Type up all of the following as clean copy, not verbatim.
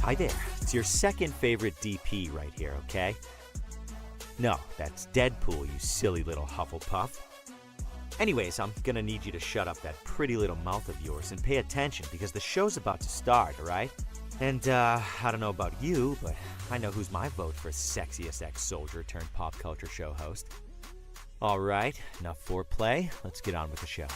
Hi there. It's your second favorite DP right here, okay? No, that's Deadpool, you silly little Hufflepuff. Anyways, I'm gonna need you to shut up that pretty little mouth of yours and pay attention because the show's about to start, alright? And, I don't know about you, but I know who's my vote for sexiest ex-soldier turned pop culture show host. Alright, enough foreplay. Let's get on with the show.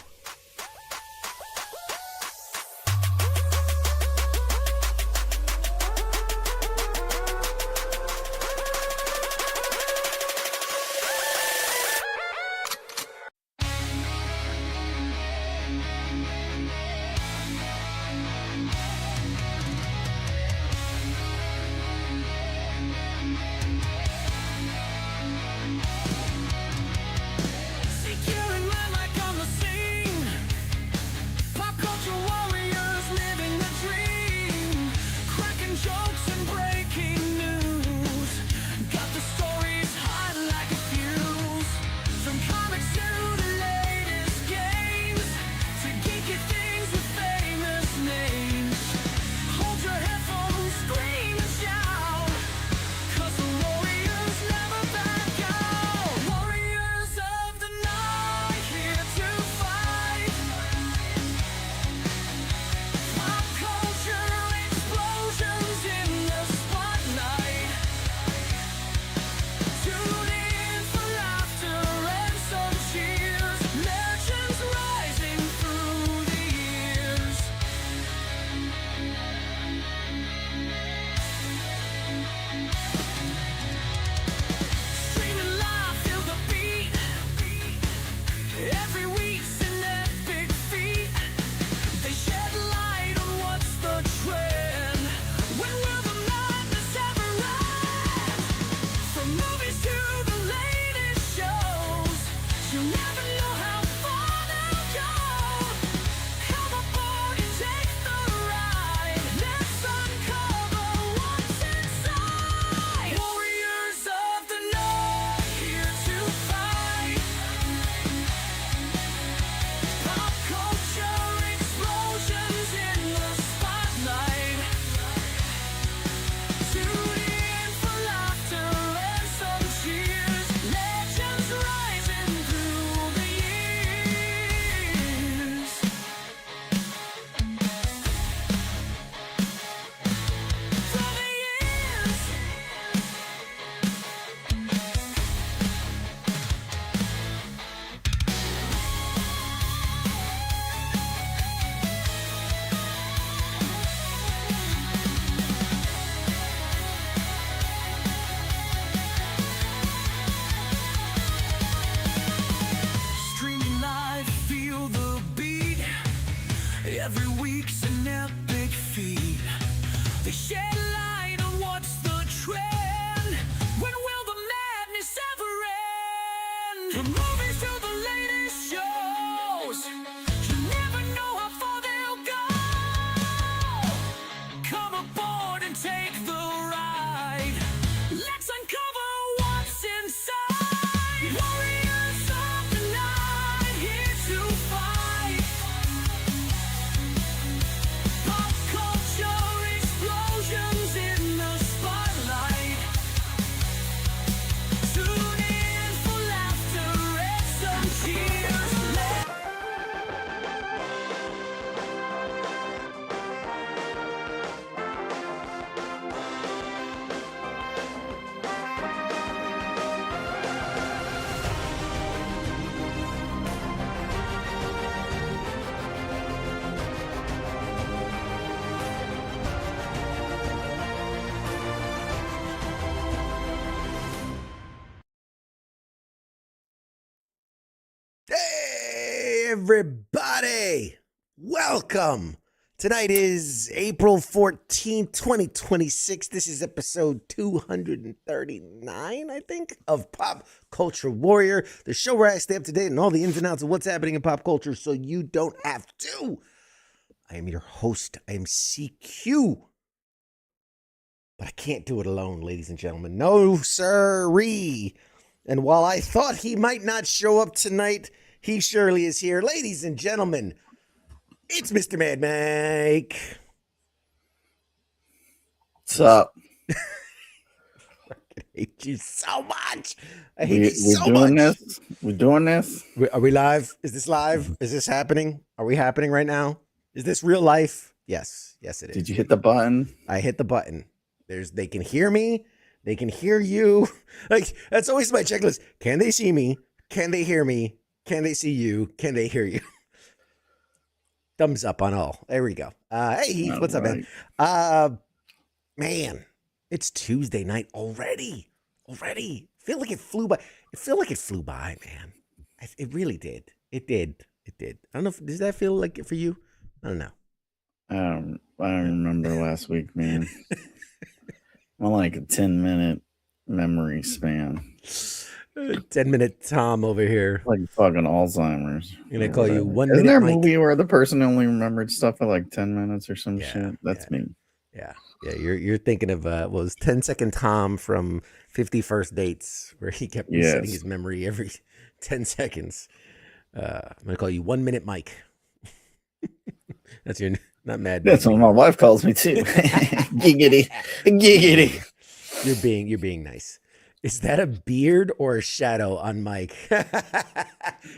Every week's an epic feat. They shed light on what's the trend. When will the madness ever end? From movies to the latest shows, you never know how far they'll go. Come aboard and take the ride. Let's uncover what's inside. Warriors of the night, here to fight. Pop culture explosions in the spotlight. Tune in for laughter and some cheers. Hey, everybody! Welcome! Tonight is April 14th, 2026. This is episode 239, I think, of Pop Culture Warrior, the show where I stay up to date on all the ins and outs of what's happening in pop culture so you don't have to. I am your host. I am CQ. But I can't do it alone, ladies and gentlemen. No, sirree. And while I thought he might not show up tonight, he surely is here. Ladies and gentlemen, it's Mr. Mad Mike. What's up? I hate you so much. I hate you so doing much. This? We're doing this? Are we live? Is this live? Is this happening? Are we happening right now? Is this real life? Yes. Yes, it is. Did you hit the button? I hit the button. They can hear me. They can hear you. Like, that's always my checklist. Can they see me? Can they hear me? Can they see you? Can they hear you? Thumbs up on all. There we go. Hey, Heath, what's up, man? Man, it's Tuesday night already. I feel like it flew by. Man. It really did. It did. I don't know. Does that feel like it for you? I don't know. I don't remember last week, man. I'm like a 10-minute memory span. 10-minute Tom over here. Like fucking Alzheimer's. I'm gonna call you 1 Isn't minute there a Mike. movie where the person only remembered stuff for like 10 minutes or some shit? That's me. Yeah. You're thinking of was 10-second Tom from 50 First Dates, where he kept resetting his memory every 10 seconds. I'm gonna call you 1 minute Mike. That's your not mad. That's what my wife calls me too. Giggity. You're being nice. Is that a beard or a shadow on Mike?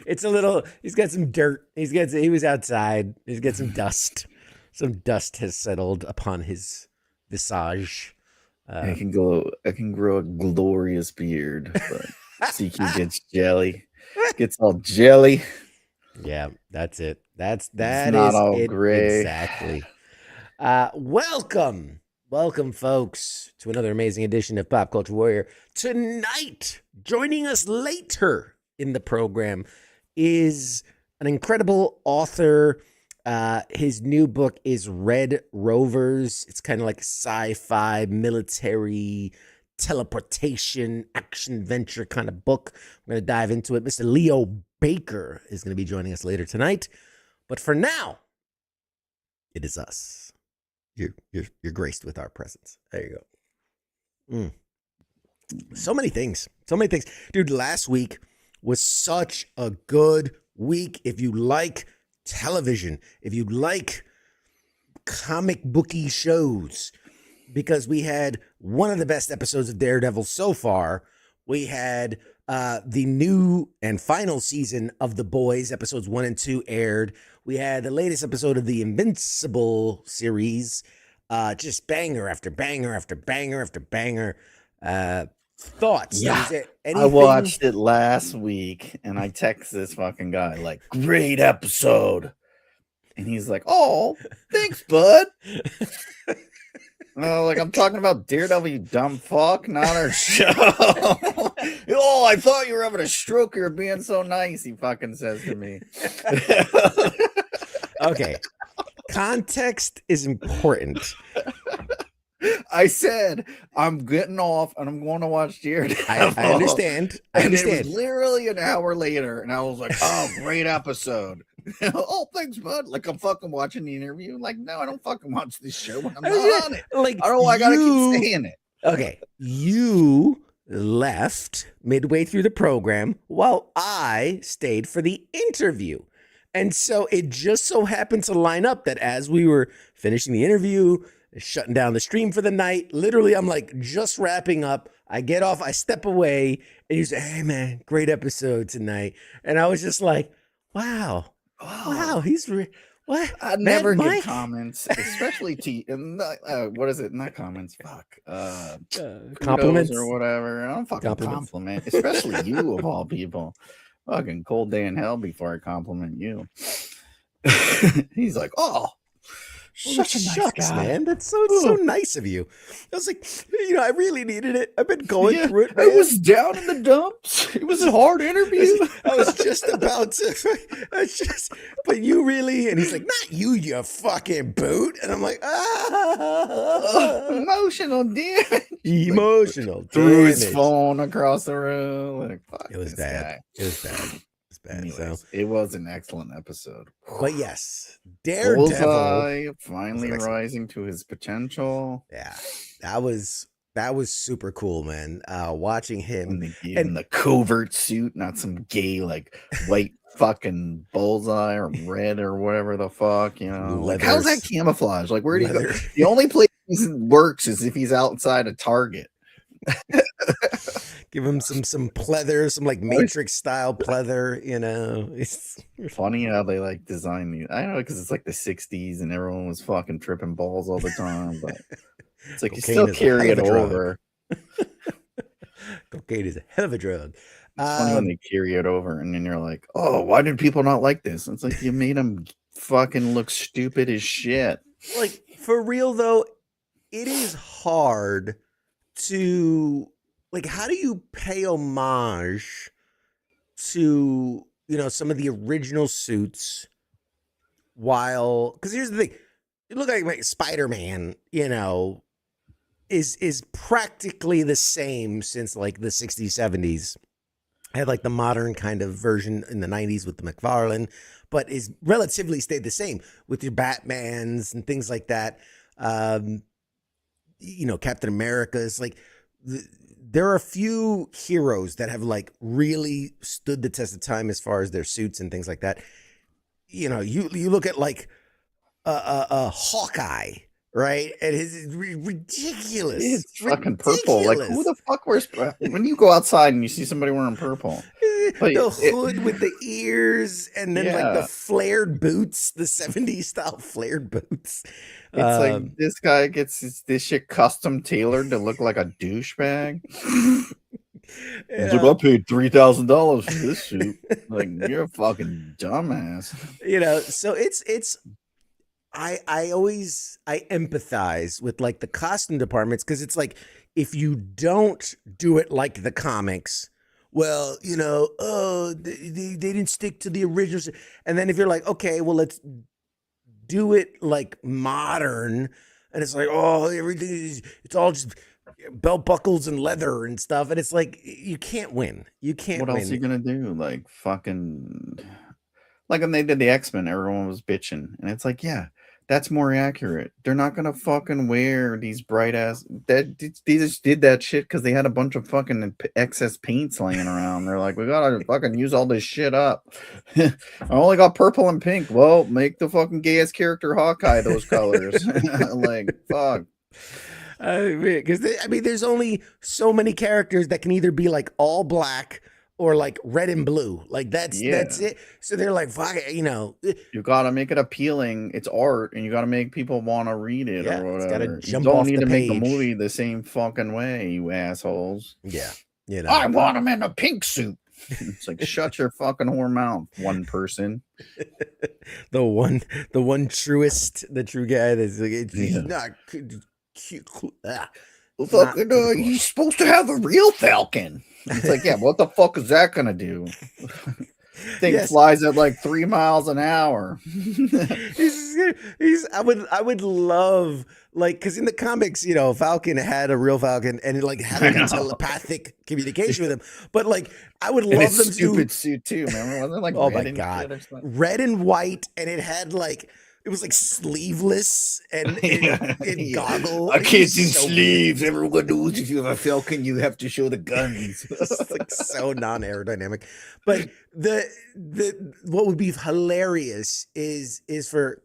It's a little. He's got some dirt. He was outside. He's got some dust. Some dust has settled upon his visage. I can grow a glorious beard, but CQ gets all jelly. Yeah, that's it. That It's not is all it gray. exactly. Welcome, folks, to another amazing edition of Pop Culture Warrior. Tonight, joining us later in the program is an incredible author. His new book is Red Rovers. It's kind of like a sci-fi, military, teleportation, action adventure kind of book. We're going to dive into it. Mr. Leo Baker is going to be joining us later tonight. But for now, it is us. You're graced with our presence. There you go. So many things. Dude, last week was such a good week. If you like television, if you like comic booky shows, because we had one of the best episodes of Daredevil so far. We had the new and final season of The Boys, episodes 1 and 2 aired. We had the latest episode of the Invincible series. Just banger after banger after banger after banger. Thoughts? Yeah. Is there anything? I watched it last week and I text this fucking guy like, great episode. And he's like, oh, thanks, bud. Like, I'm talking about Daredevil, you dumb fuck, not our show. Oh, I thought you were having a stroke. You're being so nice, he fucking says to me. Okay. Context is important. I said, I'm getting off and I'm going to watch Daredevil. I understand. And it was literally an hour later, and I was like, oh, great episode. Oh, thanks, bud. Like, I'm fucking watching the interview. Like, no, I don't fucking watch this show when I'm not on it. Like, I don't know why I gotta keep saying it. Okay, you left midway through the program while I stayed for the interview. And so it just so happened to line up that as we were finishing the interview, shutting down the stream for the night, literally, I'm like just wrapping up. I get off, I step away, and you say, hey, man, great episode tonight. And I was just like, wow, he's what? I never give comments, especially what is it? Not comments. Fuck. Compliments or whatever. I don't fucking compliment, especially you of all people. Fucking cold day in hell before I compliment you. He's like, oh, such a nice guy, man. That's so nice of you. I was like, I really needed it. I've been going through it. I was down in the dumps. It was a hard interview. I was just about to. But you really? And he's like, not you, you fucking boot. And I'm like, emotional damage. Emotional. Threw his phone across the room. Like, fuck, it was bad. It was bad. Anyways, so it was an excellent episode. But yes, Daredevil Bullseye finally rising to his potential. Yeah, that was super cool, man. Watching him and they gave him the covert suit, not some gay like white fucking Bullseye or red or whatever the fuck, Like, how's that camouflage? Like, where do you go? The only place He works as if he's outside a Target. Give him some pleather, some like Matrix style pleather, you know. It's funny how they like design these. I don't know, because it's like the 60s and everyone was fucking tripping balls all the time, but it's like Cocaine you still is a carry hell it of a drug. over. Cocaine is a hell of a drug. It's funny when they carry it over and then you're like, oh, why did people not like this? It's like you made them fucking look stupid as shit. Like, for real though, it is hard to, like, how do you pay homage to, you know, some of the original suits while, because here's the thing, you look like Spider-Man, you know, is practically the same since like the 60s, 70s. Had like the modern kind of version in the 90s with the McFarlane, but is relatively stayed the same with your Batmans and things like that. You know, Captain America is like, there are a few heroes that have like really stood the test of time as far as their suits and things like that. You know, you look at like Hawkeye, right? And it's ridiculous. It's fucking purple. Like, who the fuck wears? When you go outside and you see somebody wearing purple, the hood with the ears, and then like the flared boots, the 70s style flared boots. It's like this guy gets this shit custom tailored to look like a douchebag. He's like, I paid $3,000 for this suit. Like, you're a fucking dumbass. You know, so it's. I empathize with like the costume departments, because it's like, if you don't do it like the comics, well, you know, oh, they didn't stick to the originals. And then if you're like, okay, well, let's do it like modern, and it's like, oh, everything is, it's all just belt buckles and leather and stuff, and it's like, you can't win. You can't win. What else are you gonna do? Like, fucking, like when they did the X-Men, everyone was bitching, and it's like, yeah, that's more accurate. They're not gonna fucking wear these bright ass. They just did that shit because they had a bunch of fucking excess paints laying around. They're like, we gotta fucking use all this shit up. I only got purple and pink. Well, make the fucking gayest character Hawkeye those colors. Like, fuck. Because I mean, there's only so many characters that can either be like all black or like red and blue. Like that's it. So they're like, fuck it, you know. You gotta make it appealing. It's art, and you gotta make people want to read it or whatever. It's gotta jump you don't off need the to page. make the movie the same fucking way, you assholes. Yeah, you know. I want him in a pink suit. It's like, shut your fucking whore mouth, one person. the one truest, the true guy that's like, he's not cute. Fucking, he's supposed to have a real Falcon. It's like, yeah, what the fuck is that gonna do? Thing flies at like 3 miles an hour. I would love, like, because in the comics, you know, Falcon had a real Falcon and it like had like a telepathic communication with him. But like, I would love them stupid suit too. Remember, wasn't it like oh my god, red and white, and it had like, it was like sleeveless and goggles. I can't do sleeves. Everyone knows if you have a Falcon, you have to show the guns. It's like so non-aerodynamic. But the what would be hilarious is for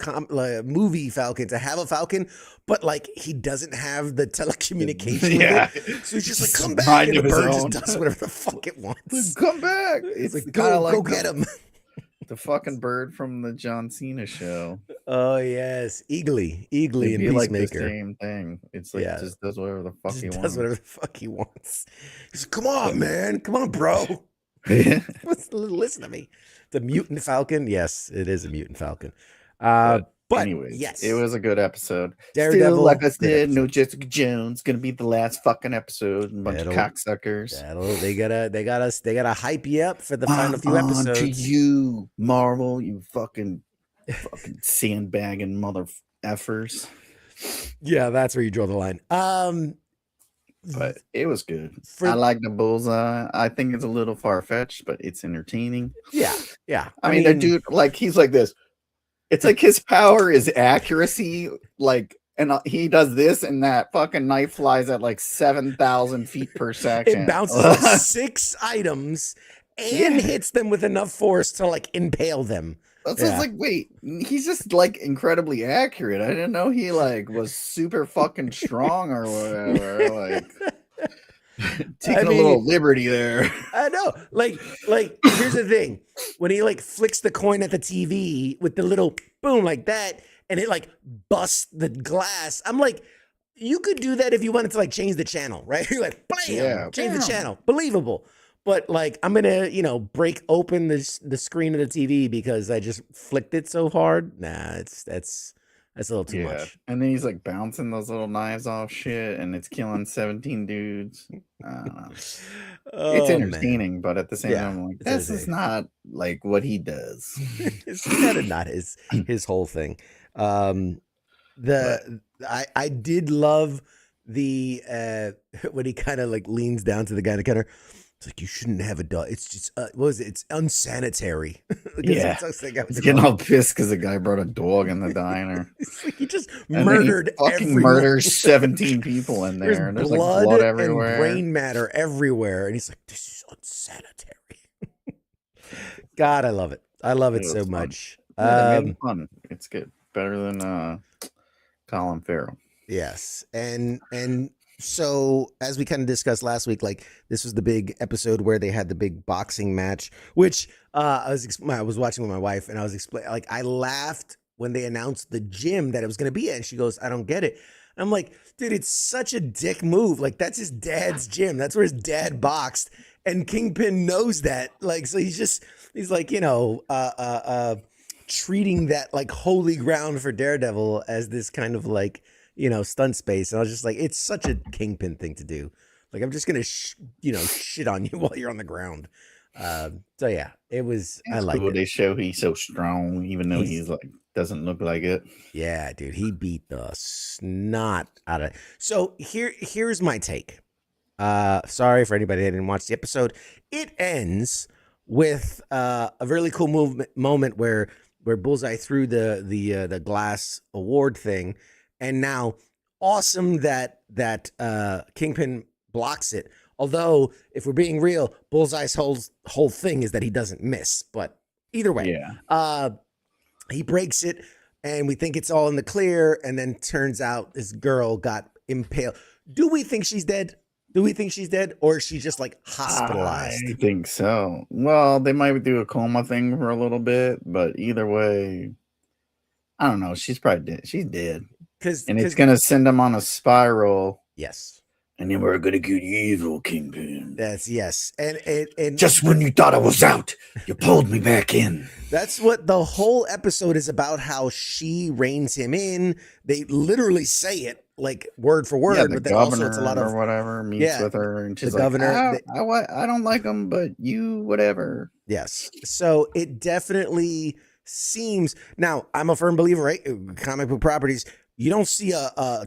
movie Falcon to have a Falcon, but like he doesn't have the telecommunication. With it. So he's just like, come back, and the bird just does whatever the fuck it wants. Come back. It's like, go get him. The fucking bird from the John Cena show. Oh yes, Eagly and Peacemaker. Like the same thing. It's like, just does whatever the fuck he wants. Does whatever the fuck he wants. He's like, come on, man, come on, bro. Listen to me. The mutant Falcon. Yes, it is a mutant Falcon. But anyways, yes, it was a good episode. Daredevil, still, like I said, no Jessica Jones. Gonna be the last fucking episode. A bunch of cocksuckers. They gotta hype you up for the final few episodes. To you, Marvel, you fucking sandbagging mother effers. Yeah, that's where you draw the line. But it was good. I like the bullseye. I think it's a little far fetched, but it's entertaining. Yeah. I mean, the dude, like, he's like this. It's like his power is accuracy, like, and he does this, and that fucking knife flies at like 7,000 feet per second. It bounces off 6 items and hits them with enough force to like impale them. So it's like, wait, he's just like incredibly accurate. I didn't know he like was super fucking strong or whatever. Like taking a little liberty there. I know. Like here's the thing. When he like flicks the coin at the TV with the little boom like that, and it like busts the glass, I'm like, you could do that if you wanted to like change the channel, right? You're like, bam, change the channel. Believable. But like, I'm gonna, break open the screen of the TV because I just flicked it so hard. Nah, that's a little too much. And then he's like bouncing those little knives off shit, and it's killing 17 dudes. I don't know. It's entertaining, but at the same time, I'm like, this is not like what he does. It's kind of not his whole thing. I did love the when he kind of like leans down to the guy in the counter. It's like, you shouldn't have a dog. It's just, what was it? It's unsanitary. He's getting all pissed because the guy brought a dog in the diner. Like he just murdered everyone. Murders 17 people in there. And there's blood, like blood everywhere. And brain matter everywhere. And he's like, this is unsanitary. God, I love it. I love it so much. Yeah, made it fun. It's good. Better than Colin Farrell. Yes. And so, as we kind of discussed last week, like this was the big episode where they had the big boxing match, which I was watching with my wife, and I was explaining. Like, I laughed when they announced the gym that it was going to be at, and she goes, "I don't get it." And I'm like, "Dude, it's such a dick move. Like, that's his dad's gym. That's where his dad boxed, and Kingpin knows that. Like, so he's like, treating that like holy ground for Daredevil as this kind of like." Stunt space. And I was just like, it's such a Kingpin thing to do. Like, I'm just going to, shit on you while you're on the ground. So yeah, it was, I like it. They show he's so strong, even though he's like, doesn't look like it. Yeah, dude, he beat the snot out of it. So here's my take. Sorry for anybody that didn't watch the episode. It ends with a really cool moment where Bullseye threw the glass award thing. And now, awesome that Kingpin blocks it. Although, if we're being real, Bullseye's whole thing is that he doesn't miss. But either way, he breaks it, and we think it's all in the clear. And then turns out this girl got impaled. Do we think she's dead? Or is she just like hospitalized? I think so. Well, they might do a coma thing for a little bit, but either way, I don't know. She's probably dead. She's dead. And it's going to send them on a spiral. Yes. And then we're going to get evil, Kingpin. Yes. And just when you thought I was out, you pulled me back in. That's what the whole episode is about, how she reins him in. They literally say it like word for word, but then also it's a lot of or whatever meets with her, and she's the governor. I don't like him, but you whatever. Yes. So it definitely seems. Now, I'm a firm believer, right? Comic book properties. You don't see a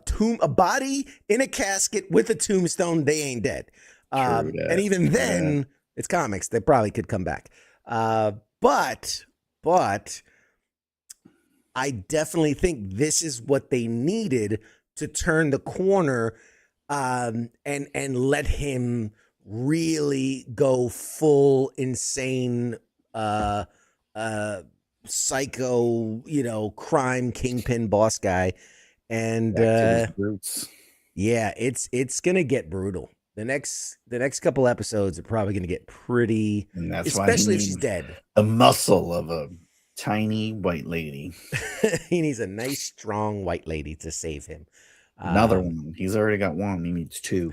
body in a casket with a tombstone, they ain't dead. And even then, it's comics. They probably could come back. But I definitely think this is what they needed to turn the corner and let him really go full insane psycho, crime kingpin boss guy. And yeah, it's gonna get brutal. The next couple episodes are probably gonna get pretty, and that's especially if she's dead. The muscle of a tiny white lady. He needs a nice, strong white lady to save him. Another one. He's already got one. He needs two.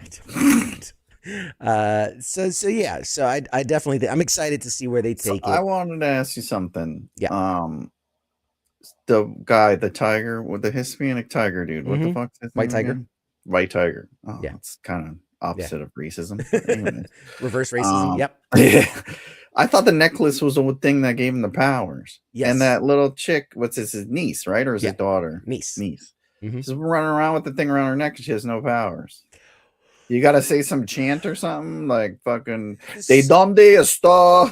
So yeah. So I definitely I'm excited to see where they take it. I wanted to ask you something. Yeah. The guy, the tiger, with the Hispanic tiger dude. What the fuck is his White name tiger? Again? White tiger. Oh, yeah. It's kind of opposite of racism. Reverse racism. Yep. I thought the necklace was the thing that gave him the powers. Yes. And that little chick, what's his niece, right? Or is it daughter? Niece. Mm-hmm. She's running around with the thing around her neck and she has no powers. You got to say some chant or something like fucking ¿De dónde está?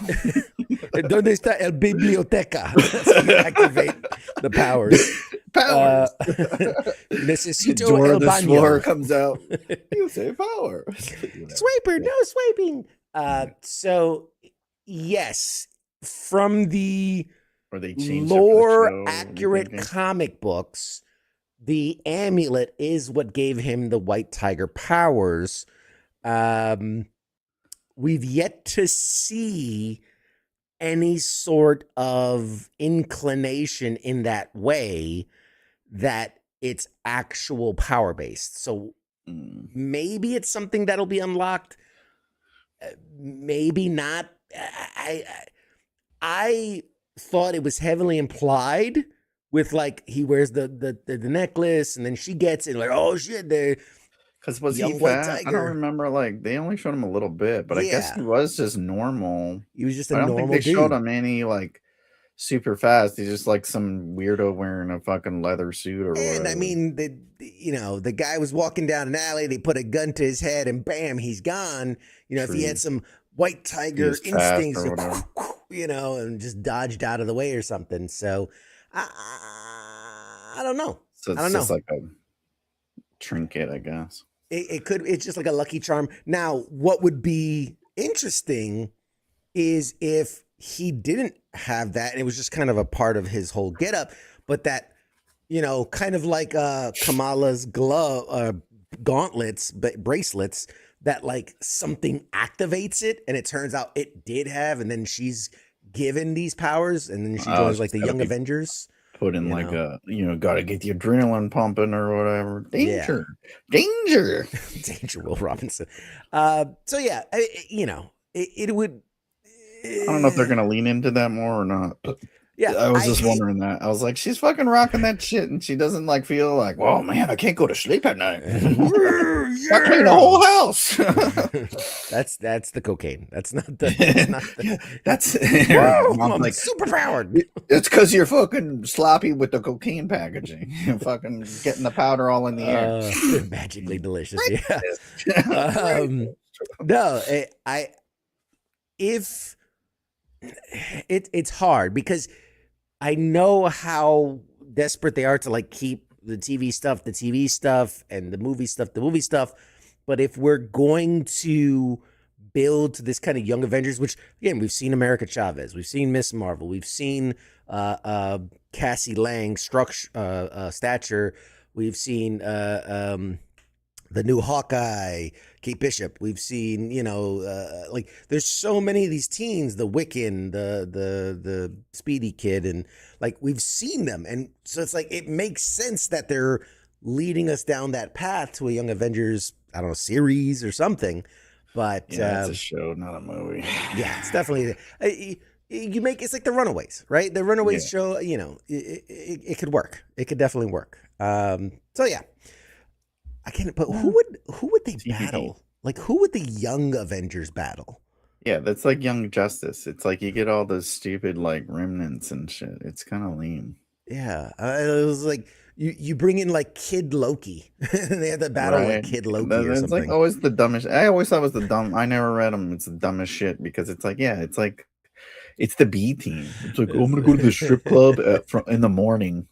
¿Dónde está el biblioteca? So you activate the powers. Necesito el baño. The floor comes out. You say power. Swiper, no swiping. So yes, from the Or they changed it for the lore show, accurate you thinking? comic books, the amulet is what gave him the White Tiger powers. We've yet to see any sort of inclination in that way that it's actual power based. So maybe it's something that'll be unlocked. Maybe not. I thought it was heavily implied with like he wears the necklace and then she gets it like, oh shit, the Because was he young white fat? I don't tiger. remember. Like they only showed him a little bit, but I guess Yeah, he was just normal. he was just a I don't think normal they showed dude. him any like super fast. He's just like some weirdo wearing a fucking leather suit or And whatever. I mean, the guy was walking down an alley. They put a gun to his head, and bam, he's gone. If he True. had some white He tiger was fast instincts, or whatever. and just dodged out of the way or something. So, I don't know. So I don't it's know. just like a trinket, I guess. It could. It's just like a lucky charm. Now, what would be interesting is if he didn't have that, and it was just kind of a part of his whole getup, but that kind of like Kamala's gauntlets, but bracelets, that like something activates it, and it turns out it did have, and then she's given these powers, and then she joins like the Young Avengers. Put in like a, gotta get the adrenaline pumping or whatever. Danger. Danger, Will Robinson. So yeah, it would. I don't know if they're gonna lean into that more or not. But Yeah, I was just wondering that. I was like, she's fucking rocking that shit, and she doesn't like feel like, oh man, I can't go to sleep at night. I clean the whole house. That's the cocaine. That's not the. That's I'm like super powered. It's because you're fucking sloppy with the cocaine packaging. You're fucking getting the powder all in the air. Magically delicious. Yeah. No, it's hard because I know how desperate they are to like keep the TV stuff, and the movie stuff. But if we're going to build to this kind of Young Avengers, which again, we've seen America Chavez, we've seen Miss Marvel, we've seen Cassie Lang, Stature, we've seen the new Hawkeye, Kate Bishop. We've seen, like there's so many of these teens, the Wiccan, the Speedy Kid, and like we've seen them, and so it's like it makes sense that they're leading us down that path to a Young Avengers, I don't know, series or something. But it's a show, not a movie. Yeah, it's definitely. It's like the Runaways, right? The Runaways show, it could work. It could definitely work. So yeah. I can't. But who would they battle? Like, who would the Young Avengers battle? Yeah, that's like Young Justice. It's like you get all those stupid like remnants and shit. It's kind of lame. Yeah, it was like you bring in like Kid Loki. They had to battle like Kid Loki or something. It's like always the dumbest. I always thought it was the dumb. I never read them. It's the dumbest shit because it's like it's the B team. It's like, oh, I'm gonna go to the strip club in the morning.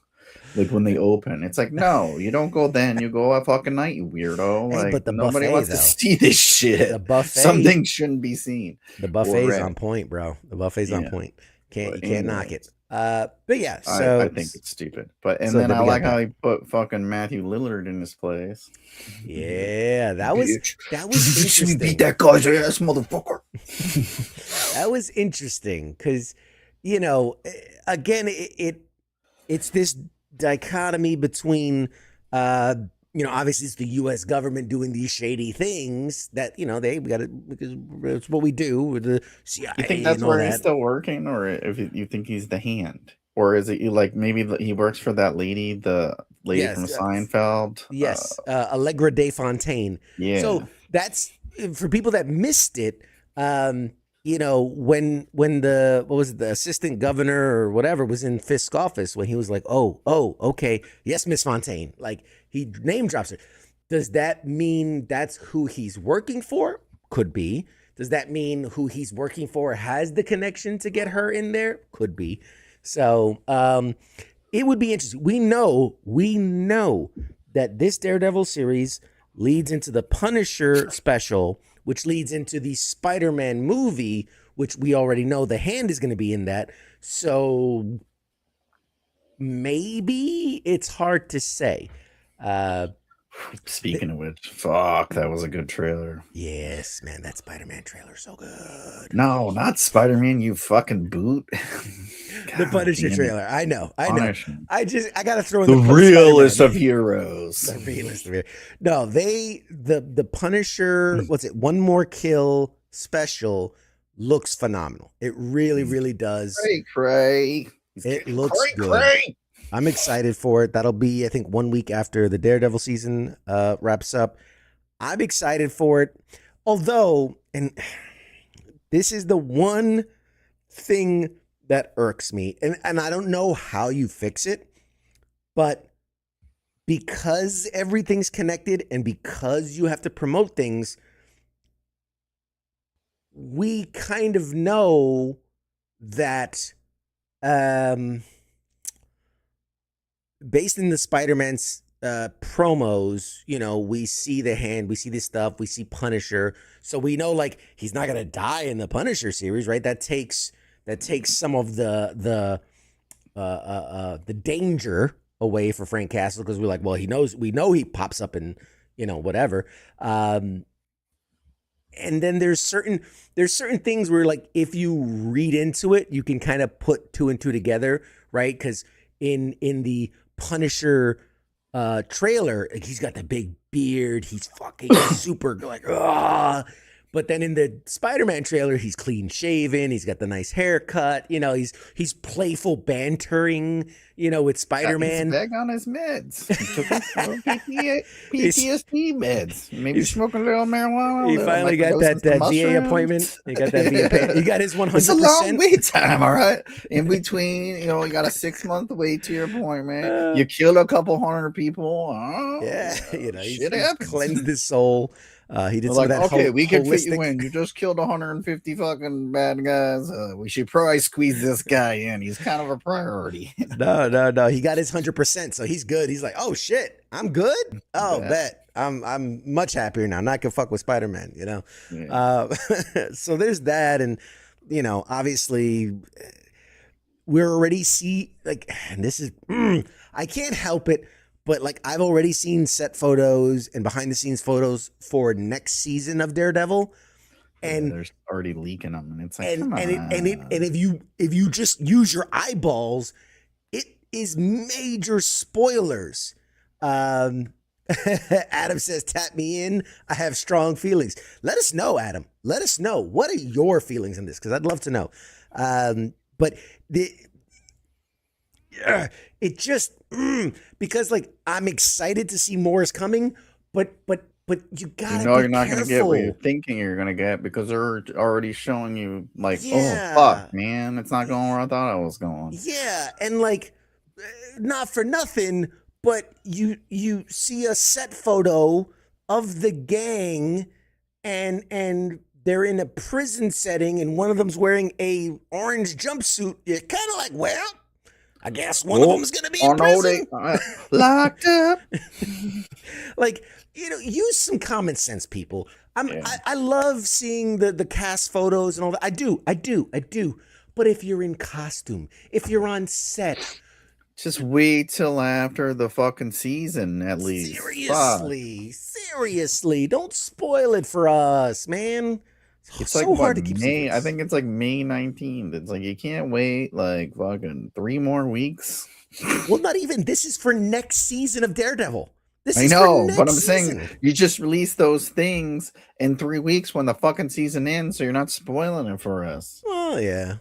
Like when they open, it's like, no, you don't go then. You go at fucking night, you weirdo. Hey, like but the nobody buffet, wants to see this shit. The buffet, something shouldn't be seen. The buffet's on point, bro. The buffet's on point. You can't knock it. But yeah, so I think it's stupid. But then I like how he put fucking Matthew Lillard in his place. Yeah, that was interesting. Beat that guy's ass, motherfucker. That was interesting because again, it's this dichotomy between obviously it's the US government doing these shady things that they got to, because it's what we do with the CIA. You think that's where he's still working, or if you think he's the hand, or is it like maybe he works for that lady, the lady from Seinfeld? Yes, Allegra De Fontaine. Yeah. So that's for people that missed it. When the assistant governor or whatever was in Fisk's office, when he was like, oh, okay, yes, Miss Fontaine, like he name drops her. Does that mean that's who he's working for? Could be. Does that mean who he's working for has the connection to get her in there? Could be. So it would be interesting. We know that this Daredevil series leads into the Punisher special, which leads into the Spider-Man movie, which we already know the hand is going to be in that. So maybe it's hard to say. Speaking of which, fuck, that was a good trailer. Yes, man, that Spider-Man trailer so good. No, not Spider-Man, you fucking boot. The Punisher damn it. trailer. I know. Punisher. I gotta throw in The the realest Spider-Man. of heroes. The realest of heroes. No, the Punisher, what's it? One More Kill special looks phenomenal. It really, really does. Cray. It looks good. I'm excited for it. That'll be, I think, 1 week after the Daredevil season wraps up. I'm excited for it. Although, and this is the one thing that irks me, and I don't know how you fix it, but because everything's connected and because you have to promote things, we kind of know that based in the Spider-Man's promos, you know, we see the hand, we see this stuff, we see Punisher, so we know like he's not gonna die in the Punisher series, right? That takes some of the danger away for Frank Castle, because we're like, well, we know he pops up in, you know, whatever. And then there's certain things where, like, if you read into it, you can kind of put two and two together, right? Because in the Punisher trailer, he's got the big beard, he's fucking super like, ah. But then in the Spider-Man trailer, he's clean shaven, he's got the nice haircut, you know, he's playful bantering, you know, with Spider-Man. He's back on his meds. He took his PTSD meds. Maybe smoking a little marijuana. He finally got that VA appointment. He got that VA. He got his 100%. It's a long wait time, all right? In between, you know, you got a 6-month wait to your appointment. You killed a couple hundred people. Yeah, you know, shit he's happens. cleansed his soul. He did some like, of that okay, we can fit holistic... you in. You just killed 150 fucking bad guys. We should probably squeeze this guy in. He's kind of a priority. No. He got his 100%, so he's good. He's like, oh shit, I'm good. Oh, bet. I'm much happier now. Not gonna fuck with Spider-Man, you know. Yeah. So there's that, and you know, obviously, we're already and this is I can't help it. But like, I've already seen set photos and behind the scenes photos for next season of Daredevil, and they're already leaking them, and it's like, and if you just use your eyeballs, it is major spoilers. Adam says, "Tap me in. I have strong feelings." Let us know, Adam. Let us know, what are your feelings in this, because I'd love to know. But it just because like, I'm excited to see more is coming, but you gotta you're not gonna get what you're thinking you're gonna get, because they're already showing you like, oh fuck, man, it's not going where I thought I was going. Yeah, and like, not for nothing, but you see a set photo of the gang, and they're in a prison setting, and one of them's wearing a orange jumpsuit. You're kind of like, well, I guess one of them is going to be in prison. Locked up. Like, you know, use some common sense, people. I love seeing the cast photos and all that. I do. But if you're in costume, if you're on set, just wait till after the fucking season, at least. Seriously, don't spoil it for us, man. It's so like, hard to keep May. I think it's like May 19th. It's like, you can't wait like fucking 3 more weeks. Well, not even. This is for next season of Daredevil. I know, but I'm saying you just release those things in 3 weeks when the fucking season ends, so you're not spoiling it for us. Oh yeah.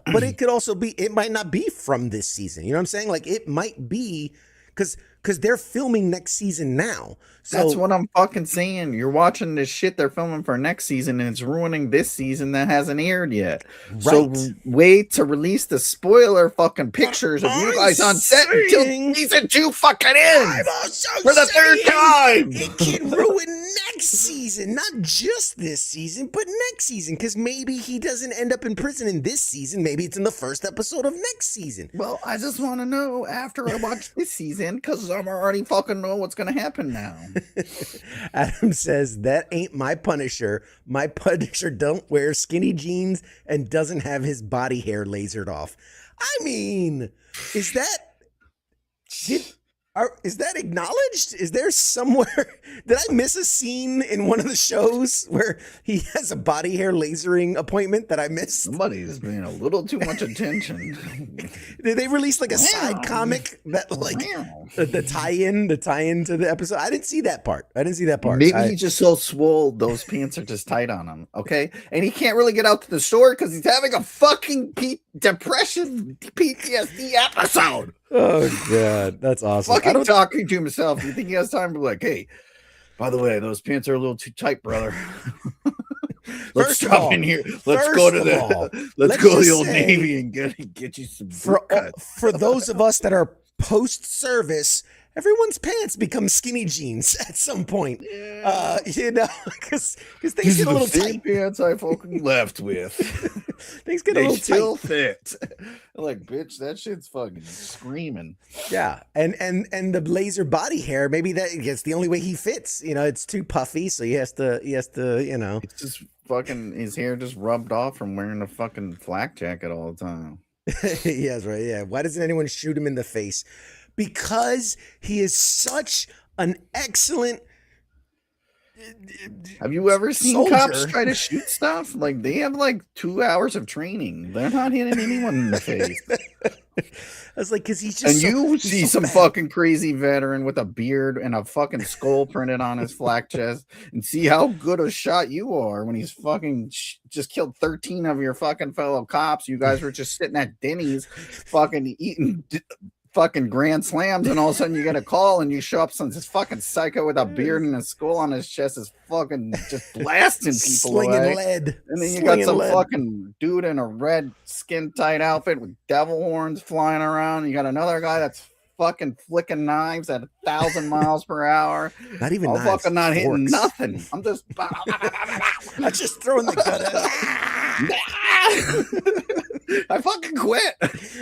But it could also be. It might not be from this season. You know what I'm saying? Like, it might be because they're filming next season now. So that's what I'm fucking saying. You're watching this shit they're filming for next season, and it's ruining this season that hasn't aired yet. Right. So wait to release the spoiler fucking pictures of you guys on set until season 2 fucking ends for the 3rd time. It can ruin next season, not just this season, but next season, because maybe he doesn't end up in prison in this season. Maybe it's in the first episode of next season. Well, I just want to know after I watch this season, because because I'm already fucking know what's gonna happen now. Adam says, that ain't my Punisher. My Punisher don't wear skinny jeans and doesn't have his body hair lasered off. I mean, is that is that acknowledged? Is there somewhere, did I miss a scene in one of the shows where he has a body hair lasering appointment that I missed? Somebody's paying a little too much attention. Did they release like a side comic that like the tie-in to the episode? I didn't see that part. Maybe he's just so swole, those pants are just tight on him. Okay. And he can't really get out to the store because he's having a fucking depression PTSD episode. Oh god, that's awesome. Fucking talking to himself. You think he has time to be like, hey, by the way, those pants are a little too tight, brother. Let's stop in here. Let's go to the Old Navy and get you some for those of us that are post-service. Everyone's pants become skinny jeans at some point. Yeah. Because things get a little tight. Pants I fucking left with. Things get a little still tight. Fit. Like, bitch, that shit's fucking screaming. Yeah, and the laser body hair, maybe that's the only way he fits. It's too puffy, so he has to. It's just fucking his hair just rubbed off from wearing a fucking flak jacket all the time. Yes, right. Yeah. Why doesn't anyone shoot him in the face? Because he is such an excellent. Have you ever seen soldier. Cops try to shoot stuff? Like, they have like 2 hours of training. They're not hitting anyone in the face. I was like, because he's just. And you see some fucking crazy veteran with a beard and a fucking skull printed on his flak chest, and see how good a shot you are when he's fucking just killed 13 of your fucking fellow cops. You guys were just sitting at Denny's, fucking eating fucking grand slams, and all of a sudden you get a call and you show up, some this fucking psycho with a beard and a skull on his chest is fucking just blasting people slinging away. lead, and then you got some fucking dude in a red skin tight outfit with devil horns flying around. You got another guy that's fucking flicking knives at 1,000 miles per hour. Not even I'm knives, fucking not hitting forks. nothing. I'm just I'm just throwing the gun at I fucking quit.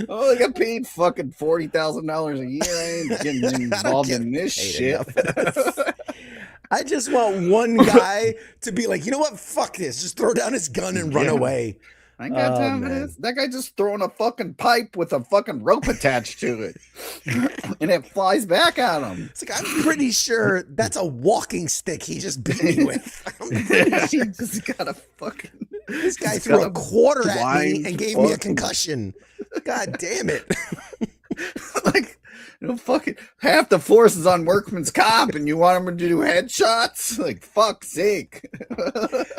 Oh, I got paid fucking $40,000 a year. I ain't getting involved in this shit. I just want one guy to be like, you know what? Fuck this. Just throw down his gun and run away. I ain't got time for this. That guy just throwing a fucking pipe with a fucking rope attached to it. And it flies back at him. It's like, I'm pretty sure that's a walking stick he just beat me with. He just got a fucking... This guy threw a quarter at me and gave me a concussion. God damn it. Like, fucking half the force is on workman's comp and you want him to do headshots? Like, fuck's sake.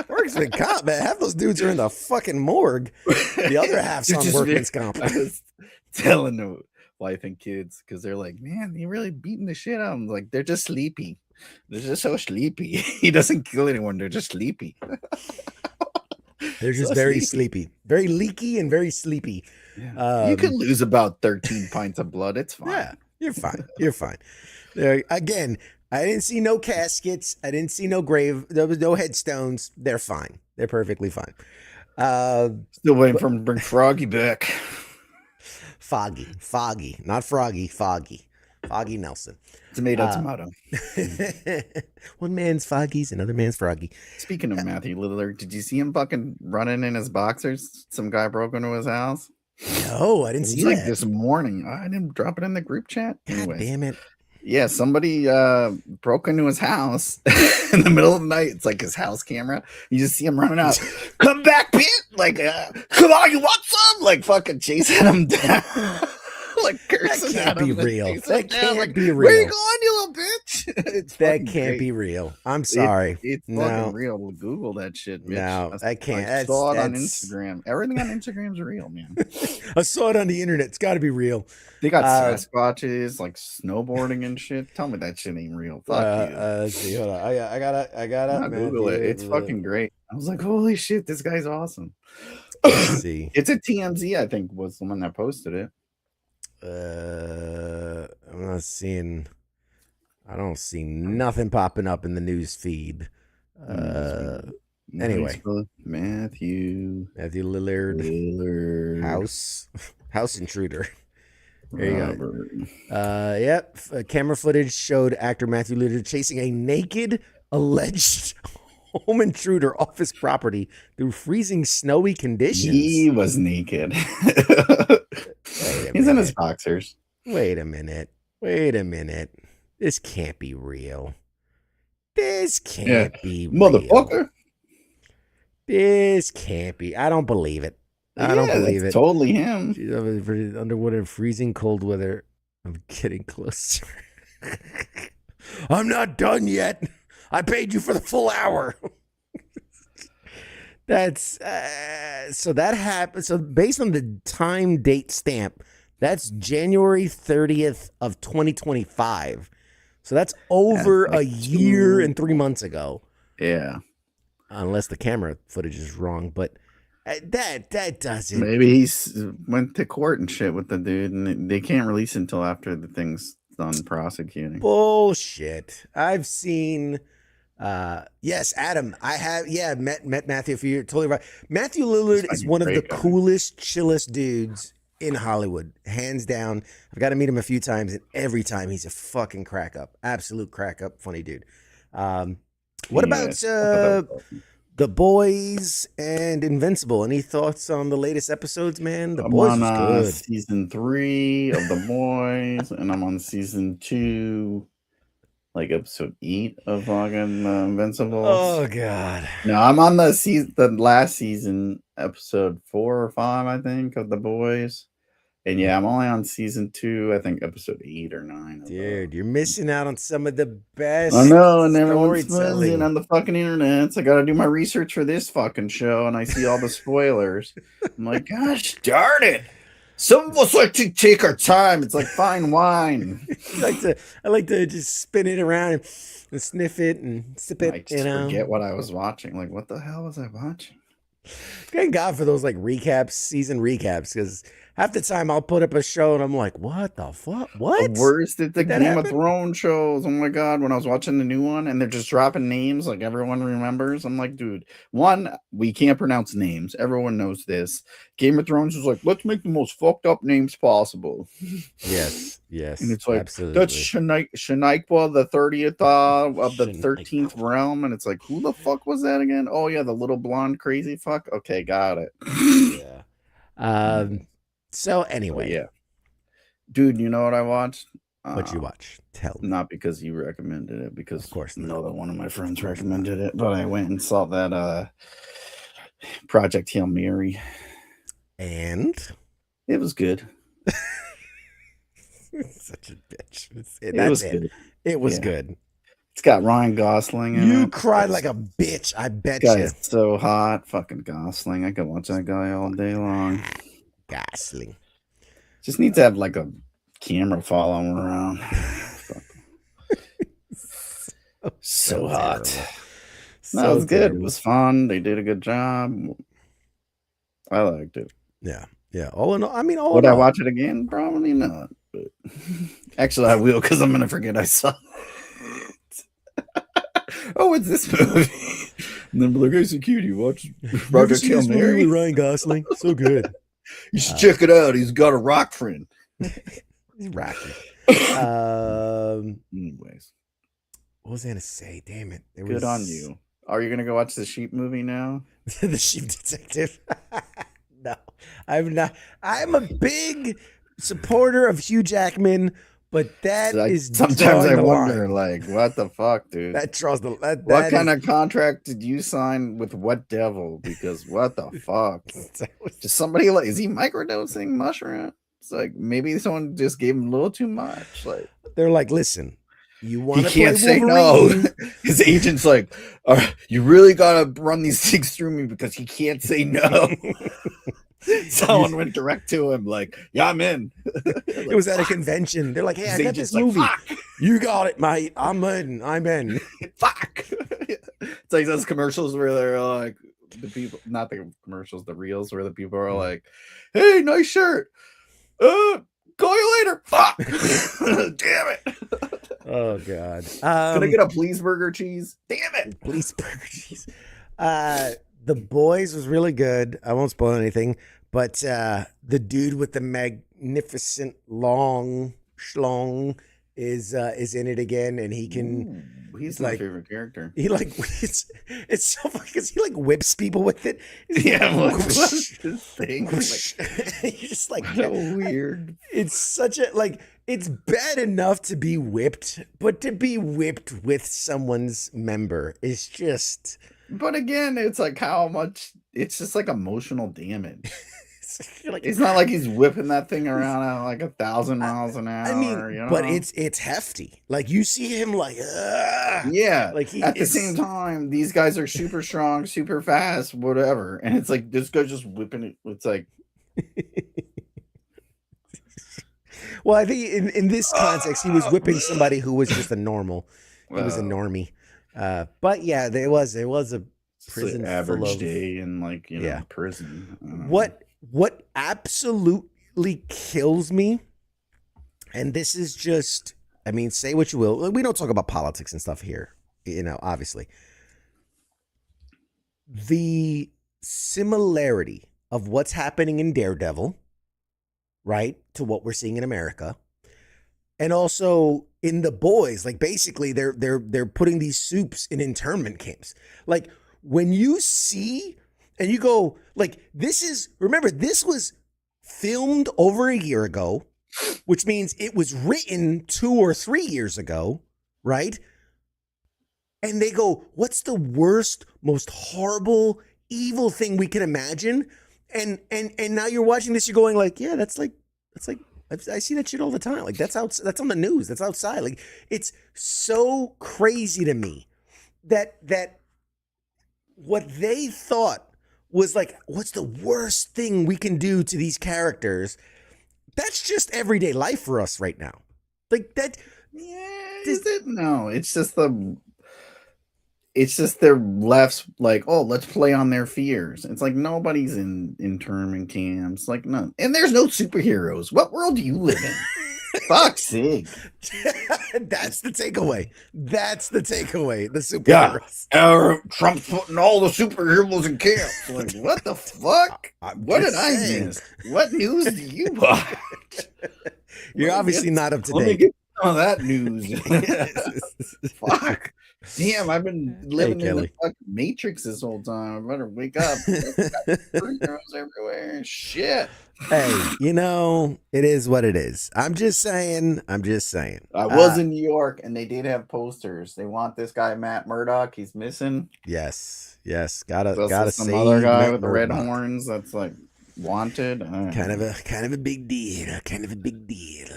Workman's comp, man. Half those dudes are in the fucking morgue. The other half's on workman's comp. I was telling the wife and kids, because they're like, man, you're really beating the shit out of them. Like, they're just sleepy. They're just so sleepy. He doesn't kill anyone. They're just sleepy. They're just so very sleepy. Very leaky and very sleepy. Yeah. You can lose about 13 pints of blood. It's fine. Yeah, you're fine. You're fine. Again, I didn't see no caskets. I didn't see no grave. There was no headstones. They're fine. They're perfectly fine. Still waiting for him to bring Froggy back. Foggy. Not Froggy, Foggy. Foggy Nelson. Tomato. One man's Foggies, another man's Froggy. Speaking of Matthew Lillard, did you see him fucking running in his boxers? Some guy broke into his house. No, I didn't see that. Like this morning. I didn't drop it in the group chat. God damn it. Yeah, somebody broke into his house in the middle of the night. It's like his house camera. You just see him running out. Come back, bitch! Like, come on, you want some? Like, fucking chasing him down. Like, cursing that can't be real. That can't be real. Where you going, you little bitch? That can't be real. I'm sorry. It's fucking real. Google that shit, bitch. No, I can't. I saw it on Instagram. Everything on Instagram's real, man. I saw it on the internet. It's got to be real. They got Sasquatches, like snowboarding and shit. Tell me that shit ain't real. Fuck you. Let's see, hold on. I gotta Google it. It's fucking great. I was like, holy shit, this guy's awesome. Let's see. It's a TMZ, I think, was the one that posted it. I'm not seeing. I don't see nothing popping up in the news feed. Anyway, Matthew Lillard. House intruder. There you go. Yep. Camera footage showed actor Matthew Lillard chasing a naked alleged home intruder off his property through freezing snowy conditions. He was naked. He's in his boxers. Wait a minute. This can't be real. This can't be real. Motherfucker. This can't be. I don't believe it. I don't believe it. Totally him. Underwater in freezing cold weather. I'm getting closer. I'm not done yet. I paid you for the full hour. That's so that happened. So based on the time date stamp, that's January 30th of 2025. So that's over a year and 3 months ago. Yeah. Unless the camera footage is wrong, but that doesn't. Maybe he's went to court and shit with the dude, and they can't release it until after the thing's done prosecuting. Bullshit. I've seen. Yes, Adam. I have. Yeah, met Matthew a few years. Totally right. Matthew Lillard is one of the coolest, chillest dudes in Hollywood, hands down. I've got to meet him a few times, and every time he's a fucking crack up, absolute crack up, funny dude. What about The Boys and Invincible? Any thoughts on the latest episodes, man? The Boys on was good. season 3 of The Boys, and I'm on season 2, like episode 8 of fucking Invincible. Oh god. No, I'm on the last season, episode 4 or 5, I think, of The Boys. And yeah, I'm only on season 2, I think episode 8 or 9. Dude, you're missing out on some of the best. I know, and everyone's buzzing on the fucking internet. So I got to do my research for this fucking show, and I see all the spoilers. I'm like, gosh darn it! Some of us like to take our time. It's like fine wine. I like to just spin it around and sniff it and sip it. I just forget what I was watching. Like, what the hell was I watching? Thank God for those like season recaps, because half the time I'll put up a show and I'm like, what the fuck? What? The worst at the Game of Thrones shows. Oh my God. When I was watching the new one and they're just dropping names like everyone remembers. I'm like, dude, one, we can't pronounce names. Everyone knows this. Game of Thrones was like, let's make the most fucked up names possible. Yes. And it's like, absolutely. That's Shaniqua, the 30th of the 13th realm. And it's like, who the fuck was that again? Oh yeah, the little blonde crazy fuck. Okay, got it. Yeah. So anyway, yeah, dude, you know what I watched? What'd you watch? Tell me. Not because you recommended it, because of course another one of my friends recommended it, but I went and saw that Project Hail Mary, and it was good. Such a bitch. It was good. It was good. It's got Ryan Gosling in it. You cried like a bitch. I bet you. It's so hot, fucking Gosling. I could watch that guy all day long. Gosling just needs to have like a camera following around. so hot. No, it was good. It was fun. They did a good job. I liked it. Yeah. All in all, I mean, would I watch it again? Probably not. But actually, I will, because I'm gonna forget I saw it. Oh, what's this movie? And then be like, hey, security, you watch Project Hail Mary with Ryan Gosling? So good. You should check it out. He's got a rock friend. He's rocky. Anyways, what was I gonna say? Damn it! Good on you. Are you gonna go watch the Sheep movie now? The Sheep Detective? No, I'm not. I'm a big supporter of Hugh Jackman, but that is sometimes I wonder, like, what the fuck, dude? That draws the. What kind of contract did you sign with what devil? Because what the fuck? Just somebody like, is he microdosing mushroom? It's like maybe someone just gave him a little too much. Like they're like, listen, you want to can't play say no. His agent's like, you really gotta run these things through me because he can't say no. Someone went direct to him, like, yeah, I'm in. Like, it was at a convention. They're like, hey, I got this movie. You got it, mate. I'm in. Fuck. It's like those commercials where they're like, the people, not the commercials, the reels where the people are like, hey, nice shirt. Call you later. Fuck. Damn it. Oh God. Can I get a please burger cheese? Damn it. Please burger cheese. The Boys was really good. I won't spoil anything, But the dude with the magnificent long schlong is in it again, and he can. Ooh, he's It's my like favorite character. he like it's so funny because he like whips people with it. It's Yeah, like, what's this thing? whoosh. You're just like So weird. it's such a like it's bad enough to be whipped, but to be whipped with someone's member is just But again, it's like how much it's just like emotional damage. you're like It's not like he's whipping that thing around at like 1,000 miles an hour. I mean, you know? but it's hefty. Like you see him like Yeah. like he At the same time, these guys are super strong, super fast, whatever. And it's like this guy's just whipping it. It's like, Well, I think in this context, he was whipping somebody who was just a normal. He was a normie. But yeah, there was a prison it's an average full of day in like Yeah. prison. I don't know. what absolutely kills me, and this is just, I mean, say what you will. We don't talk about politics and stuff here, obviously. The similarity of what's happening in Daredevil, right, to what we're seeing in America, and also in The Boys, like basically they're putting these soups in internment camps. Like when you see and you go, like, remember, this was filmed over a year ago, which means it was written 2 or 3 years ago, right? And they go, what's the worst, most horrible, evil thing we can imagine? And now you're watching this, you're going like, yeah, that's like I see that shit all the time. Like that's on the news. That's outside. Like it's so crazy to me that what they thought was like, what's the worst thing we can do to these characters? That's just everyday life for us right now. Like that. Yeah, is it? No, it's just they're left like, oh, let's play on their fears. It's like nobody's in internment camps, like none. And there's no superheroes. What world do you live in? Fuck's sake. That's the takeaway. The superheroes. Trump's putting all the superheroes in camps. Like, what the fuck? What did I miss? What news do you watch? You're obviously not up to Let me date. get some of that news. Fuck. Damn, I've been living in the fucking Matrix this whole time. I better wake up. Superheroes everywhere. Shit. Hey, it is what it is. I'm just saying. I was in New York and they did have posters. They want this guy, Matt Murdock. He's missing. Yes. Gotta some save other guy Matt with the red Murdock. horns that's like wanted. Kind of a big deal.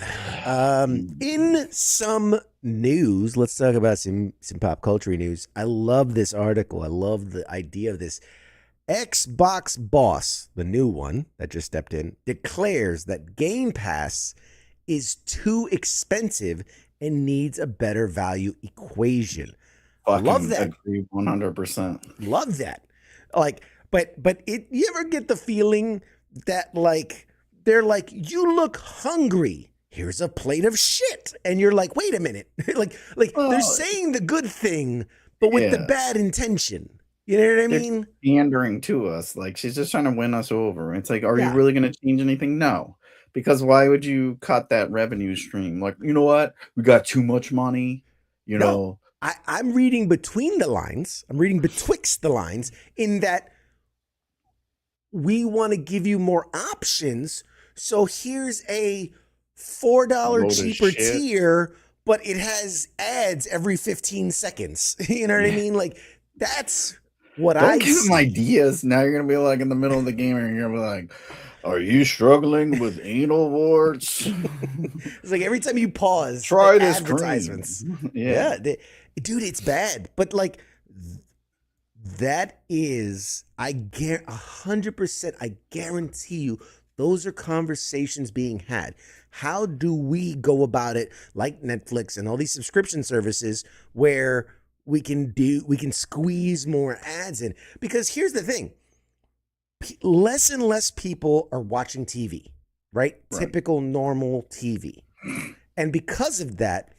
In some news, let's talk about some pop culture news. I love this article. I love the idea of this. Xbox boss, the new one that just stepped in, declares that Game Pass is too expensive and needs a better value equation. Love that. Agree 100%. Love that. Like, but you ever get the feeling that like they're like, you look hungry. Here's a plate of shit, and you're like, wait a minute, like they're saying the good thing, but with the bad intention. You know what I mean? Pandering to us. Like, she's just trying to win us over. It's like, are you really going to change anything? No. Because why would you cut that revenue stream? Like, you know what? We got too much money. You know? I'm reading between the lines. I'm reading betwixt the lines in that we want to give you more options. So here's a $4 cheaper tier, but it has ads every 15 seconds. You know what I mean? Like, that's what Don't give them ideas. Now you're gonna be like in the middle of the game and you're gonna be like, are you struggling with anal warts? It's like every time you pause, try this advertisements. Yeah. Dude, it's bad. But like that is, 100%, I guarantee you, those are conversations being had. How do we go about it, like Netflix and all these subscription services, where we can squeeze more ads in? Because here's the thing. Less and less people are watching TV, right? Typical normal TV. And because of that,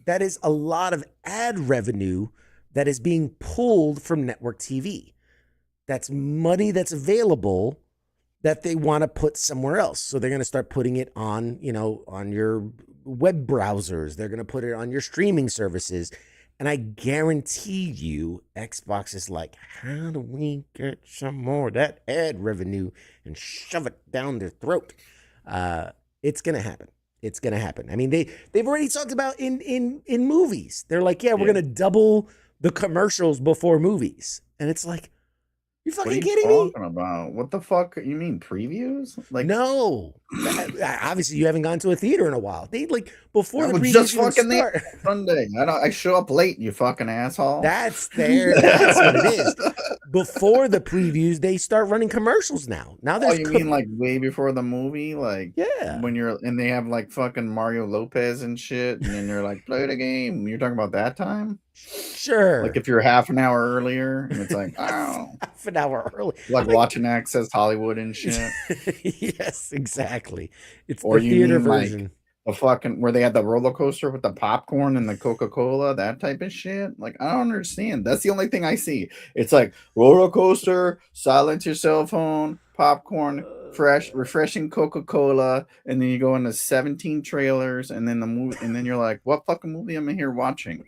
that is a lot of ad revenue that is being pulled from network TV. That's money that's available that they want to put somewhere else. So they're going to start putting it on, on your web browsers. They're going to put it on your streaming services. And I guarantee you, Xbox is like, how do we get some more of that ad revenue and shove it down their throat? It's going to happen. It's going to happen. I mean, they've already talked about in movies. They're like, yeah, we're going to double the commercials before movies. And it's like, you fucking kidding me? What are you talking about? What the fuck? You mean previews? Like, no. Obviously, you haven't gone to a theater in a while. They before the previews just fucking start. there Sunday. I show up late. You fucking asshole. That's what it is. Before the previews, they start running commercials now. Now there's. Oh, you mean like way before the movie? Like, yeah, when and they have like fucking Mario Lopez and shit, and then they're like, play the game. You're talking about that time? Sure. Like if you're half an hour earlier, and it's like, oh, half an hour early, like watching Access Hollywood and shit. Yes, exactly. It's or the you theater mean version. Like a fucking where they had the roller coaster with the popcorn and the Coca-Cola, that type of shit. Like, I don't understand. That's the only thing I see. It's like roller coaster, silence your cell phone, popcorn, fresh, refreshing Coca-Cola, and then you go into 17 trailers, and then the movie, and then you're like, what fucking movie am I here watching?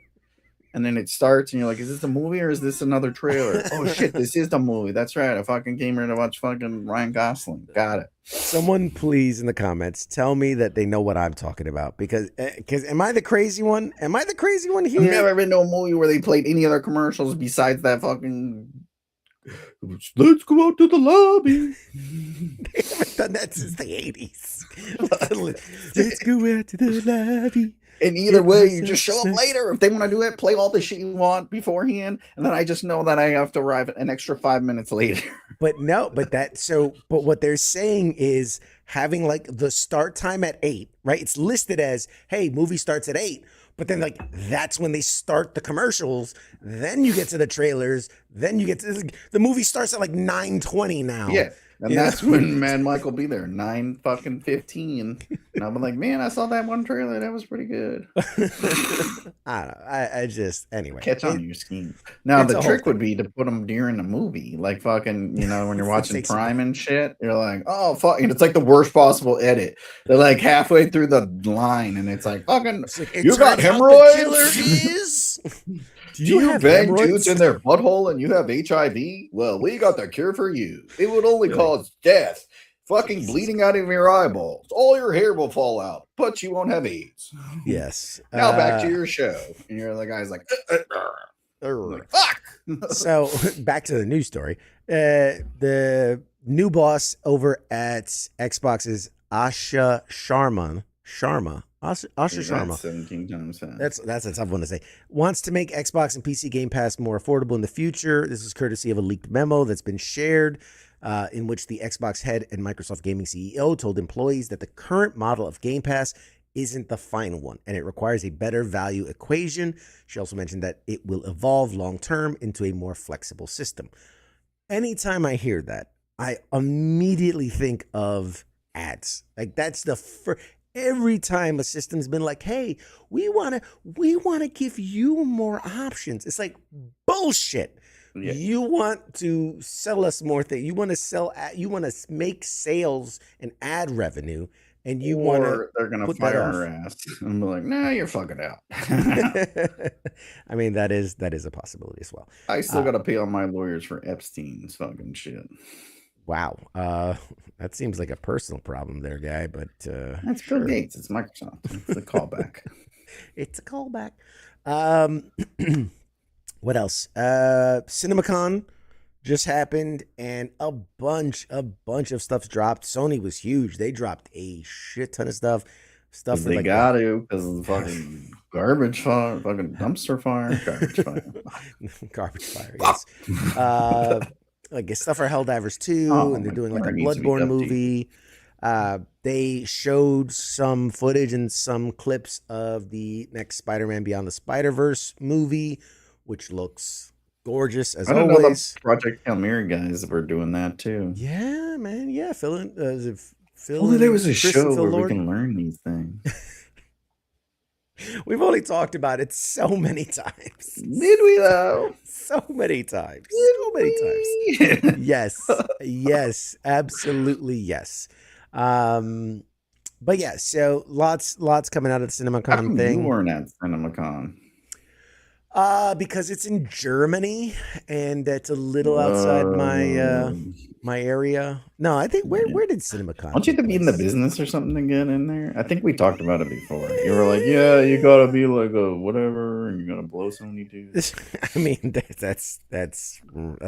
And then it starts, and you're like, is this a movie or is this another trailer? Oh, shit, this is the movie. That's right. I fucking came here to watch fucking Ryan Gosling. Got it. Someone please in the comments tell me that they know what I'm talking about. Because am I the crazy one? Am I the crazy one here? I've never been to a movie where they played any other commercials besides that fucking... Let's go out to the lobby. They haven't done that since the 80s. Let's go out to the lobby. And either way, you just show up later. If they want to do it, play all the shit you want beforehand, and then I just know that I have to arrive an extra 5 minutes later. But what they're saying is having like the start time at 8, right? It's listed as, hey, movie starts at 8. But then like that's when they start the commercials. Then you get to the trailers. Then you get to the movie starts at like 9:20 now. Yeah. And that's when Mad Mike will be there, 9:15. And I'll be like, man, I saw that one trailer. That was pretty good. I don't know. I just, anyway. Catch on to your scheme. Now, the trick would be to put them during the movie. Like fucking, when you're watching Prime and shit, you're like, oh, fuck. And it's like the worst possible edit. They're like halfway through the line, and it's like, fucking, you got hemorrhoids? Do you bang dudes in their butthole and you have HIV? Well, we got the cure for you. It would only cause death, fucking bleeding out of your eyeballs. All your hair will fall out, but you won't have AIDS. Yes. Now back to your show. And the guy's like, fuck. So back to the news story. The new boss over at Xbox is Asha Sharma. Asha Sharma. 17 times fast. That's a tough one to say. Wants to make Xbox and PC Game Pass more affordable in the future. This is courtesy of a leaked memo that's been shared, in which the Xbox head and Microsoft Gaming CEO told employees that the current model of Game Pass isn't the final one, and it requires a better value equation. She also mentioned that it will evolve long-term into a more flexible system. Anytime I hear that, I immediately think of ads. Like that's the first... Every time a system's been like, hey, we want to give you more options. It's like bullshit. Yeah. You want to sell us more things. You want to make sales and ad revenue, and they're going to fire her ass and be like, nah, you're fucking out. I mean, that is a possibility as well. I still got to pay on my lawyers for Epstein's fucking shit. Wow. That seems like a personal problem there, guy, but that's Bill Gates. It's Microsoft. It's a callback. It's a callback. What else? CinemaCon just happened, and a bunch of stuff's dropped. Sony was huge. They dropped a shit ton of stuff. They like got to, because of the fucking garbage fire, fucking dumpster fire, garbage fire. Garbage fire, yes. Like stuff for Helldivers 2, and they're doing like a Bloodborne movie. They showed some footage and some clips of the next Spider-Man Beyond the Spider-Verse movie, which looks gorgeous as always. Know the Project Hail Mary guys were doing that too. Yeah, man. Yeah, Phil. Only there was a show where we can learn these things. We've only talked about it so many times. Did we though? So many times. Did So many times. we? Yes. Yes. Absolutely yes. But yeah, so lots coming out of the How CinemaCon come you thing. weren't at CinemaCon? Because it's in Germany and it's a little outside my area. No, I think where did CinemaCon? Don't you have to take be in the place? business or something to get in there? I think we talked about it before. You were like, yeah, you gotta be like a whatever, and you gotta blow so many dudes. I mean, that's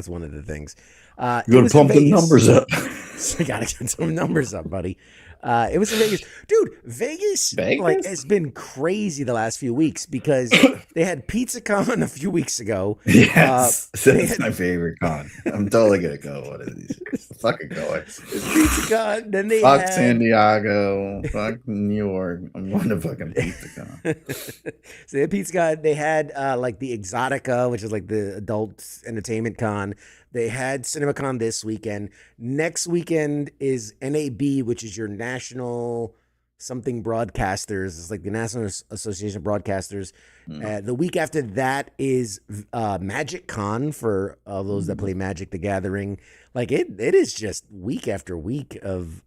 one of the things. You It gotta was in pump the Vegas. numbers up. So I gotta get some numbers up, buddy. It was in Vegas, dude. Vegas, like, Vegas? has been crazy the last few weeks because they had PizzaCon a few weeks ago. Yes, they that's had- my favorite con. I'm totally gonna go one of these years. Fucking going. PizzaCon. Then they Fuck had San Diego. Fuck New York. I'm going to fucking PizzaCon. So they had PizzaCon. They had like the Exotica, which is like the adult entertainment con. They had CinemaCon this weekend. Next weekend is NAB, which is your national something broadcasters. It's like the National Association of Broadcasters. The week after that is Magic Con for those that play Magic the Gathering. Like it is just week after week of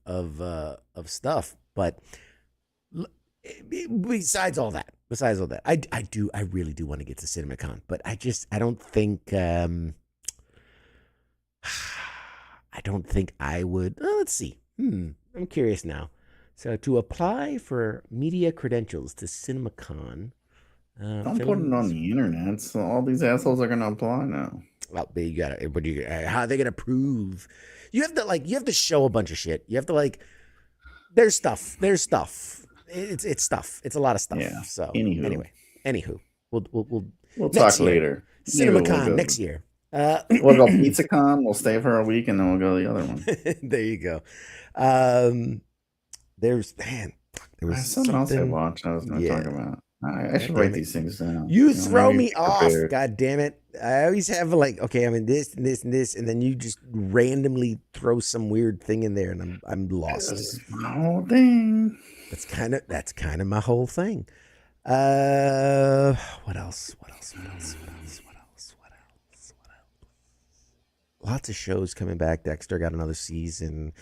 stuff. But besides all that, I really do want to get to CinemaCon, but I don't think I don't think I would. Let's see. I'm curious now. So to apply for media credentials to CinemaCon, Don't put it on the internet. So all these assholes are gonna apply now. well, you gotta. What do you? How are they gonna prove? You have to you have to show a bunch of shit. You have to There's stuff. It's stuff. It's a lot of stuff. Yeah. So Anywho. we'll We'll next talk year. later. Maybe CinemaCon we'll go. next year. We'll go PizzaCon. We'll stay for a week and then we'll go to the other one. There you go. There was Something else I something. watched. I was going to Yeah. talk about. I should damn write it. these things down. You know, throw maybe me be off. prepared. God damn it. I always have okay, I'm in this and this and this, and then you just randomly throw some weird thing in there and I'm lost. This is my whole thing. That's kind of my whole thing. What else? Lots of shows coming back. Dexter got another season.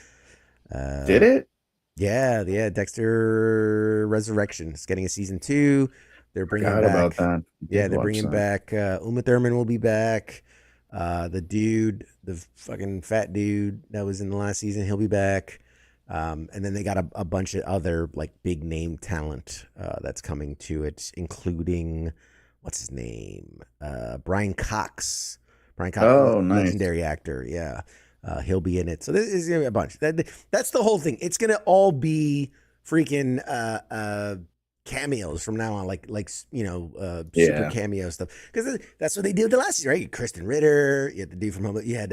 Did it? Yeah, Dexter Resurrection is getting a season 2. They're bringing Forgot back. about that. Yeah, Did they're watch bringing that. back. Uma Thurman will be back. The dude, the fucking fat dude that was in the last season, he'll be back. And then they got a bunch of other like big name talent that's coming to it, including what's his name, Brian Cox. Oh, nice. Legendary actor. Yeah. He'll be in it. So this is gonna be a bunch. That's the whole thing. It's gonna all be freaking cameos from now on, super Yeah. cameo stuff. Because that's what they did the last season, right? Kristen Ritter, you had the dude from Home. You had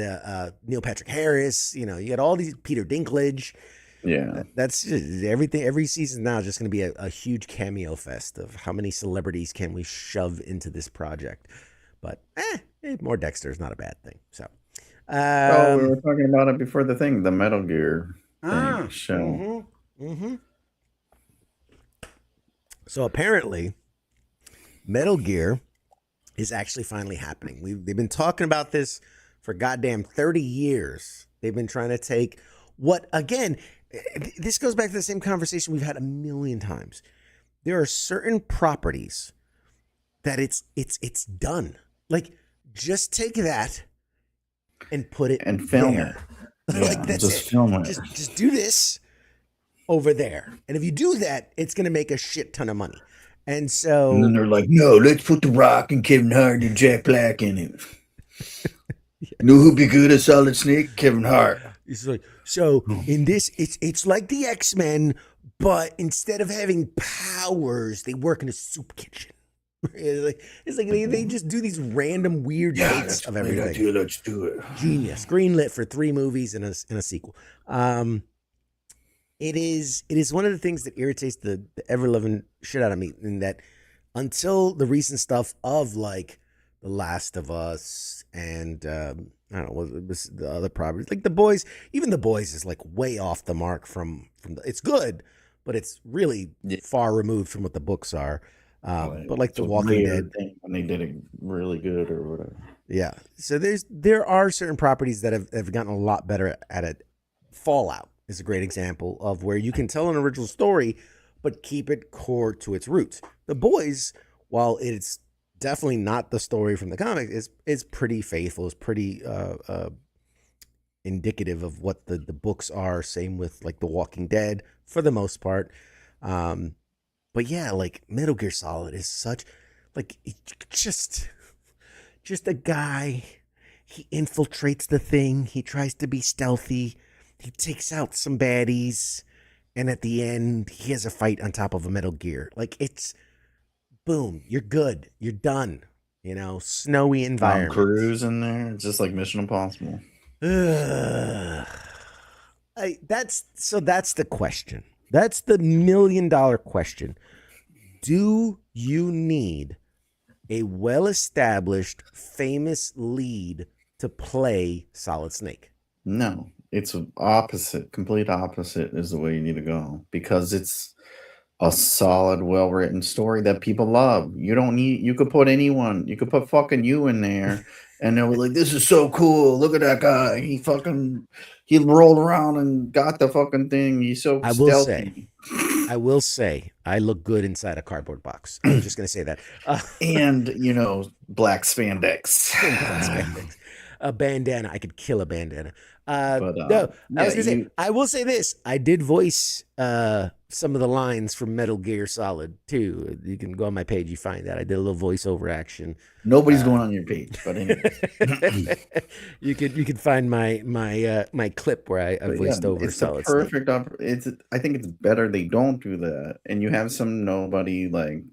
Neil Patrick Harris. You had all these Peter Dinklage. Yeah. That's just everything. Every season now is just going to be a huge cameo fest of how many celebrities can we shove into this project. But more Dexter is not a bad thing. So. Oh, we were talking about it before the thing, the Metal Gear thing, show. So apparently, Metal Gear is actually finally happening. They've been talking about this for goddamn 30 years. They've been trying to take this goes back to the same conversation we've had a million times. There are certain properties that it's done. Like, just take that and put it And film there. it. Yeah, Like, that's just it. film it. Just do this over there. And if you do that, it's going to make a shit ton of money. And so... And then they're like, no, let's put The Rock and Kevin Hart and Jack Black in it. Know who'd be good at Solid Snake? Kevin Hart. It's like, so in this, it's like the X-Men, but instead of having powers, they work in a soup kitchen. It's like they just do these random weird takes of everything. Idea. Let's do it. Genius. Greenlit for 3 movies and a sequel. It is one of the things that irritates the ever-loving shit out of me, in that until the recent stuff of like The Last of Us and I don't know, what was the other properties, like The Boys. Even The Boys is like way off the mark from it's good, but it's really far removed from what the books are. But like It's The a Walking rare Dead, thing when they did it really good or whatever. yeah. So there are certain properties that have gotten a lot better at it. Fallout is a great example of where you can tell an original story, but keep it core to its roots. The Boys, while it's definitely not the story from the comics, is pretty faithful. It's pretty indicative of what the books are. Same with like The Walking Dead for the most part. But yeah, like Metal Gear Solid is such like just a guy. He infiltrates the thing. He tries to be stealthy. He takes out some baddies, and at the end, he has a fight on top of a Metal Gear. Like it's boom, you're good. You're done. You know, snowy Tom environment. Cruise in there, just like Mission Impossible. That's the question. That's the $1 million question. Do you need a well-established, famous lead to play Solid Snake? No, it's opposite. Complete opposite is the way you need to go, because it's a solid, well-written story that people love. You don't need. You could put anyone. You could put fucking you in there, and they'll be like, "This is so cool. Look at that guy. He rolled around and got the fucking thing. He's so stealthy." I will say, I look good inside a cardboard box. I'm just gonna say that. And black spandex. A bandana. I could kill a bandana. But, no, I was yeah, gonna say. I will say this. I did voice some of the lines from Metal Gear Solid too. You can go on my page. You find that I did a little voiceover action. Nobody's going on your page, but anyway. you could find my clip where I voiced over it's Solid the perfect I think it's better they don't do that, and you have some nobody like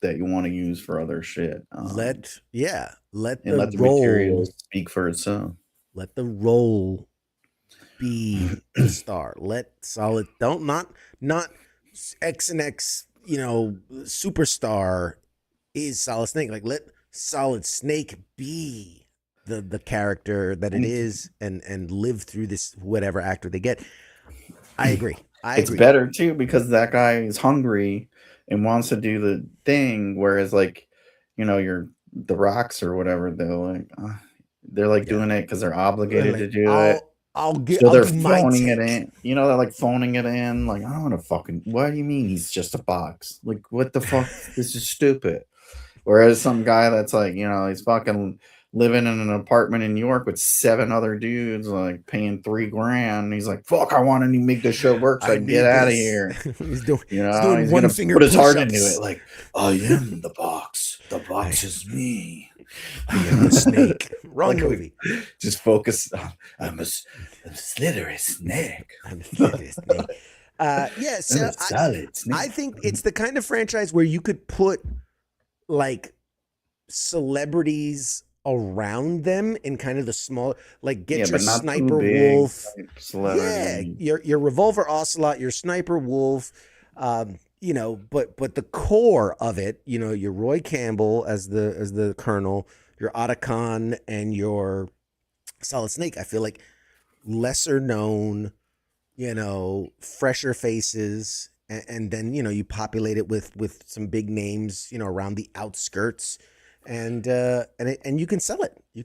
that you want to use for other shit. Let the role material speak for itself. Let the role be the star. Let Solid not X and X, superstar is Solid Snake. Like let Solid Snake be the character that it is and live through this whatever actor they get. I agree. It's better too because that guy is hungry and wants to do the thing, whereas like you're the Rocks or whatever, they're like doing it because they're obligated to do it. They're phoning it in. They're like phoning it in. Like, I don't want to fucking. What do you mean he's just a box? Like, what the fuck? This is stupid. Whereas some guy that's like, he's fucking living in an apartment in New York with 7 other dudes, like paying $3,000. He's like, fuck, I want to make this show work so I can get out of here. He's doing he's one gonna finger put his heart push-ups. into it. Like, I am the box. The box is me. I am the snake. Wrong movie. Just focus on I'm a slithery snake. I'm a slithery snake. So I think it's the kind of franchise where you could put like celebrities around them in kind of the small, like get your Sniper Wolf. Your Revolver Ocelot, your Sniper Wolf, but the core of it, your Roy Campbell as the Colonel, your Otacon, and your Solid Snake. I feel like lesser known, fresher faces, and then you populate it with some big names, around the outskirts, and you can sell it. You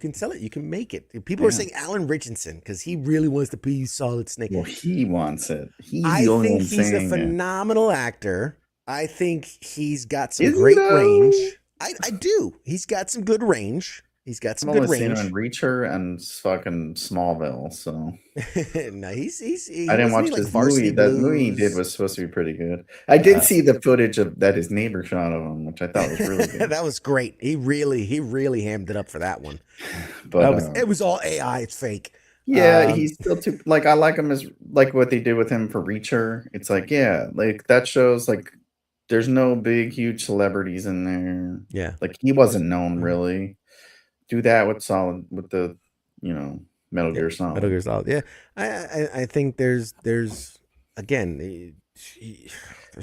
can make it. People are saying Alan Richardson because he really wants to be Solid Snake. Well, he wants it. I think he's a phenomenal actor. I think he's got some great range. I do. He's got some good range. He's got some good range. I've only seen him in Reacher and fucking Smallville, so no, I didn't watch this movie. That movie he did was supposed to be pretty good. I did see the footage of that his neighbor shot of him, which I thought was really good. That was great. He really hammed it up for that one. But it was all AI. It's fake. Yeah, he's still too I like him as like what they did with him for Reacher. It's like like that shows like there's no big huge celebrities in there. Yeah, like he wasn't known really. Do that with the Metal Gear Solid. Metal Gear Solid. Yeah, I think there's again,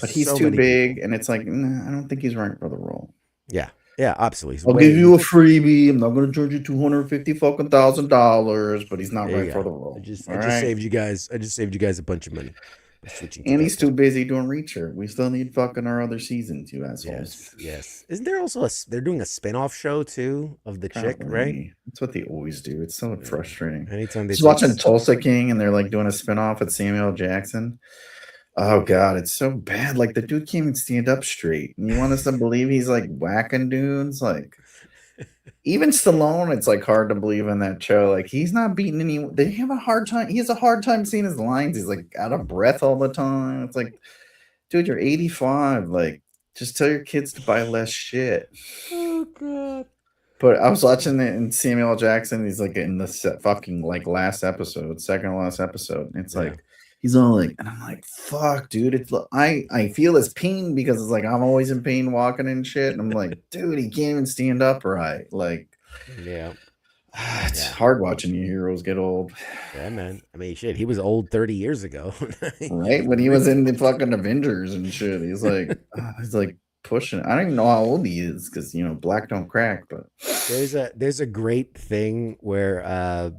but he's so too big, and it's like I don't think he's right for the role. Yeah, absolutely. I'll give you a freebie. I'm not going to charge you $250,000, but he's not right for the role. I just saved you guys. I just saved you guys a bunch of money. switching to And the he's too busy doing Reacher. We still need fucking our other seasons, you assholes. Yes. Isn't there also they're doing a spin-off show too of the chick, right? Probably. That's what they always do. It's so frustrating. Anytime they Just watching Tulsa King and they're like doing a spinoff with Samuel L. Jackson. Oh god, it's so bad. Like the dude can't even stand up straight. And you want us to believe he's like whacking dudes? Like even Stallone, it's like hard to believe in that show. Like he's not beating any. They have a hard time. He has a hard time seeing his lines. He's like out of breath all the time. It's like, dude, you're 85. Like, just tell your kids to buy less shit. Oh god. But I was watching it in Samuel L. Jackson. He's like in the fucking like last episode, second to last episode. And it's like he's all like, and I'm like, fuck, dude. It's I feel his pain because it's like I'm always in pain walking and shit. And I'm like, dude, he can't even stand up right. Like, it's hard watching your heroes get old. Yeah, man. I mean, shit, he was old 30 years ago. Right? When he was in the fucking Avengers and shit. He's like pushing. I don't even know how old he is because black don't crack. But there's a great thing where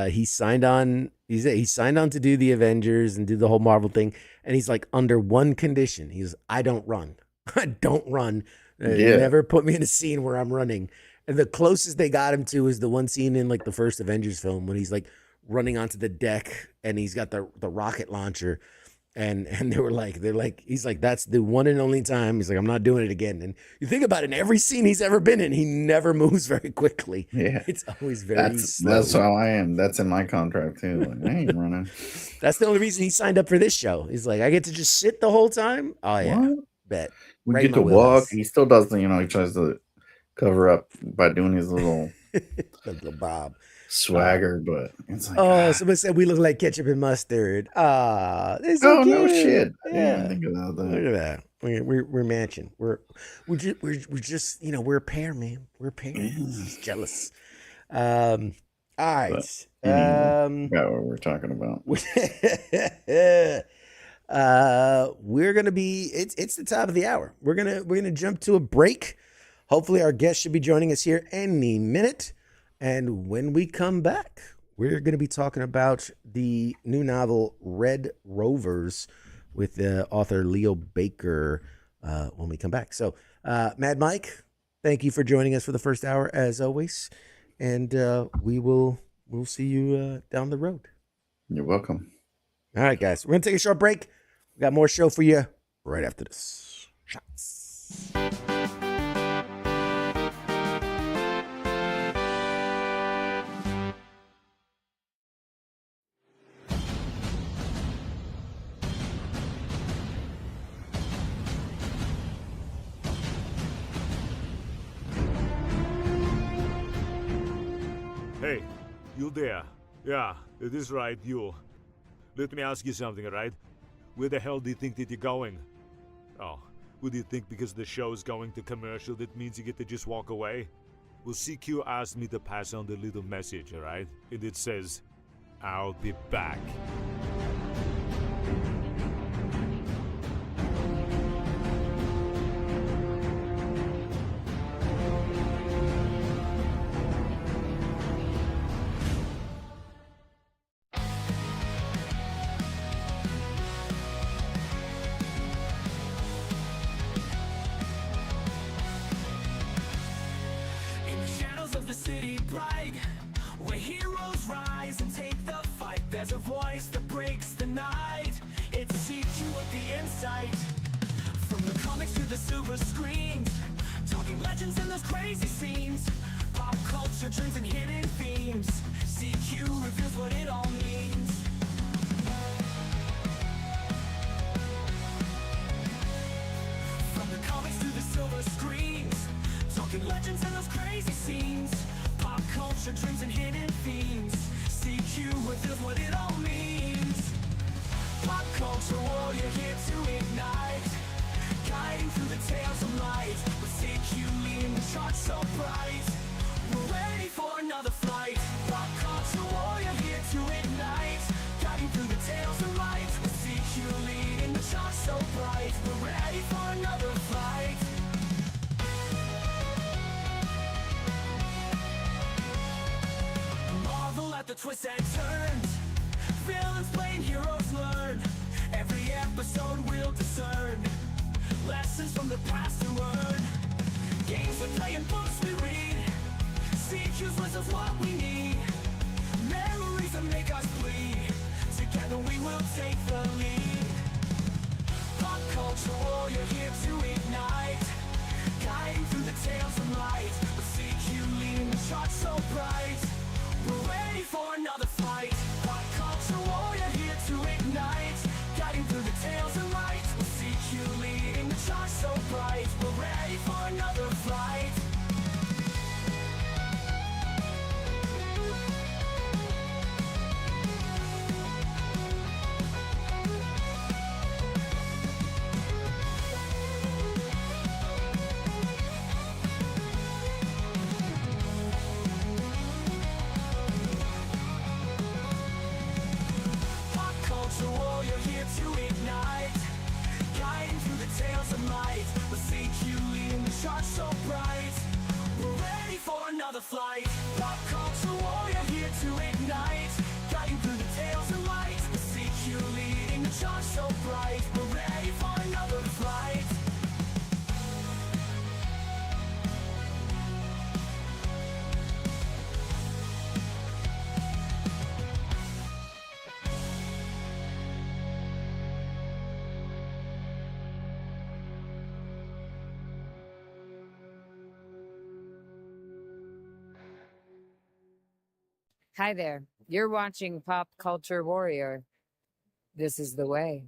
he signed on. He signed on to do the Avengers and do the whole Marvel thing, and he's like under one condition. He's I don't run. I don't run. Never put me in a scene where I'm running. And the closest they got him to is the one scene in like the first Avengers film when he's like running onto the deck and he's got the rocket launcher. And they're like, he's like, that's the one and only time. He's like, I'm not doing it again. And you think about it, in every scene he's ever been in, he never moves very quickly. Yeah. It's always very slow. That's how I am. That's in my contract too. Like, I ain't running. That's the only reason he signed up for this show. He's like, I get to just sit the whole time. Oh yeah. What? Bet. We Right get in to my walk. wheelhouse. He still does he tries to cover up by doing his little Little Bob. swagger, but it's like somebody said we look like ketchup and mustard. They're so oh no cute. shit. Yeah. I think about that. Look at that. We're matching. We're just we're a pair, man. We're a pair. He's jealous. All right. Forgot what we're talking about. We're gonna be. It's the top of the hour. We're gonna jump to a break. Hopefully, our guest should be joining us here any minute. And when we come back, we're going to be talking about the new novel, Red Rovers, with the author Leo Baker when we come back. So, Mad Mike, thank you for joining us for the first hour, as always. And we'll see you down the road. You're welcome. All right, guys. We're going to take a short break. We got more show for you right after this. Shots. Hey, you there? Yeah, it is right, you. Let me ask you something, alright? Where the hell do you think that you're going? Oh, would you think because the show's going to commercial that means you get to just walk away? Well, CQ asked me to pass on the little message, alright? And it says, I'll be back. In the shadows of the city bright, where heroes rise and take the fight, there's a voice that breaks the night. It's CQ with the insight. From the comics to the silver screens, talking legends in those crazy scenes, pop culture trends and hidden themes. CQ reveals what it all means. From the comics to the silver screens, talking legends and those crazy scenes, pop culture trends and hidden themes. CQ reveals what it all means. Pop culture warrior here to ignite, guiding through the tales of light. With CQ leading the charge so bright, we're ready for another flight. Pop culture warrior here to ignite, guiding through the tales of light. With CQ leading the charge so bright, we're ready for another flight. Marvel at the twists and turns, villains playing heroes learn. Every episode will discern lessons from the past to learn. Games we play and books we read. Secrets was what we need. Memories that make us bleed. Together we will take the lead. Pop culture warrior here to ignite. Guiding through the tales of light. With CQ leading the charts so bright. We're ready for another fight. Pop culture warrior here to ignite. Guiding through the tales of light. With CQ leading the charts so bright. We're ready for another fight. Pop culture warrior here to ignite. Guiding through the tales of light. With CQ leading the charts so bright. We're ready for another flight. Pop culture warrior here to ignite. Guiding through the tales of light. With CQ leading the charts so bright. We're ready for another flight. Hi there. You're watching Pop Culture Warrior. This is the way.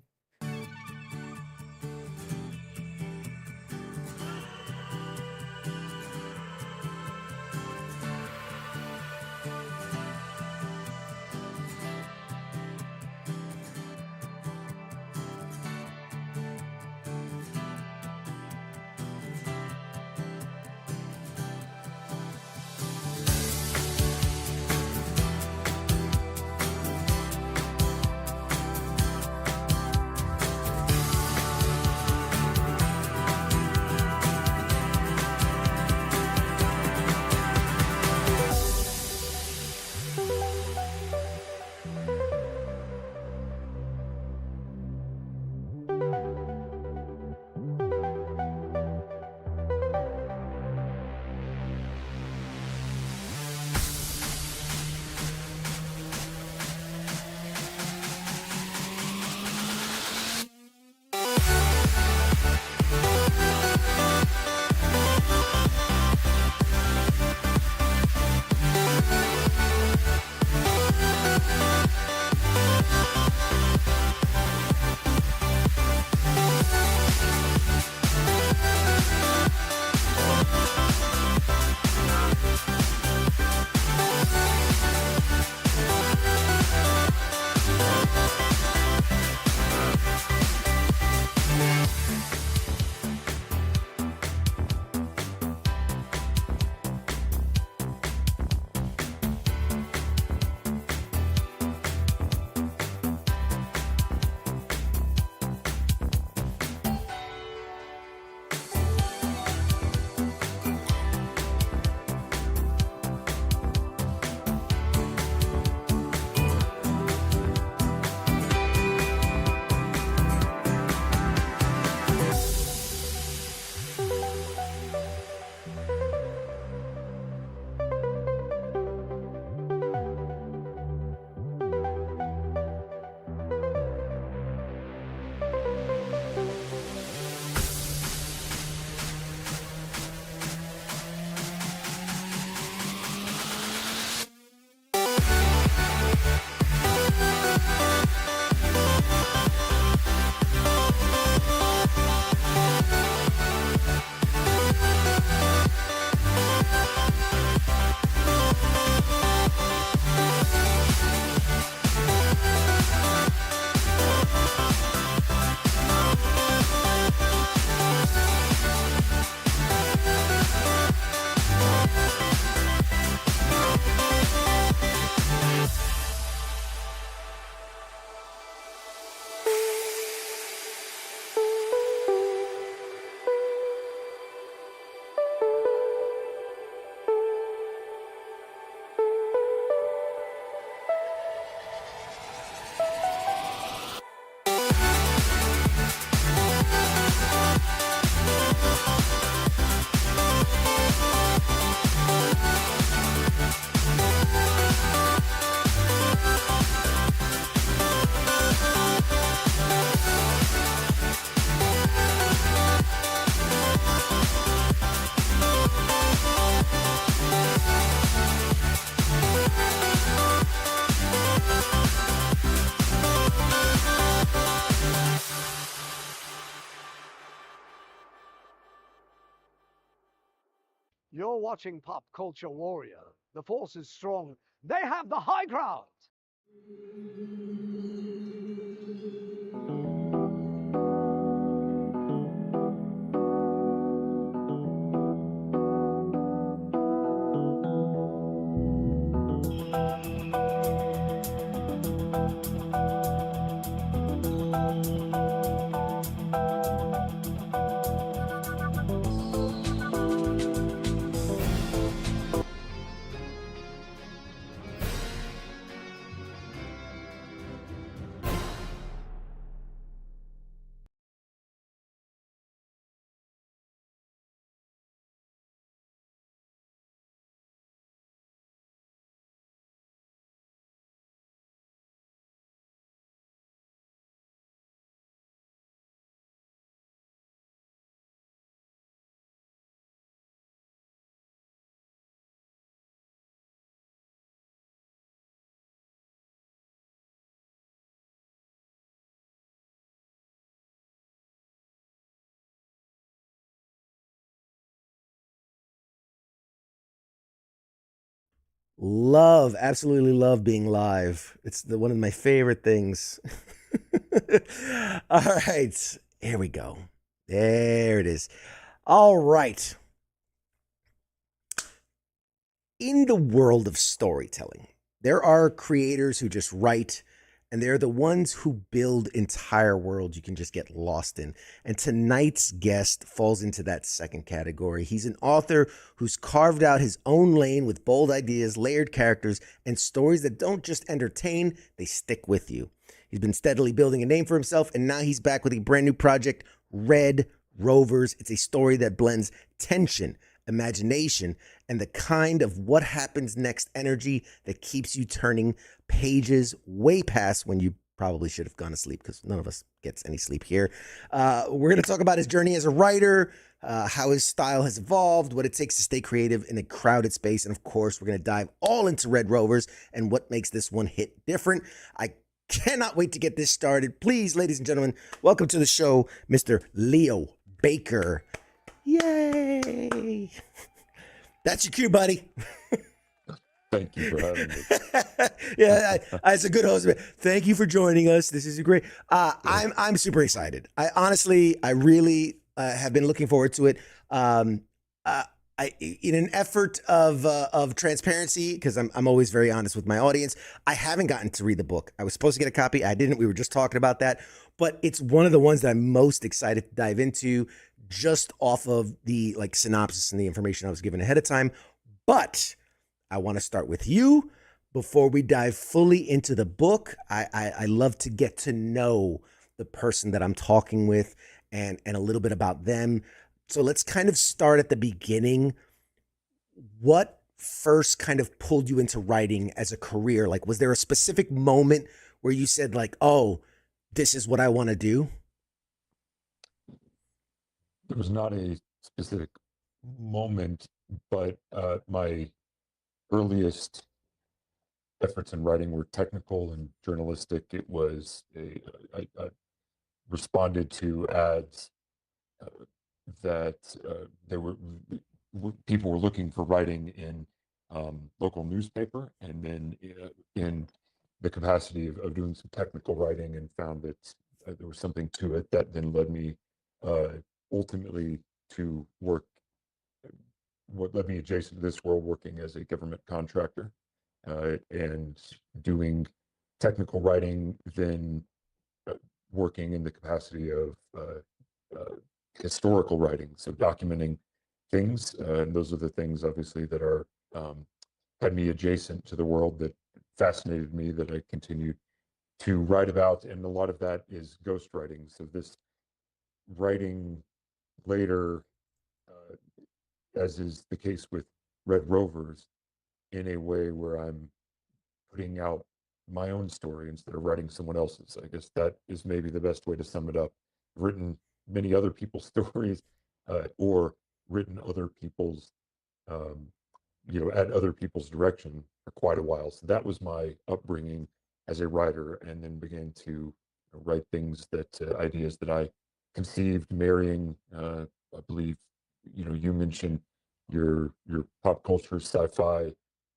You're watching Pop Culture Warrior. The force is strong. They have the high ground. Love, absolutely love being live. It's one of my favorite things. All right, here we go. There it is. All right. In the world of storytelling, there are creators who just write, and they're the ones who build entire worlds you can just get lost in. And tonight's guest falls into that second category. He's an author who's carved out his own lane with bold ideas, layered characters, and stories that don't just entertain, they stick with you. He's been steadily building a name for himself, and now he's back with a brand new project, Red Rovers. It's a story that blends tension, imagination, and the kind of what happens next energy that keeps you turning pages way past when you probably should have gone to sleep, because none of us gets any sleep here. We're going to talk about his journey as a writer, how his style has evolved, what it takes to stay creative in a crowded space, and of course, we're going to dive all into Red Rovers and what makes this one hit different. I cannot wait to get this started. Please, ladies and gentlemen, welcome to the show, Mr. Leo Baker. Yay! That's your cue, buddy. Thank you for having me. Yeah, as a good host, thank you for joining us. This is great. I'm super excited. I really have been looking forward to it. In an effort of transparency, because I'm always very honest with my audience, I haven't gotten to read the book. I was supposed to get a copy. I didn't. We were just talking about that. But it's one of the ones that I'm most excited to dive into, just off of the synopsis and the information I was given ahead of time. But I want to start with you before we dive fully into the book. I love to get to know the person that I'm talking with and a little bit about them. So let's kind of start at the beginning. What first kind of pulled you into writing as a career? Was there a specific moment where you said oh, this is what I want to do? There was not a specific moment, but my earliest efforts in writing were technical and journalistic. It was I responded to ads that there were people were looking for writing in local newspaper, and then in the capacity of doing some technical writing, and found that there was something to it that then led me ultimately to work. What led me adjacent to this world, working as a government contractor and doing technical writing, then working in the capacity of historical writing, so documenting things. And those are the things, obviously, that are had me adjacent to the world that fascinated me, that I continued to write about. And a lot of that is ghostwriting. So this writing later, as is the case with Red Rovers, in a way where I'm putting out my own story instead of writing someone else's. I guess that is maybe the best way to sum it up. I've written many other people's stories, or written other people's, at other people's direction for quite a while. So that was my upbringing as a writer, and then began to write things that ideas that I conceived, marrying. I believe, you mentioned your pop culture sci-fi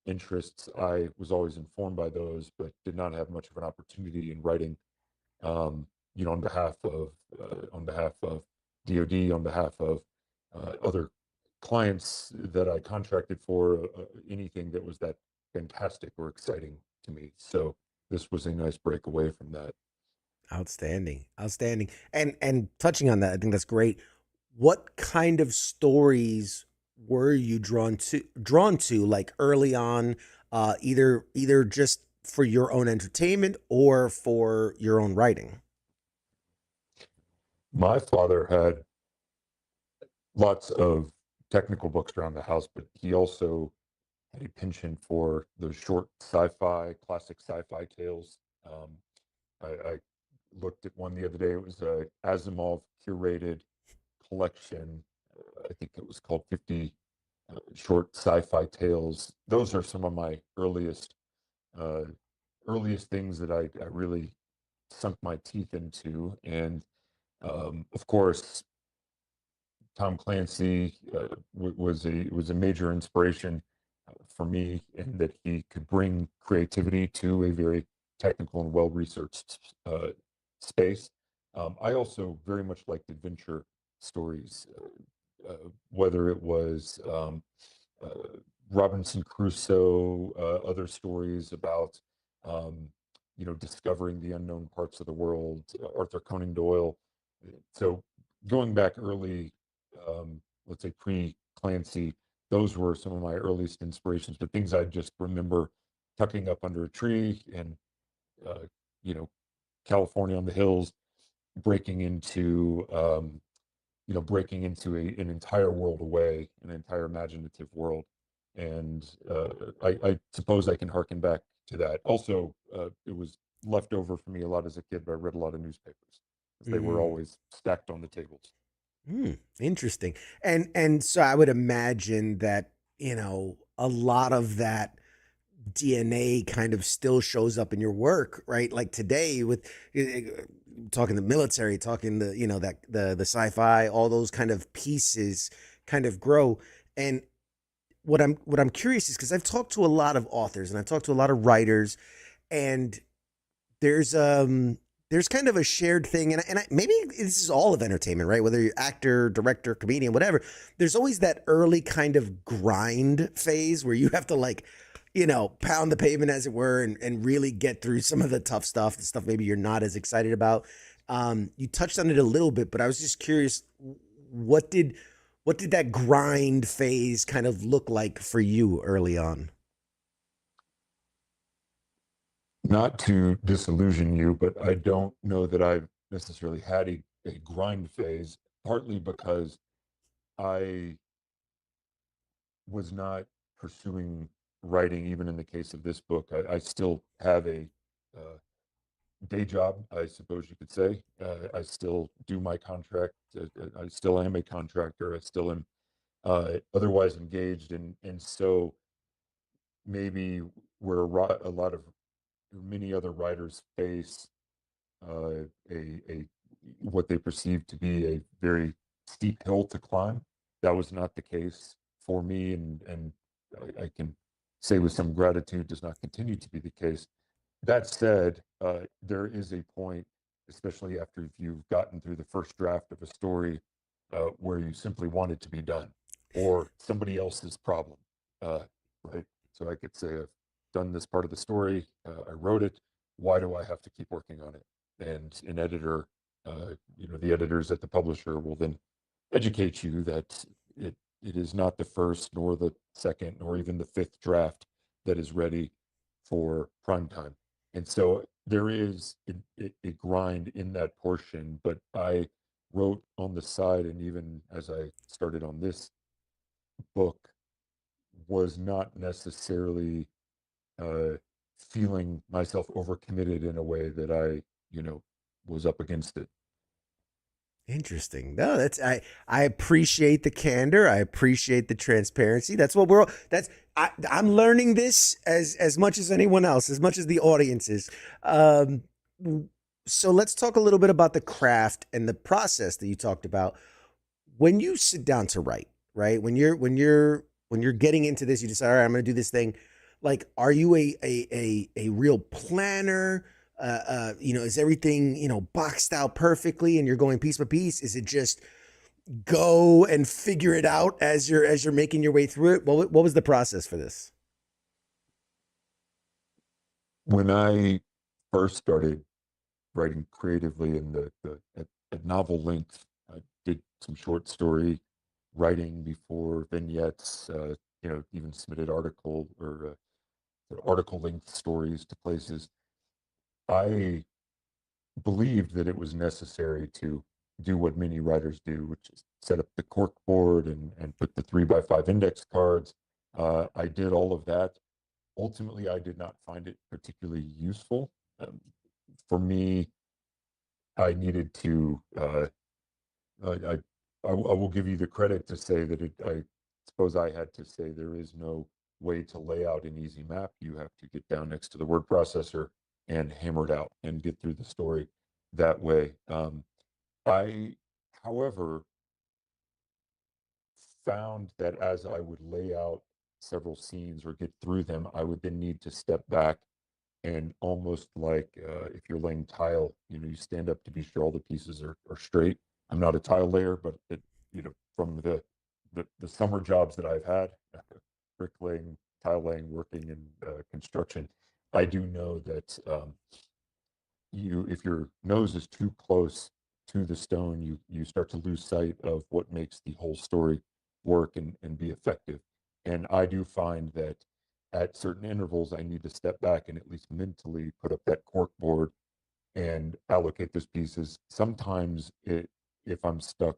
interests. I was always informed by those, but did not have much of an opportunity in writing, on behalf of DoD, on behalf of other clients that I contracted for, anything that was that fantastic or exciting to me. So this was a nice break away from that. Outstanding. Outstanding. And touching on that, I think that's great. What kind of stories were you drawn to like early on, either just for your own entertainment or for your own writing? My father had lots of technical books around the house, but he also had a penchant for those short sci-fi, classic sci-fi tales. I looked at one the other day. It was a Asimov curated collection. I think it was called 50 Short Sci-Fi Tales. Those are some of my uh, earliest things that I really sunk my teeth into. And of course, Tom Clancy was a major inspiration for me, in that he could bring creativity to a very technical and well-researched space. I also very much liked adventure stories, whether it was uh, Robinson Crusoe, other stories about um, discovering the unknown parts of the world, Arthur Conan Doyle. So going back early, let's say pre-Clancy, those were some of my earliest inspirations, but things I just remember tucking up under a tree and, uh, you know, California on the hills, breaking into, an entire world away, an entire imaginative world. And I suppose I can harken back to that. Also, it was left over for me a lot as a kid, but I read a lot of newspapers, because they were always stacked on the tables. Interesting. And so I would imagine that, a lot of that DNA kind of still shows up in your work, right? Like today with talking the military, talking that the sci-fi, all those kind of pieces kind of grow. And what I'm curious is, because I've talked to a lot of authors and I've talked to a lot of writers, and there's there's kind of a shared thing, and maybe this is all of entertainment, right? Whether you're actor, director, comedian, whatever, there's always that early kind of grind phase where you have to, like, pound the pavement, as it were, and really get through some of the tough stuff, the stuff maybe you're not as excited about. You touched on it a little bit, but I was just curious, what did what did that grind phase kind of look like for you early on? Not to disillusion you, but I don't know that I've necessarily had a grind phase, partly because I was not pursuing writing, even in the case of this book. I still have a uh, day job, I suppose you could say. I still do my contract. I still am a contractor. I still am otherwise engaged. And so maybe where a lot of many other writers face a what they perceive to be a very steep hill to climb. That was not the case for me, and I can say with some gratitude, does not continue to be the case. That said, there is a point, especially after you've gotten through the first draft of a story, where you simply want it to be done, or somebody else's problem, uh, right? So I could say, I've done this part of the story, I wrote it. Why do I have to keep working on it? And an editor, the editors at the publisher will then educate you that it is not the first, nor the second, nor even the fifth draft that is ready for prime time. And so there is a grind in that portion, but I wrote on the side, and even as I started on this book, was not necessarily uh, feeling myself overcommitted in a way that I was up against it. Interesting. No, I appreciate the candor. I appreciate the transparency. That's what we're all, that's I'm learning this as much as anyone else, as much as the audience is. Um, so let's talk a little bit about the craft and the process that you talked about when you sit down to write. right? When you're getting into this, you decide, all right, I'm going to do this thing. Like, are you a real planner? Is everything boxed out perfectly, and you're going piece by piece? Is it just go and figure it out as you're making your way through it? What was the process for this? When I first started writing creatively in at novel length, I did some short story writing before vignettes, even submitted article length stories to places. I believed that it was necessary to do what many writers do, which is set up the cork board and put the 3x5 index cards. I did all of that. Ultimately, I did not find it particularly useful. Um, for me, I needed to. I, I will give you the credit to say that I suppose I had to say there is no way to lay out an easy map. You have to get down next to the word processor and hammer it out and get through the story that way. I, however, found that as I would lay out several scenes or get through them, I would then need to step back and almost like if you're laying tile, you stand up to be sure all the pieces are straight. I'm not a tile layer, but from the summer jobs that I've had, bricklaying, tile laying, working in construction, I do know that if your nose is too close to the stone, you start to lose sight of what makes the whole story work and be effective. And I do find that at certain intervals, I need to step back and at least mentally put up that cork board and allocate those pieces. Sometimes if I'm stuck,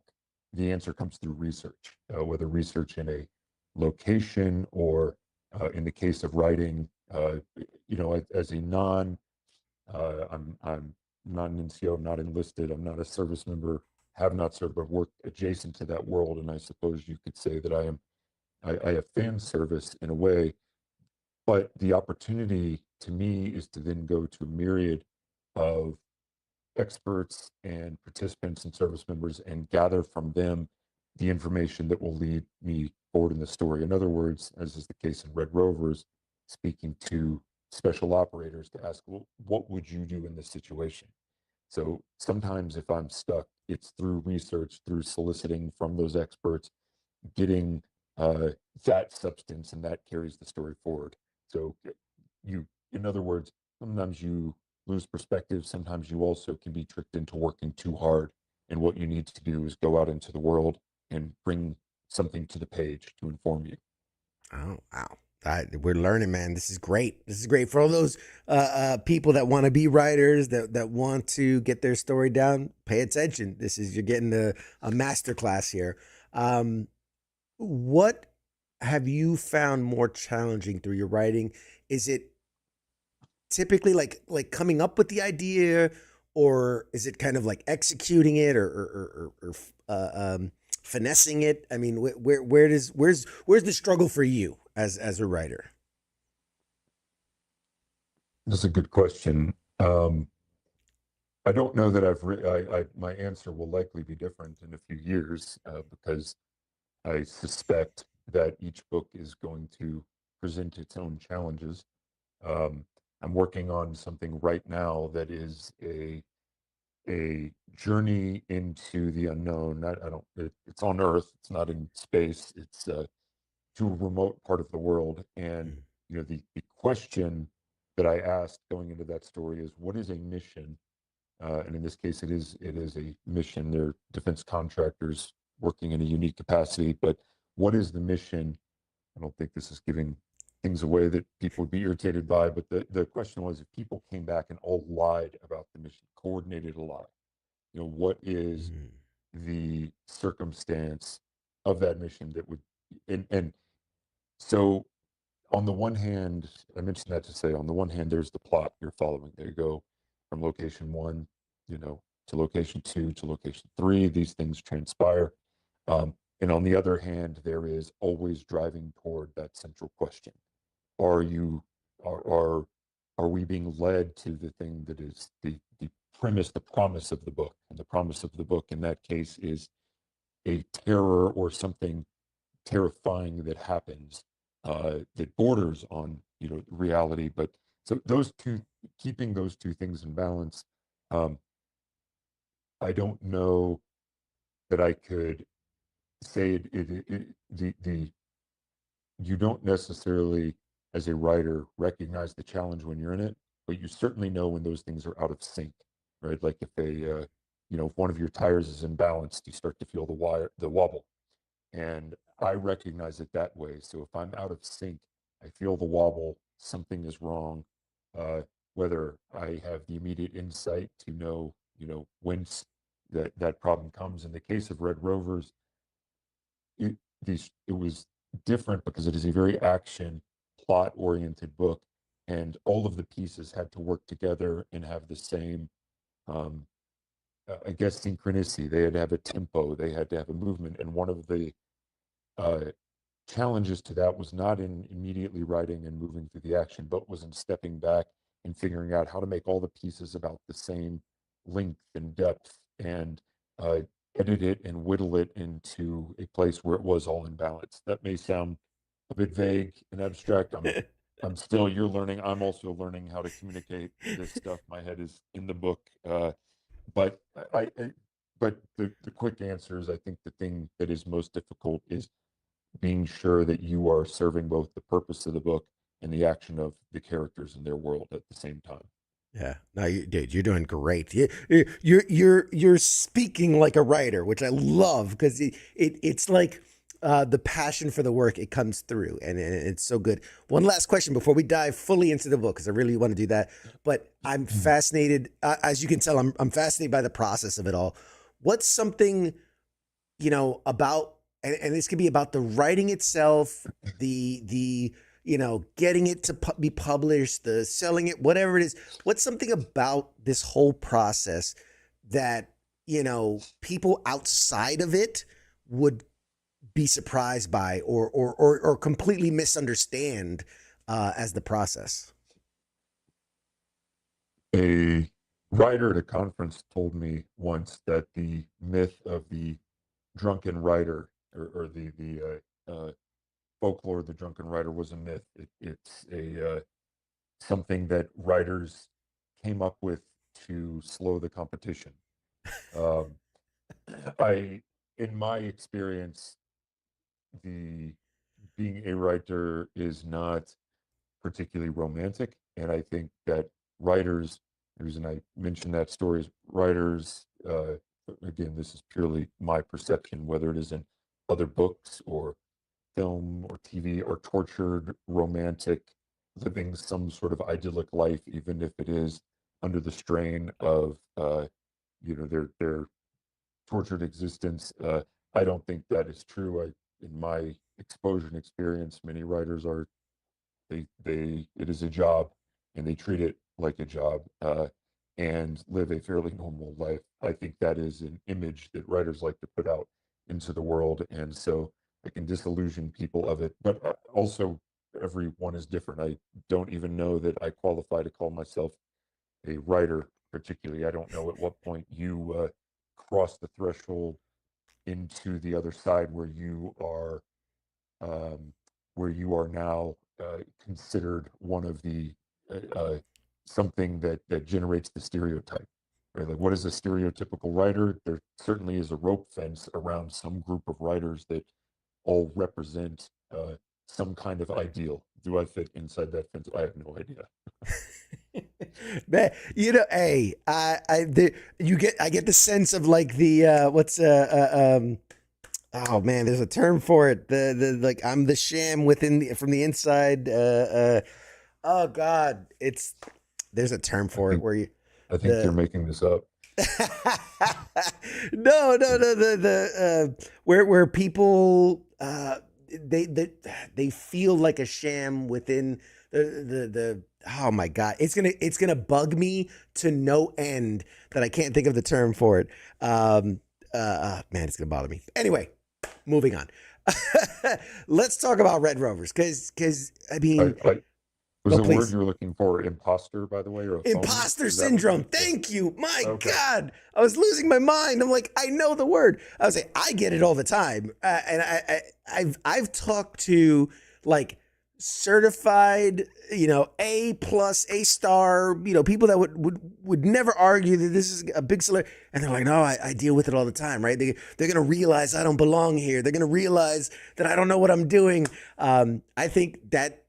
the answer comes through research, whether research in a location or in the case of writing, as a I'm not an NCO, not enlisted. I'm not a service member. Have not served, but worked adjacent to that world. And I suppose you could say that I have fan service in a way. But the opportunity to me is to then go to a myriad of experts and participants and service members and gather from them the information that will lead me forward in the story. In other words, as is the case in Red Rovers, speaking to special operators to ask, well, what would you do in this situation? So sometimes if I'm stuck, it's through research, through soliciting from those experts, getting uh, that substance, and that carries the story forward. So in other words, sometimes you lose perspective. Sometimes you also can be tricked into working too hard. And what you need to do is go out into the world and bring something to the page to inform you. Oh, wow. We're learning, man. This is great. This is great for all those people that want to be writers, that want to get their story down. Pay attention. You're getting a master class here. What have you found more challenging through your writing? Is it typically like coming up with the idea, or is it kind of like executing it, or finessing it? I mean, where's the struggle for you as a writer? That's a good question. I don't know that my answer will likely be different in a few years because I suspect that each book is going to present its own challenges. Um, I'm working on something right now that is a journey into the unknown. It's on Earth. It's not in space. It's to a remote part of the world. And Mm. the question that I asked going into that story is, what is a mission? And in this case, it is a mission. They're defense contractors working in a unique capacity. But what is the mission? I don't think this is giving things away that people would be irritated by. But the question was, if people came back and all lied about the mission, coordinated a lie, what is Mm. the circumstance of that mission that would, and so on the one hand, I mentioned that to say, on the one hand, there's the plot you're following. There you go from location one, to location two, to location three. These things transpire. And on the other hand, there is always driving toward that central question. Are you, are, are we being led to the thing that is the premise, the promise of the book? And the promise of the book in that case is a terror or something terrifying that happens that borders on, you know, reality. But so those two, keeping those two things in balance, um, I don't know that I could say the you don't necessarily, as a writer, recognize the challenge when you're in it, but you certainly know when those things are out of sync, right? Like if you know, if one of your tires is imbalanced, you start to feel the wobble. And I recognize it that way. So if I'm out of sync, I feel the wobble, something is wrong. Uh, Whether I have the immediate insight to know, you know, whence that problem comes. In the case of Red Rovers, it, it was different because it is a very action plot oriented book, and all of the pieces had to work together and have the same, um, I guess, synchronicity. They had to have a tempo, they had to have a movement, and one of the uh, challenges to that was not in immediately writing and moving through the action, but was in stepping back and figuring out how to make all the pieces about the same length and depth, and uh, edit it and whittle it into a place where it was all in balance. That may sound a bit vague and abstract. I'm still, you're learning. I'm also learning how to communicate this stuff. My head is in the book, but but the quick answer is, I think the thing that is most difficult is being sure that you are serving both the purpose of the book and the action of the characters in their world at the same time. Yeah, no, dude, you're doing great. You're speaking like a writer, which I love, because it's like the passion for the work. It comes through, and it's so good. One last question before we dive fully into the book, because I really want to do that. But I'm fascinated, as you can tell, I'm fascinated by the process of it all. What's something, you know, about, and this could be about the writing itself, the you know, getting it to be published, the selling it, whatever it is. What's something about this whole process that, you know, people outside of it would be surprised by, or completely misunderstand as the process? A writer at a conference told me once that the myth of the drunken writer, or folklore of the drunken writer, was a myth. It's a something that writers came up with to slow the competition. Um, in my experience, the being a writer is not particularly romantic, and I think that writers, the reason I mentioned that story is writers, again, this is purely my perception, whether it is in other books or film or TV, or tortured romantic, living some sort of idyllic life, even if it is under the strain of you know, their tortured existence. I don't think that is true. In my exposure and experience, many writers are, they it is a job, and they treat it like a job, and live a fairly normal life. I think that is an image that writers like to put out into the world, and so it can disillusion people of it. But also, everyone is different. I don't even know that I qualify to call myself a writer particularly. I don't know at what point you cross the threshold into the other side, um, where you are now considered one of the something that generates the stereotype. Right? Like, what is a stereotypical writer? There certainly is a rope fence around some group of writers that all represent some kind of ideal. Do I fit inside that fence? I have no idea. Man, you know, hey, I get the sense of like the oh man, there's a term for it. The like, I'm the sham from the inside. Oh God, there's a term for it where you. I think you're making this up. No, where people they feel like a sham within the oh my God, it's gonna bug me to no end that I can't think of the term for it. Man, it's gonna bother me. Anyway, moving on. Let's talk about Red Rovers, because I mean, Was No, the word please. you were looking for imposter, by the way, or a phony? Imposter Is that what syndrome. Yeah. Thank you. My Okay. God, I was losing my mind. I'm like, I know the word. I was like, I get it all the time, and I've talked to like certified, A plus, A star, people that would never argue that this is a big celebrity, and they're like, no, I deal with it all the time, right? They're gonna realize I don't belong here. They're gonna realize that I don't know what I'm doing. I think that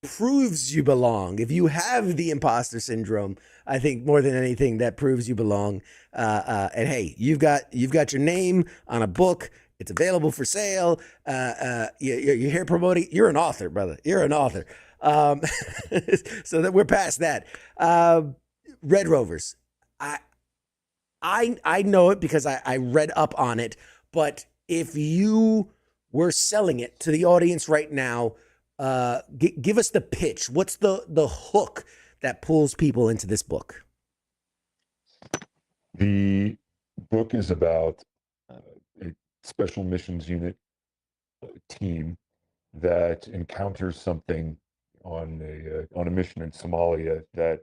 proves you belong. If you have the imposter syndrome, I think more than anything that proves you belong. And hey, you've got your name on a book. It's available for sale. You're here promoting. You're an author, brother. You're an author. Um, so that we're past that. Red Rovers. I I know it because I read up on it. But if you were selling it to the audience right now, give us the pitch. What's the hook that pulls people into this book? The book is about a special missions unit team that encounters something on a mission in Somalia that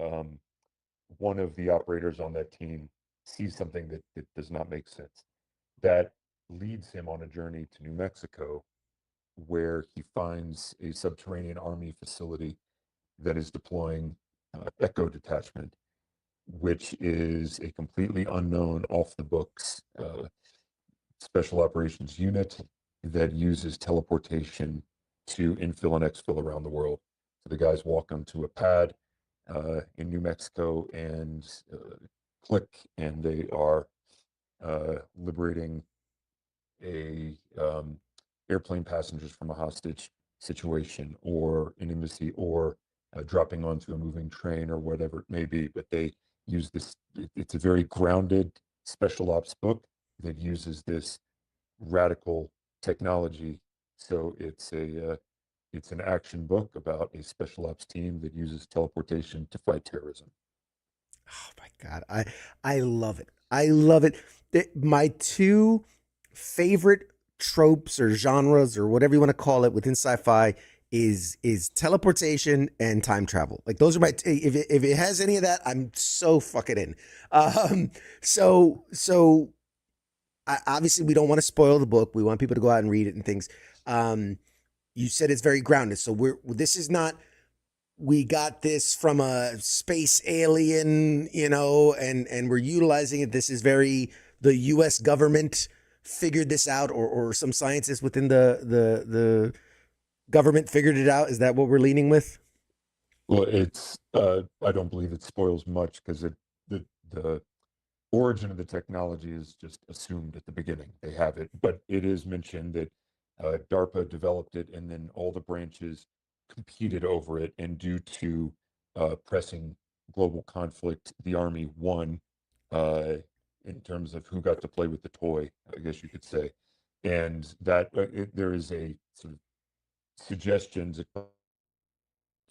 um, one of the operators on that team sees something that does not make sense. That leads him on a journey to New Mexico, where he finds a subterranean army facility that is deploying Echo Detachment, which is a completely unknown, off the books special operations unit that uses teleportation to infill and exfil around the world. So the guys walk onto a pad in New Mexico and click, and they are liberating a airplane passengers from a hostage situation or an embassy, or dropping onto a moving train or whatever it may be. But they use this, it's a very grounded special ops book that uses this radical technology. So it's an action book about a special ops team that uses teleportation to fight terrorism. Oh my God. I love it. I love it. My two favorite tropes or genres or whatever you want to call it within sci-fi is teleportation and time travel. Like those are my if it has any of that, I'm so fucking in. So obviously we don't want to spoil the book. We want people to go out and read it and things. You said it's very grounded. So this is not we got this from a space alien, and we're utilizing it. This is very the U.S. government figured this out, or some scientists within the government figured it out. Is that what we're leaning with? Well, it's I don't believe it spoils much, because the origin of the technology is just assumed at the beginning. They have it, but it is mentioned that DARPA developed it, and then all the branches competed over it, and due to pressing global conflict, the Army won in terms of who got to play with the toy, I guess you could say. And that there is a sort of suggestions, which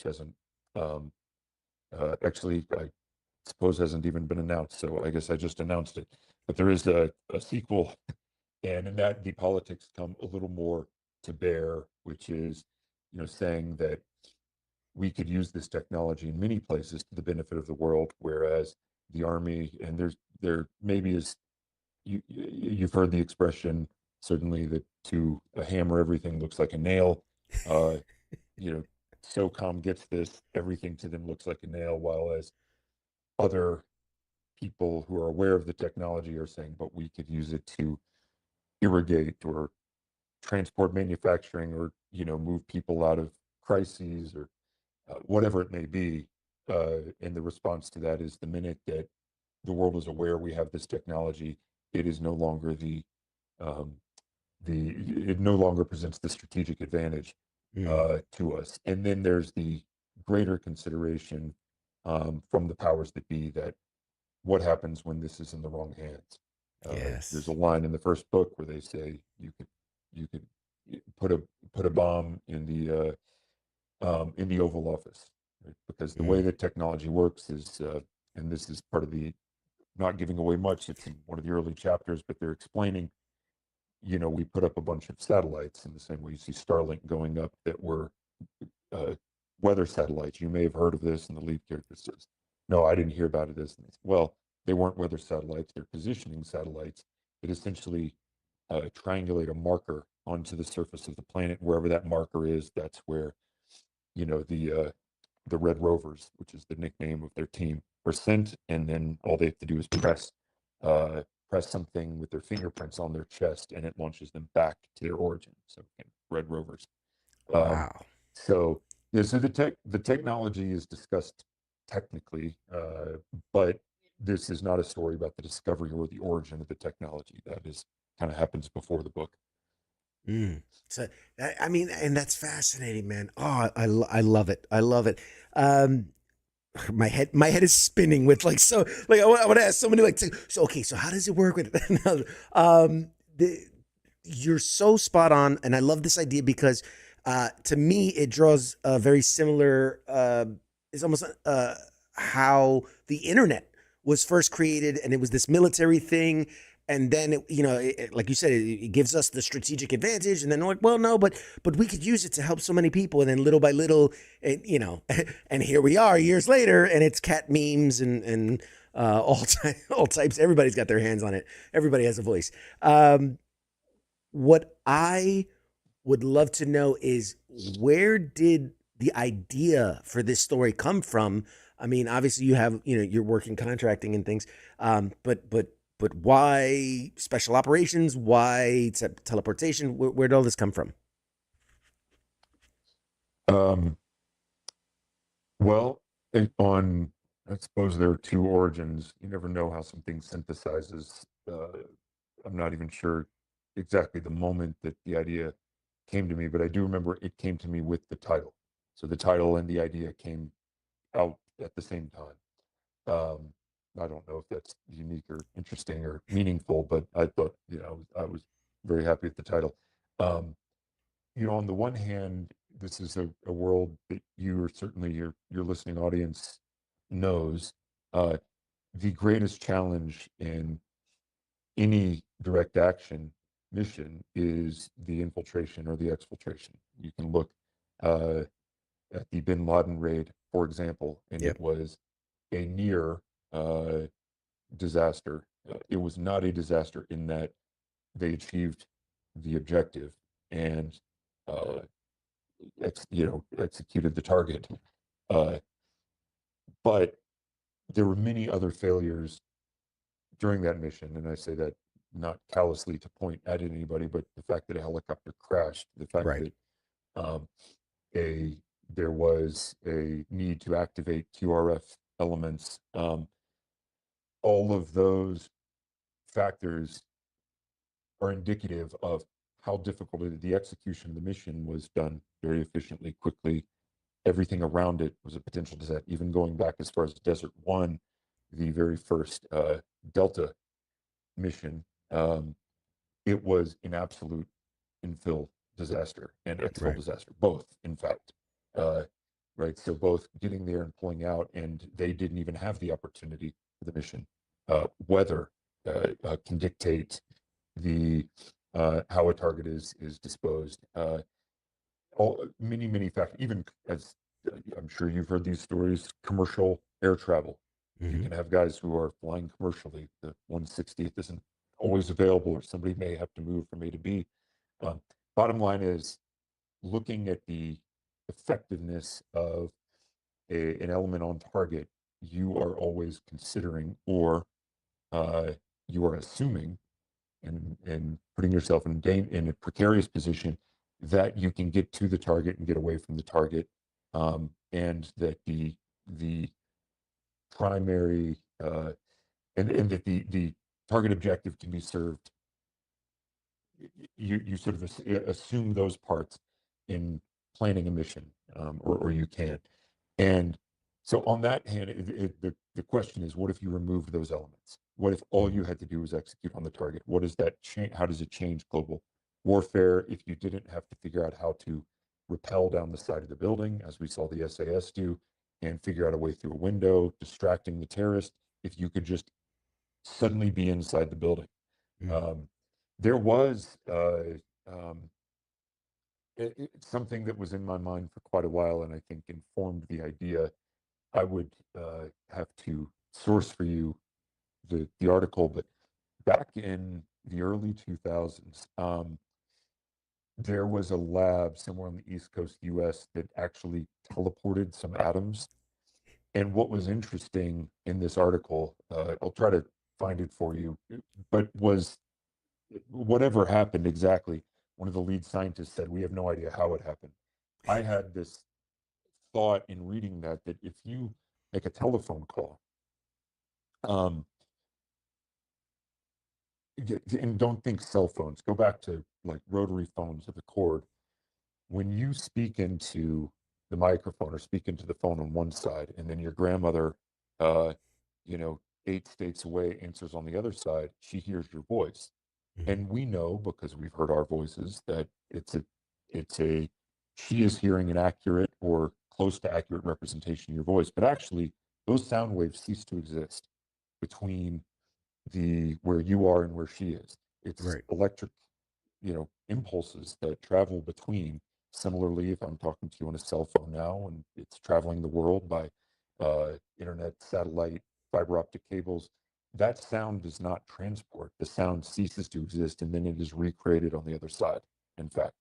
hasn't um, actually, I suppose, hasn't even been announced. So I guess I just announced it. But there is a sequel, and in that the politics come a little more to bear, which is, saying that we could use this technology in many places to the benefit of the world, whereas the Army, and there maybe is, you've heard the expression, certainly, that to a hammer everything looks like a nail. Uh, SOCOM gets this, everything to them looks like a nail, while as other people who are aware of the technology are saying, but we could use it to irrigate or transport manufacturing, or move people out of crises, or whatever it may be. And the response to that is, the minute that the world is aware we have this technology, it is no longer um, it no longer presents the strategic advantage to us. And then there's the greater consideration from the powers that be, that what happens when this is in the wrong hands. There's Yes. a line in the first book where they say you could put a bomb in the Oval Office, right? Because the way that technology works is, and this is part of the, not giving away much, it's in one of the early chapters, but they're explaining, we put up a bunch of satellites in the same way you see Starlink going up, that were uh, weather satellites. You may have heard of this. And the lead character says, no, I didn't hear about it. Well, they weren't weather satellites. They're positioning satellites that essentially triangulate a marker onto the surface of the planet. Wherever that marker is, that's where, the Red Rovers, which is the nickname of their team, are sent. And then all they have to do is press something with their fingerprints on their chest, and it launches them back to their origin. So Red Rovers. Wow. So yeah, so the technology is discussed technically, but this is not a story about the discovery or the origin of the technology. That is kind of happens before the book. So I mean, and that's fascinating, man. Oh, I love it. I love it. Um, my head is spinning with like, so like I want to ask somebody like, so okay, so how does it work with it? You're so spot on, and I love this idea because to me it draws a very similar. It's almost how the internet was first created, and it was this military thing. And then, like you said, it gives us the strategic advantage. And then like, well, no, but we could use it to help so many people. And then little by little, and here we are years later, and it's cat memes and all types. Everybody's got their hands on it. Everybody has a voice. What I would love to know is, where did the idea for this story come from? I mean, obviously you have, you're working contracting and things, but why special operations? Why teleportation? Where did all this come from? Well, I suppose there are two origins. You never know how something synthesizes. I'm not even sure exactly the moment that the idea came to me, but I do remember it came to me with the title. So the title and the idea came out at the same time. I don't know if that's unique or interesting or meaningful, but I thought, I was very happy with the title. On the one hand, this is a world that you, or certainly your listening audience, knows. The greatest challenge in any direct action mission is the infiltration or the exfiltration. You can look at the Bin Laden raid, for example, and Yep. it was a near disaster. It was not a disaster in that they achieved the objective and executed the target. But there were many other failures during that mission, and I say that not callously to point at anybody, but the fact that a helicopter crashed, the fact Right. that there was a need to activate QRF elements. All of those factors are indicative of how difficult it is. The execution of the mission was done very efficiently, quickly. Everything around it was a potential disaster. Even going back as far as Desert One, the very first Delta mission, it was an absolute infill disaster and exfil Right. disaster, both, in fact. Right, so both getting there and pulling out, and they didn't even have the opportunity for the mission. Weather can dictate the how a target is disposed. Many factors. Even as I'm sure you've heard these stories, commercial air travel. You can have guys who are flying commercially. The 160th isn't always available, or somebody may have to move from A to B. Bottom line is, looking at the effectiveness of an element on target, you are always considering, or you are assuming, and putting yourself in a precarious position, that you can get to the target and get away from the target, and that the primary and that the target objective can be served. You sort of assume those parts in planning a mission, or you can. And so on that hand, the question is, what if you removed those elements? What if all you had to do was execute on the target? What does that change? How does it change global warfare if you didn't have to figure out how to rappel down the side of the building, as we saw the SAS do, and figure out a way through a window, distracting the terrorist? If you could just suddenly be inside the building. There was it's something that was in my mind for quite a while, and I think informed the idea. I would have to source for you the article, but back in the early 2000s, there was a lab somewhere on the East Coast US that actually teleported some atoms. And what was interesting in this article, I'll try to find it for you, but was whatever happened exactly, one of the lead scientists said, we have no idea how it happened. I had this thought in reading that if you make a telephone call, um, and don't think cell phones, go back to like rotary phones with a cord. When you speak into the microphone or speak into the phone on one side, and then your grandmother, uh, 8 states away answers on the other side, she hears your voice. And we know because we've heard our voices that it's a she is hearing an accurate or close to accurate representation of your voice. But actually, those sound waves cease to exist between the where you are and where she is. It's Right. electric, impulses that travel between. Similarly, if I'm talking to you on a cell phone now and it's traveling the world by internet, satellite, fiber optic cables, that sound does not transport. The sound ceases to exist and then it is recreated on the other side. In fact,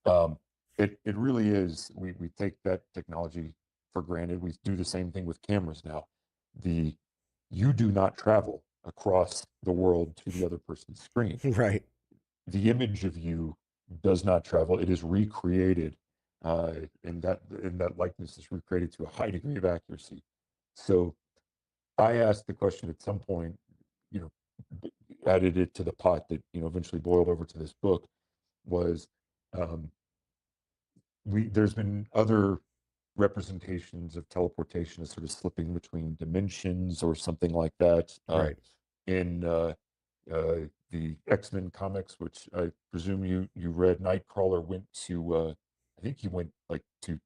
um, it really is. We take that technology for granted. We do the same thing with cameras now. The You do not travel across the world to the other person's screen. Right. The image of you does not travel. It is recreated, and that likeness is recreated to a high degree of accuracy. So I asked the question at some point, you know, added it to the pot that eventually boiled over to this book. Was um, there's been other representations of teleportation as sort of slipping between dimensions or something like that. Right. In the X-Men comics, which I presume you read, Nightcrawler went to I think he went like to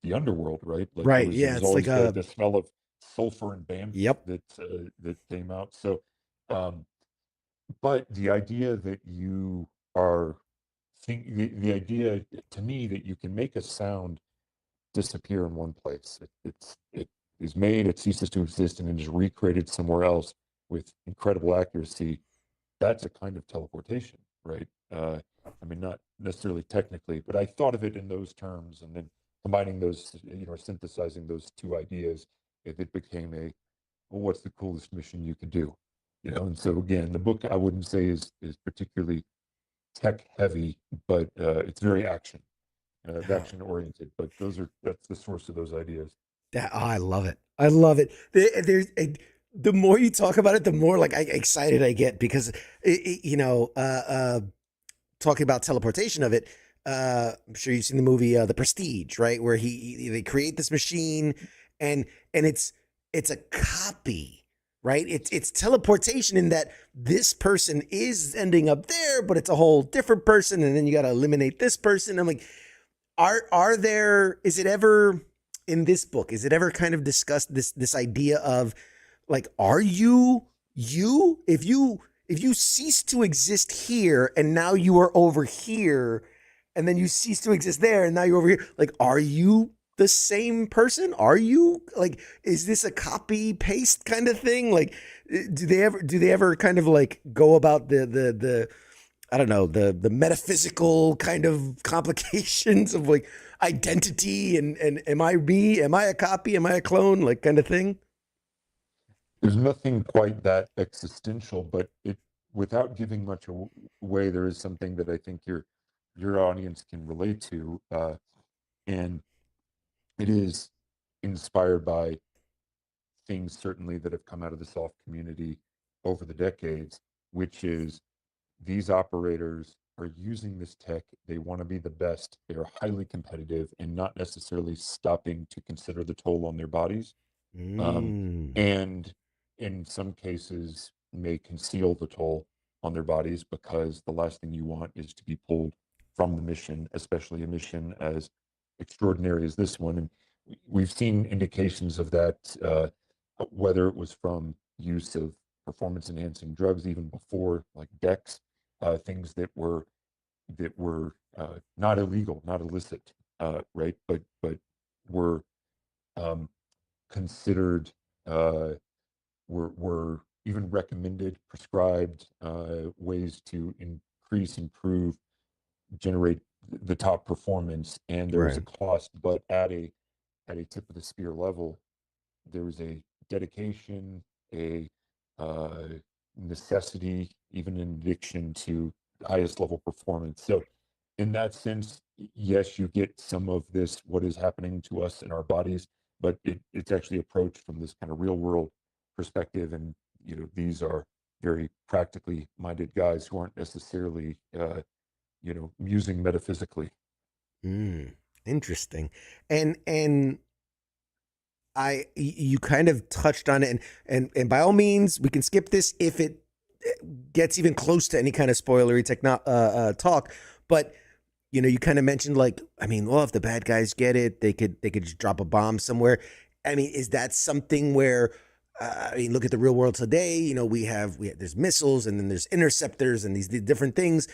the underworld, right? Like Right. there Yeah. was It's like always the, a. the smell of sulfur and bamboo Yep. that came out. So, um, but the idea that you are the idea to me that you can make a sound disappear in one place. It is made, it ceases to exist, and it is recreated somewhere else with incredible accuracy. That's a kind of teleportation, right? I mean, not necessarily technically, but I thought of it in those terms, and then combining those, synthesizing those two ideas, it became well, what's the coolest mission you could do? And so again, the book I wouldn't say is particularly tech heavy, but it's very action oriented. But that's the source of those ideas. I love it. I love it. The more you talk about it, the more like excited I get because talking about teleportation of it. I'm sure you've seen the movie The Prestige, right? Where they create this machine, and it's a copy, right? It's teleportation in that this person is ending up there, but it's a whole different person, and then you got to eliminate this person. I'm like, are there? Is it ever in this book? Is it ever kind of discussed this idea of like, are you if you cease to exist here and now you are over here and then you cease to exist there and now you're over here, like, are you the same person? Are you like, is this a copy paste kind of thing? Like, do they ever kind of like go about the I don't know, the metaphysical kind of complications of like identity and am I me? Am I a copy? Am I a clone? Like, kind of thing. There's nothing quite that existential, but without giving much away, there is something that I think your audience can relate to, and it is inspired by things certainly that have come out of the soft community over the decades, which is these operators are using this tech. They want to be the best. They are highly competitive and not necessarily stopping to consider the toll on their bodies. Mm. And in some cases may conceal the toll on their bodies because the last thing you want is to be pulled from the mission, especially a mission as extraordinary as this one. And we've seen indications of that, whether it was from use of performance enhancing drugs even before, like Dex, things that were that were not illegal, not illicit, right? But were considered, were even recommended, prescribed ways to increase, improve, generate the top performance, and there was a Right. cost, but at a tip of the spear level, there was a dedication, a uh, necessity, even an addiction to the highest level performance. So, in that sense, yes, you get some of this, what is happening to us in our bodies, but it's actually approached from this kind of real world perspective. And, these are very practically minded guys who aren't necessarily, musing metaphysically. Mm, interesting. And you kind of touched on it, and by all means, we can skip this if it gets even close to any kind of spoilery talk. But you kind of mentioned, like, I mean, well, if the bad guys get it, they could just drop a bomb somewhere. I mean, is that something where I mean, look at the real world today. We have there's missiles, and then there's interceptors and these different things.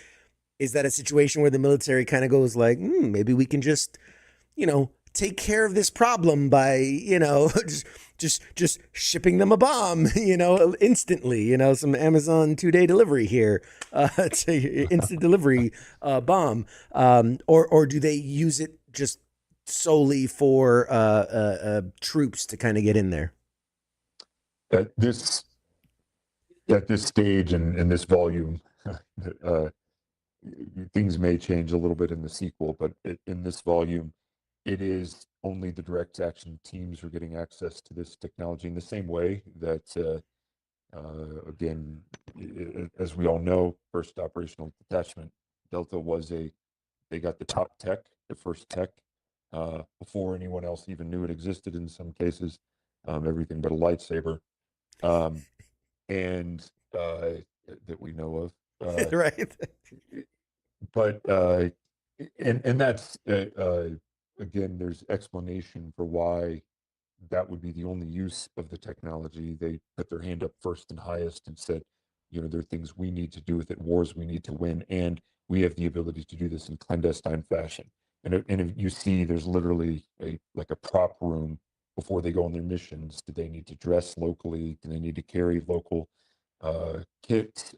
Is that a situation where the military kind of goes like, maybe we can just take care of this problem by, just shipping them a bomb, instantly, some Amazon 2-day delivery here, to instant delivery, bomb. Or do they use it just solely for, troops to kind of get in there? At this at this stage and in this volume, uh, things may change a little bit in the sequel, but in this volume, it is only the direct action teams are getting access to this technology in the same way that, again, as we all know, first operational detachment, Delta they got the top tech, the first tech, before anyone else even knew it existed in some cases, everything but a lightsaber, um, and that we know of. Right. But and that's again, there's explanation for why that would be the only use of the technology. They put their hand up first and highest and said, there are things we need to do with it, wars we need to win, and we have the ability to do this in clandestine fashion. And if you see, there's literally a prop room before they go on their missions. Do they need to dress locally? Do they need to carry local kit?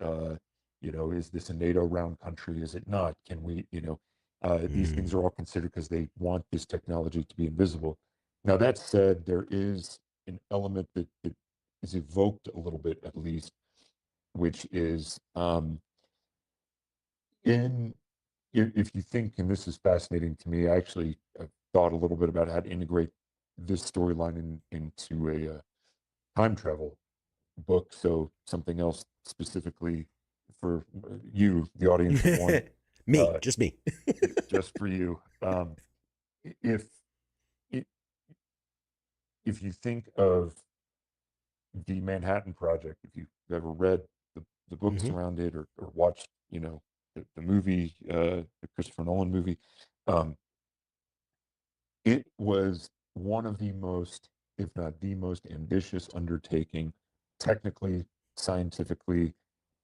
Is this a NATO round country? Is it not? Can we, these Mm, things are all considered because they want this technology to be invisible. Now, that said, there is an element that is evoked a little bit, at least, which is in if you think, and this is fascinating to me, I actually thought a little bit about how to integrate this storyline into a time travel book. So something else specifically for you, the audience of one, me, uh, just me. just for you. If i- if you think of the Manhattan Project, if you've ever read the books Hmm. around it or watched, the movie, the Christopher Nolan movie, um, it was one of the most, if not the most ambitious undertaking, technically, scientifically,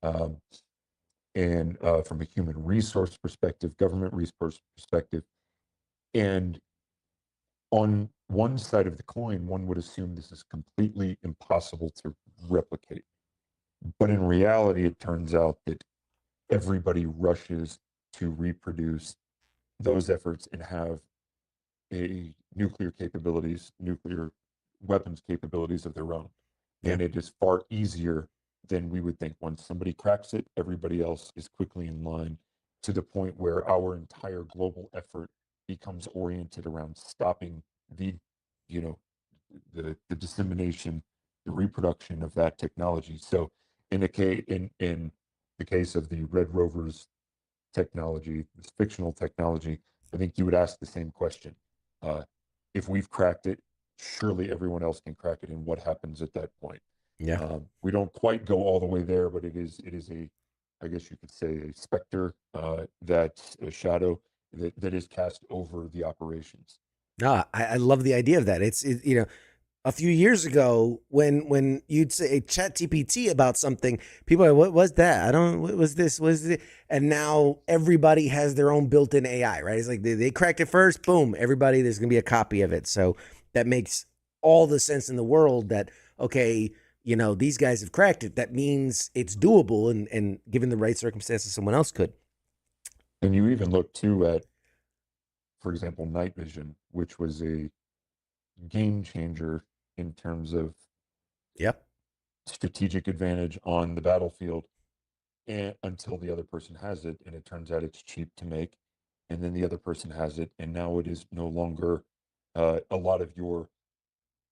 um, and from a human resource perspective, government resource perspective. And on one side of the coin, one would assume this is completely impossible to replicate. But in reality, it turns out that everybody rushes to reproduce those efforts and have a nuclear weapons capabilities of their own. Yeah. And it is far easier than we would think. Once somebody cracks it, everybody else is quickly in line, to the point where our entire global effort becomes oriented around stopping the, you know, the dissemination, the reproduction of that technology. So in the case of the Red Rovers technology, this fictional technology, I think you would ask the same question. Uh, if we've cracked it, surely everyone else can crack it. And what happens at that point? Yeah. We don't quite go all the way there, but it is I guess you could say, a specter, that's a shadow that is cast over the operations. No, I love the idea of that. It's a few years ago when you'd say chat GPT about something, people are, what was that? I don't, what was this? Was it? And now everybody has their own built-in AI, right? It's like they cracked it first, boom, everybody, there's gonna be a copy of it. So that makes all the sense in the world that, okay, these guys have cracked it. That means it's doable, and given the right circumstances, someone else could. And you even look too at, for example, night vision, which was a game changer in terms of Yep. strategic advantage on the battlefield, and until the other person has it, and it turns out it's cheap to make, and then the other person has it, and now it is no longer a lot of your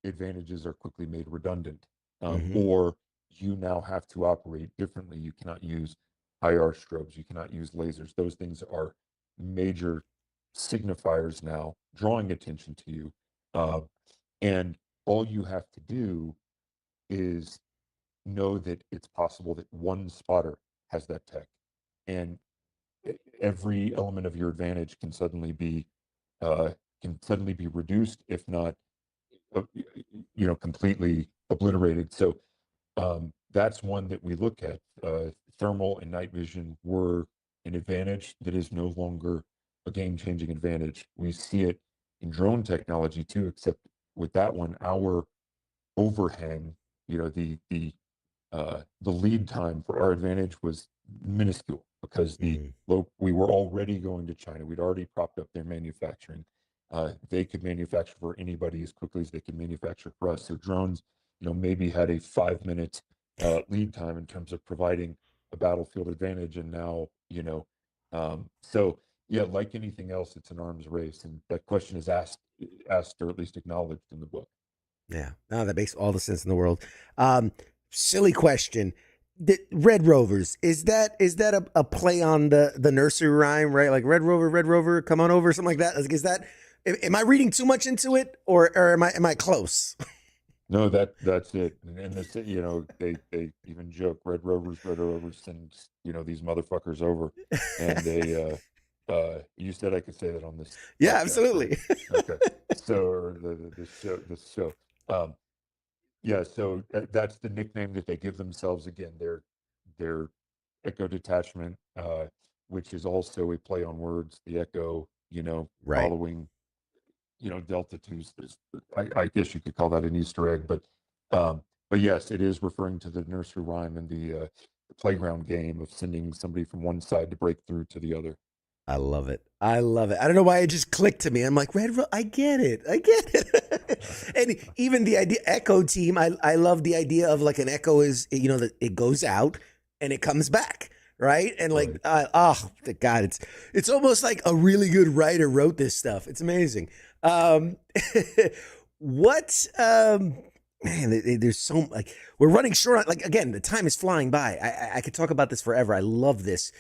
advantages are quickly made redundant, Mm-hmm. or you now have to operate differently. You cannot use IR strobes, you cannot use lasers. Those things are major signifiers now, drawing attention to you. And all you have to do is know that it's possible that one spotter has that tech, and every element of your advantage uh, can suddenly be reduced, if not, completely obliterated. So that's one that we look at. Thermal and night vision were an advantage that is no longer a game-changing advantage. We see it in drone technology too, except with that one, our overhang, the lead time for our advantage was minuscule because Mm-hmm. we were already going to China. We'd already propped up their manufacturing. They could manufacture for anybody as quickly as they could manufacture for us. So drones, maybe had a 5 minute lead time in terms of providing a battlefield advantage. And now, so yeah, like anything else, it's an arms race, and that question is asked or at least acknowledged in the book. Yeah, no, that makes all the sense in the world. Um, Silly question. The Red Rovers, is that a play on the nursery rhyme, right? Like Red Rover, come on over, something like that. Like, is that, am I reading too much into it, or am I close? No, that's it. And this, they even joke, Red Rovers send, these motherfuckers over. And you said I could say that on this Yeah, podcast, right? absolutely. Okay. So, or the show. Um, yeah, so that's the nickname that they give themselves. Again, their Echo Detachment, which is also a play on words, the Echo, Right. following Delta Twos. I guess you could call that an Easter egg, but yes, it is referring to the nursery rhyme and the playground game of sending somebody from one side to break through to the other. I love it. I love it. I don't know why it just clicked to me. I'm like, I get it. I get it. And even the idea, Echo Team, I love the idea of like an echo is, that it goes out and it comes back. Right. And like, Right. God, it's almost like a really good writer wrote this stuff. It's amazing. Um, what, man, there's so like, we're running short on, like, again, the time is flying by. I could talk about this forever. I love this.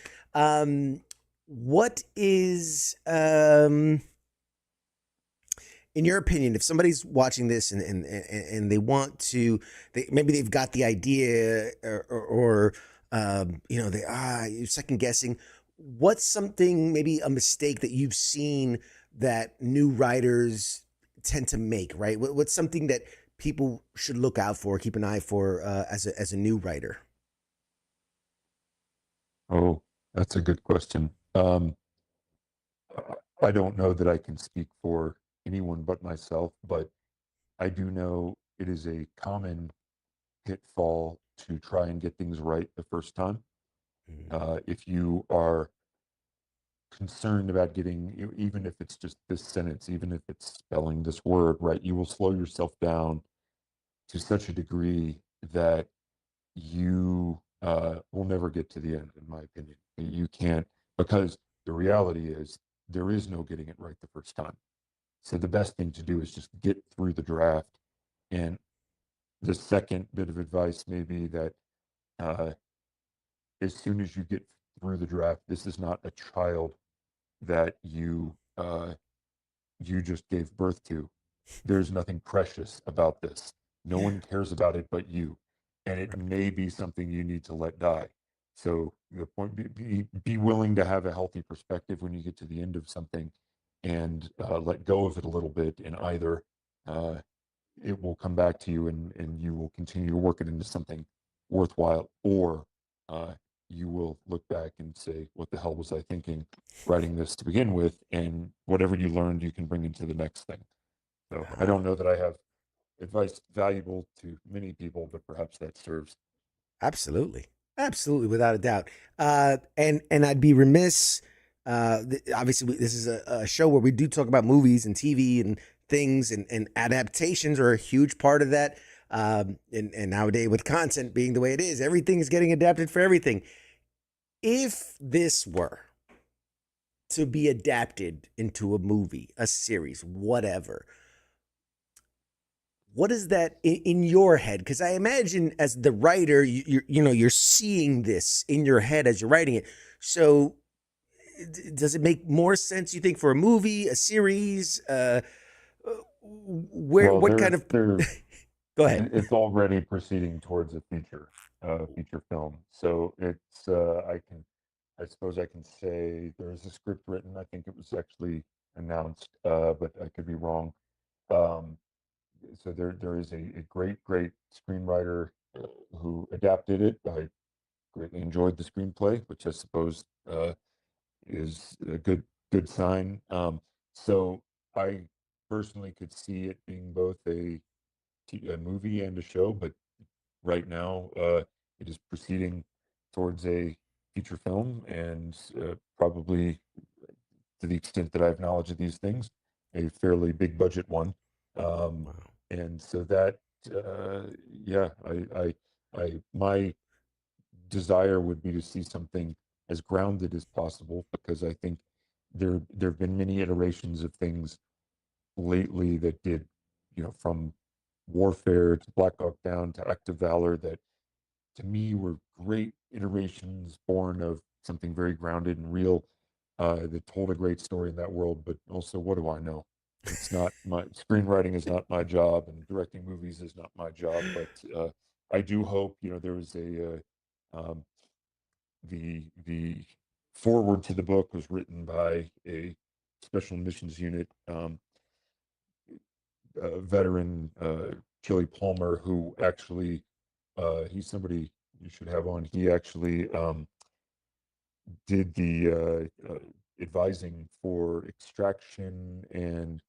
What is, in your opinion, if somebody's watching this and they want to, maybe they've got the idea, or you're second guessing, what's something, maybe a mistake that you've seen that new writers tend to make, right? What's something that people should look out for, keep an eye for, as a new writer? Oh, that's a good question. I don't know that I can speak for anyone but myself, but I do know it is a common pitfall to try and get things right the first time. If you are concerned about getting, even if it's just this sentence, even if it's spelling this word right, you will slow yourself down to such a degree that you will never get to the end, in my opinion. You can't, because the reality is there is no getting it right the first time. So the best thing to do is just get through the draft. And the second bit of advice may be that uh, as soon as you get through the draft, this is not a child that you just gave birth to. There's nothing precious about this. No one cares about it but you, and it may be something you need to let die. So the point, be willing to have a healthy perspective when you get to the end of something, and let go of it a little bit, and either uh, it will come back to you, and you will continue to work it into something worthwhile, or you will look back and say, what the hell was I thinking writing this to begin with? And whatever you learned, you can bring into the next thing. So I don't know that I have advice valuable to many people, but perhaps that serves. Absolutely. Absolutely, without a doubt. And I'd be remiss. Obviously, this is a show where we do talk about movies and TV and things, and adaptations are a huge part of that. And nowadays, with content being the way it is, everything is getting adapted for everything. If this were to be adapted into a movie, a series, whatever, what is that in your head? Because I imagine as the writer, you're seeing this in your head as you're writing it. So does it make more sense, you think, for a movie, a series? Where Well, what kind of there go ahead. it's already proceeding towards a feature film. So it's I suppose I can say there's a script written. I think it was actually announced, but I could be wrong. Um, so there is a great screenwriter who adapted it. I greatly enjoyed the screenplay, which I suppose is a good sign. So I personally could see it being both a movie and a show, but right now it is proceeding towards a feature film, and probably, to the extent that I have knowledge of these things, a fairly big budget one. Um, Wow. and so that, yeah, my desire would be to see something as grounded as possible, because I think there have been many iterations of things lately that did, from Warfare to Black Hawk Down to Act of Valor, that to me were great iterations born of something very grounded and real, that told a great story in that world. But also, what do I know? It's not my screenwriting is not my job, and directing movies is not my job. But I do hope, there was um, the forward to the book was written by a special missions unit veteran, Chili Palmer, who actually, he's somebody you should have on. He actually did the advising for Extraction and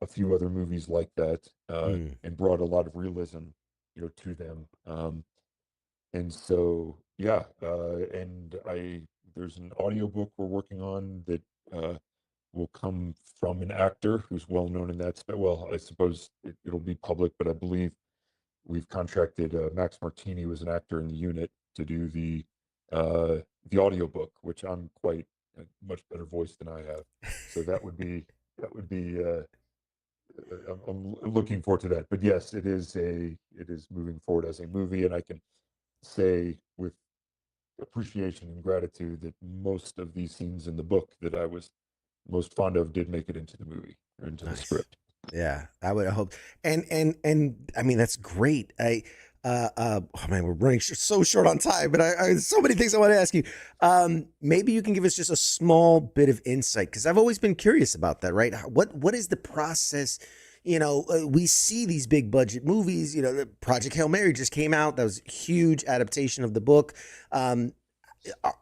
a few other movies like that, Mm. and brought a lot of realism, to them. And so, yeah, and there's an audiobook we're working on that will come from an actor who's well known in that space. Well, I suppose it'll be public, but I believe we've contracted Max Martini, who was an actor in the unit, to do the audiobook, which I'm quite a much better voice than I have. So that would be I'm looking forward to that. But yes, it is moving forward as a movie, and I can say with appreciation and gratitude that most of these scenes in the book that I was most fond of did make it into the movie or into the Nice. script. Yeah, I would hope. And I mean, that's great. Oh man, we're running so short on time, but so many things I want to ask you. Maybe you can give us just a small bit of insight, because I've always been curious about that. Right? What is the process? We see these big budget movies. The Project Hail Mary just came out. That was a huge adaptation of the book.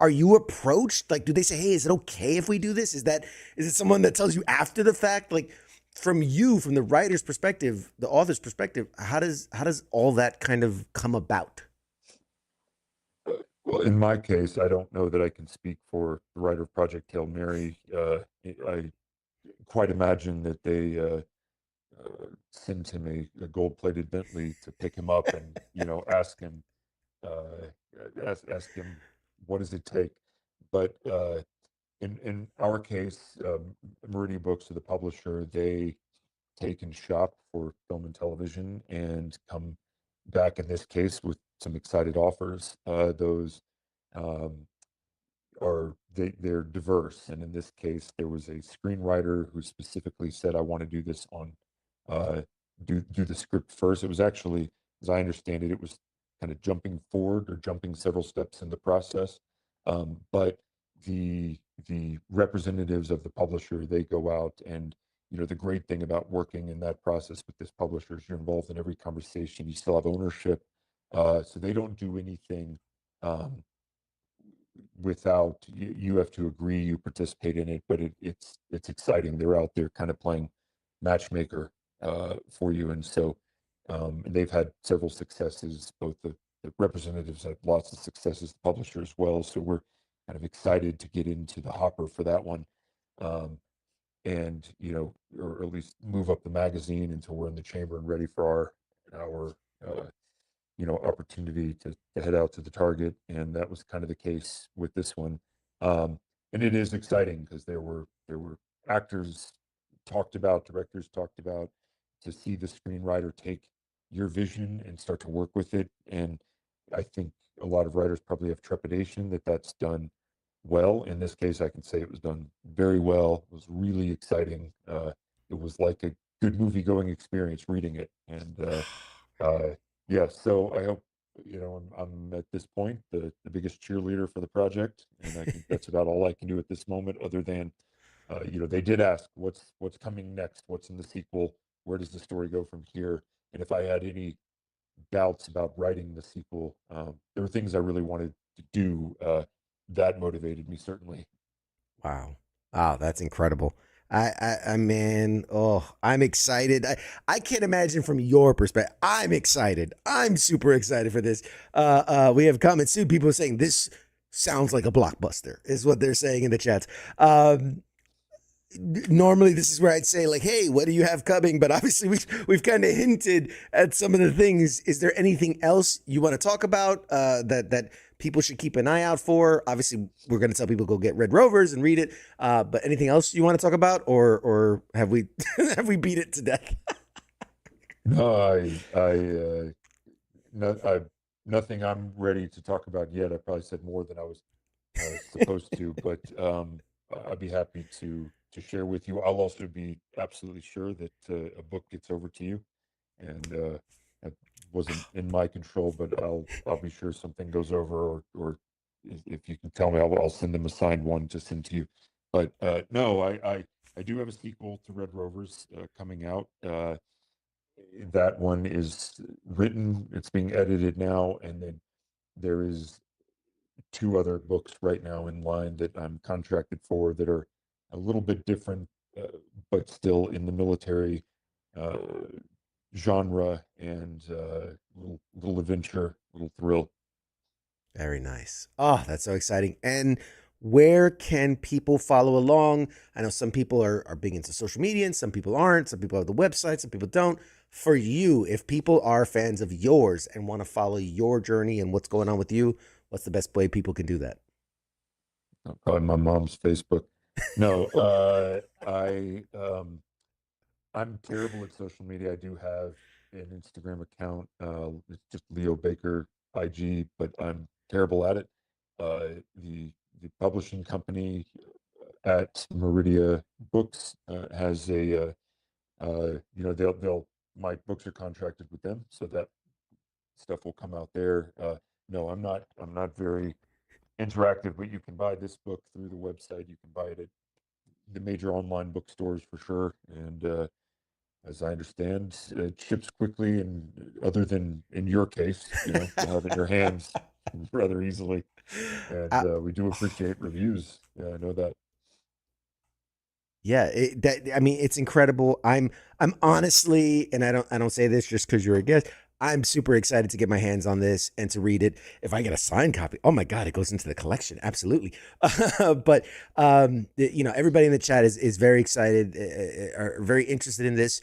Are you approached? Like, do they say, "Hey, is it okay if we do this?" Is it someone that tells you after the fact? Like, from the writer's perspective, the author's perspective, how does all that kind of come about? Well, in my case, I don't know that I can speak for the writer of Project Hail Mary. I quite imagine that they sent him a gold-plated Bentley to pick him up and ask him uh, ask him what does it take. But in our case, Meridian Books, are the publisher. They take and shop for film and television and come back in this case with some excited offers. Those um, they're diverse, and in this case, there was a screenwriter who specifically said, "I want to do this on uh, do the script first." It was actually, as I understand it, it was kind of jumping forward or jumping several steps in the process. But the representatives of the publisher, they go out and the great thing about working in that process with this publisher is you're involved in every conversation. You still have ownership, so they don't do anything um, without you have to agree, you participate in it, but it's exciting. They're out there kind of playing matchmaker for you, and so they've had several successes. Both the representatives have lots of successes, the publisher as well. So we're kind of excited to get into the hopper for that one, and or at least move up the magazine until we're in the chamber and ready for our opportunity to head out to the target. And that was kind of the case with this one. And it is exciting because there were actors talked about, directors talked about, to see the screenwriter take your vision and start to work with it. And I think a lot of writers probably have trepidation that that's done well. In this case, I can say it was done very well. It was really exciting. It was like a good movie going experience reading it. And yeah, so I hope, I'm at this point the biggest cheerleader for the project, and I think that's about all I can do at this moment, other than, they did ask what's coming next, what's in the sequel, where does the story go from here, and if I had any doubts about writing the sequel, there were things I really wanted to do that motivated me, certainly. Wow. Wow, that's incredible. I man, oh, I'm excited. I can't imagine from your perspective. I'm excited. I'm super excited for this. We have comments too. People saying this sounds like a blockbuster, is what they're saying in the chats. Normally this is where I'd say like, hey, what do you have coming? But obviously we've kind of hinted at some of the things. Is there anything else you want to talk about that people should keep an eye out for? Obviously we're going to tell people go get Red Rovers and read it. But anything else you want to talk about, or have we have we beat it to death? No, nothing I'm ready to talk about yet. I probably said more than I was supposed to, but I'd be happy to share with you. I'll also be absolutely sure that a book gets over to you, and that wasn't in my control, but I'll be sure something goes over, or if you can tell me, I'll send them a signed one to send to you. But no, I do have a sequel to Red Rovers coming out. That one is written, it's being edited now, and then there is 2 other books right now in line that I'm contracted for that are a little bit different, but still in the military uh, genre, and little adventure, little thrill. Very nice. Oh, that's so exciting. And where can people follow along? I know some people are big into social media and some people aren't. Some people have the website, some people don't. For you, if people are fans of yours and want to follow your journey and what's going on with you, what's the best way people can do that? Probably my mom's Facebook. No, I'm terrible at social media. I do have an Instagram account. It's just Leo Baker IG, but I'm terrible at it. The publishing company at Meridia Books has a they'll my books are contracted with them, so that stuff will come out there. No, I'm not very interactive, but you can buy this book through the website. You can buy it at the major online bookstores for sure. And as I understand, it ships quickly, and other than in your case, you have it in your hands rather easily. And we do appreciate reviews. Yeah, I know that. Yeah, I mean, it's incredible. I'm honestly, and I don't say this just because you're a guest. I'm super excited to get my hands on this and to read it. If I get a signed copy, oh my God, it goes into the collection. Absolutely. But everybody in the chat is very excited, are very interested in this.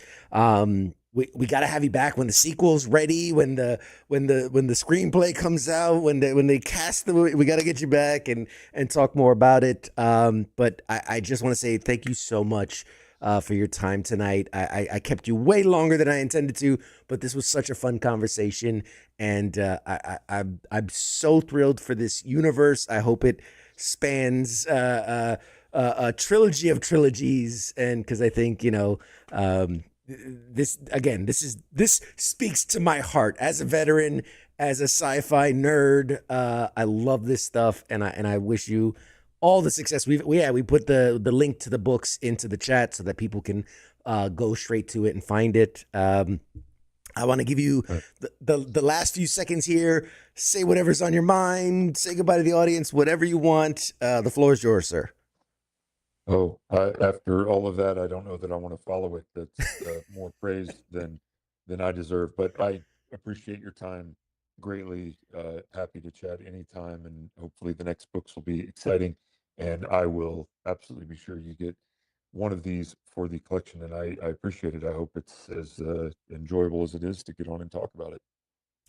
We got to have you back when the sequel's ready, when the screenplay comes out, when they cast the movie. We got to get you back and talk more about it. But I just want to say thank you so much for your time tonight. I kept you way longer than I intended to, but this was such a fun conversation, and I'm so thrilled for this universe. I hope it spans a trilogy of trilogies, and because I think this speaks to my heart as a veteran, as a sci-fi nerd. I love this stuff, and I wish you all the success. We put the link to the books into the chat so that people can go straight to it and find it. I want to give you Right. the last few seconds here. Say whatever's on your mind. Say goodbye to the audience. Whatever you want. The floor is yours, sir. Oh, after all of that, I don't know that I want to follow it. That's more praise than I deserve. But I appreciate your time greatly. Happy to chat anytime, and hopefully the next books will be exciting. And I will absolutely be sure you get one of these for the collection. And I appreciate it. I hope it's as enjoyable as it is to get on and talk about it.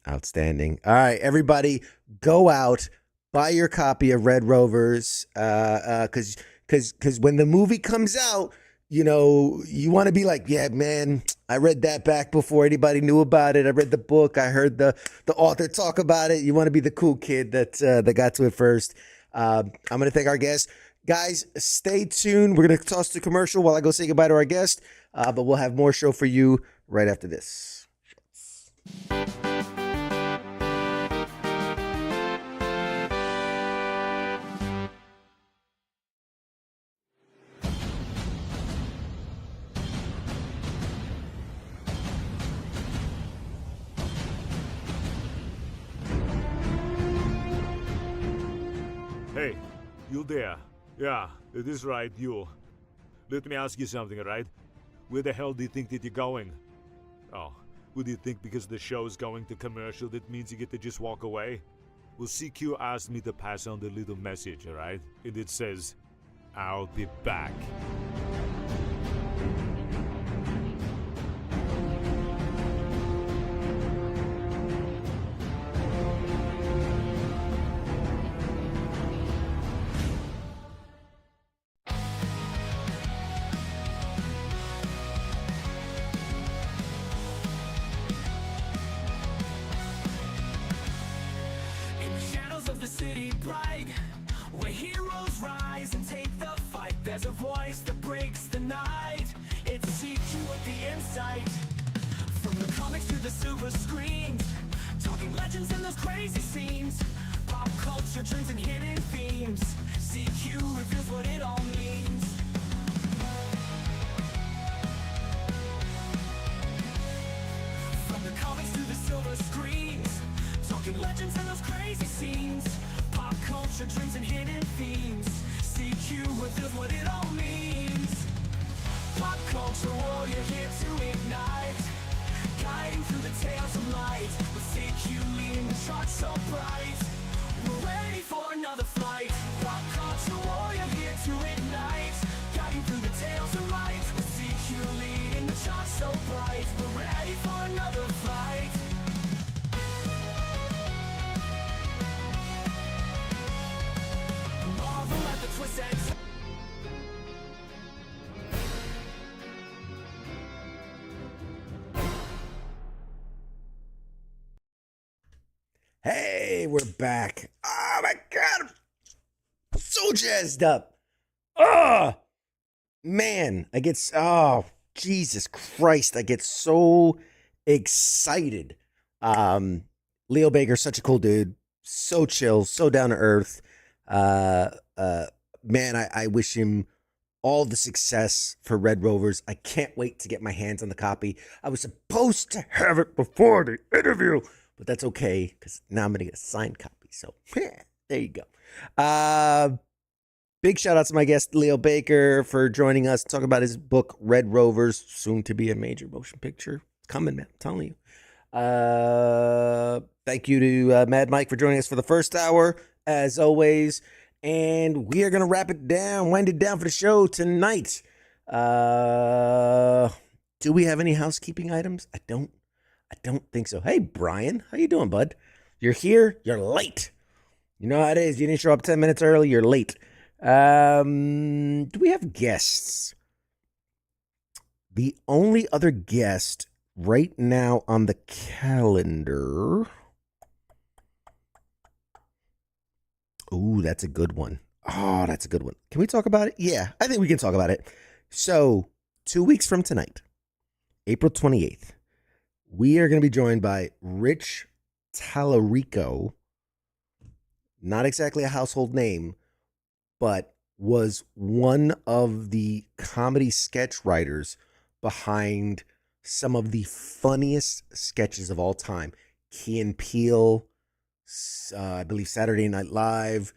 Outstanding. All right, everybody, go out, buy your copy of Red Rovers, because when the movie comes out, you know, you want to be like, yeah, man, I read that back before anybody knew about it. I read the book. I heard the author talk about it. You want to be the cool kid that got to it first. I'm going to thank our guest. Guys, stay tuned. We're going to toss the commercial while I go say goodbye to our guest, but we'll have more show for you right after this. Hey, you there? Yeah, it is right, you. Let me ask you something, right? Where the hell do you think that you're going? Oh, would you think because the show's going to commercial that means you get to just walk away? Well, CQ asked me to pass on the little message, alright? And it says, I'll be back. In the shadows of the city bright, where heroes rise and take the fight, there's a voice that breaks the night. It's CQ with the insight. From the comics to the silver screens, talking legends and those crazy scenes, pop culture trends and hidden themes. CQ reveals what it all means. From the comics to the silver screens, talking legends and those crazy scenes, pop culture dreams and hidden themes. CQ reveals what it all means. Pop culture warrior here to ignite, guiding through the tales of light, with CQ leading the charts so bright. We're ready for another flight. Pop culture warrior here to ignite, guiding through the tales of light, with CQ leading the charts so bright. We're ready for another flight. Marvel at the twist and Hey, we're back. Oh my God. I'm so jazzed up. Oh, man. Oh, Jesus Christ. I get so excited. Leo Baker's such a cool dude. So chill, so down to earth. Man, I wish him all the success for Red Rovers. I can't wait to get my hands on the copy. I was supposed to have it before the interview, but that's okay because now I'm going to get a signed copy. So there you go. Big shout out to my guest, Leo Baker, for joining us to talk about his book, Red Rovers, soon to be a major motion picture. It's coming, man. I'm telling you. Thank you to Mad Mike for joining us for the first hour, as always. And we are going to wrap it down, wind it down for the show tonight. Do we have any housekeeping items? I don't think so. Hey, Brian, how you doing, bud? You're here. You're late. You know how it is. You didn't show up 10 minutes early. You're late. Do we have guests? The only other guest right now on the calendar. Ooh, that's a good one. Oh, that's a good one. Can we talk about it? Yeah, I think we can talk about it. So, 2 weeks from tonight, April 28th, we are going to be joined by Rich Tallarico. Not exactly a household name, but was one of the comedy sketch writers behind some of the funniest sketches of all time. Key and Peele, I believe Saturday Night Live,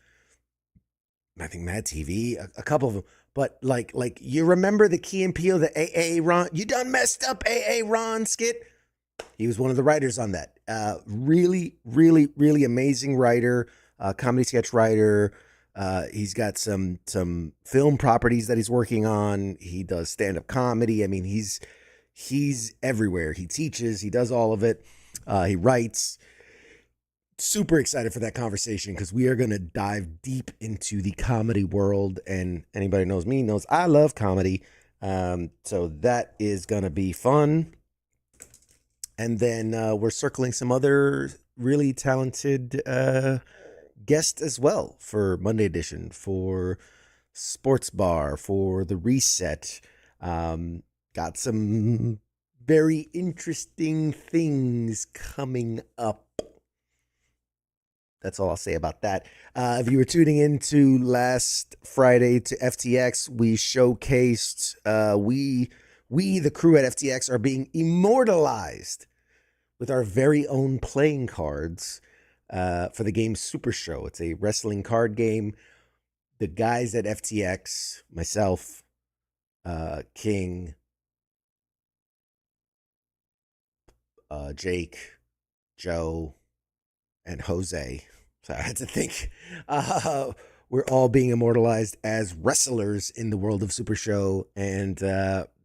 I think Mad TV, a couple of them. But like you remember the Key and Peele, the AA Ron, you done messed up AA Ron skit? He was one of the writers on that. Really, really, really amazing writer, comedy sketch writer. He's got some film properties that he's working on. He does stand-up comedy. I mean, he's everywhere. He teaches, he does all of it. He writes. Super excited for that conversation because we are going to dive deep into the comedy world, and anybody who knows me knows I love comedy. So that is going to be fun. And then we're circling some other really talented guests as well for Monday edition, for Sports Bar, for the Reset. Got some very interesting things coming up. That's all I'll say about that. If you were tuning into last Friday to FTX, we showcased, we the crew at FTX are being immortalized with our very own playing cards for the game Super Show. It's a wrestling card game. The guys at FTX, myself, King, Jake, Joe, and Jose. So I had to think. We're all being immortalized as wrestlers in the world of Super Show, and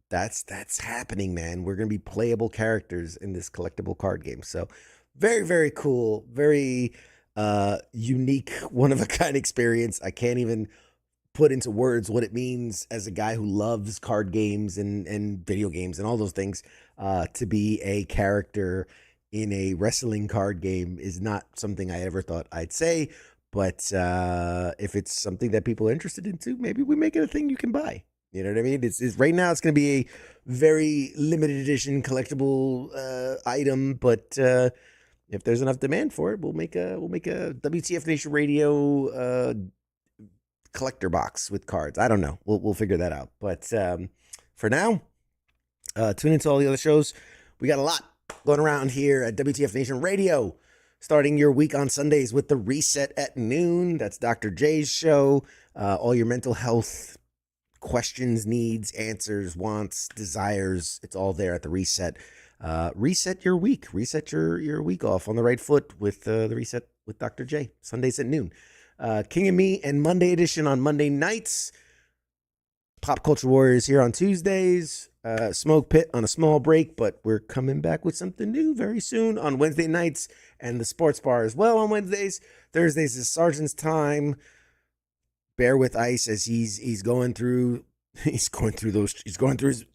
that's happening, man. We're gonna be playable characters in this collectible card game. So very, very cool, very unique, one of a kind experience. I can't even put into words what it means as a guy who loves card games and video games and all those things. To be a character in a wrestling card game is not something I ever thought I'd say, but if it's something that people are interested in too, maybe we make it a thing you can buy. You know what I mean? It's right now it's going to be a very limited edition collectible item, but if there's enough demand for it, we'll make a WTF Nation Radio collector box with cards. I don't know. We'll figure that out. But for now, tune into all the other shows. We got a lot going around here at WTF Nation Radio, starting your week on Sundays with the Reset at noon. That's Dr. J's show. All your mental health questions, needs, answers, wants, desires, it's all there at the Reset. Reset your week. Reset your week off on the right foot with the Reset with Dr. J. Sundays at noon. King and Me and Monday edition on Monday nights. Pop Culture Warriors here on Tuesdays. Smoke Pit on a small break, but we're coming back with something new very soon on Wednesday nights, and the Sports Bar as well on Wednesdays. Thursdays is Sergeant's Time. Bear with Ice as he's going through his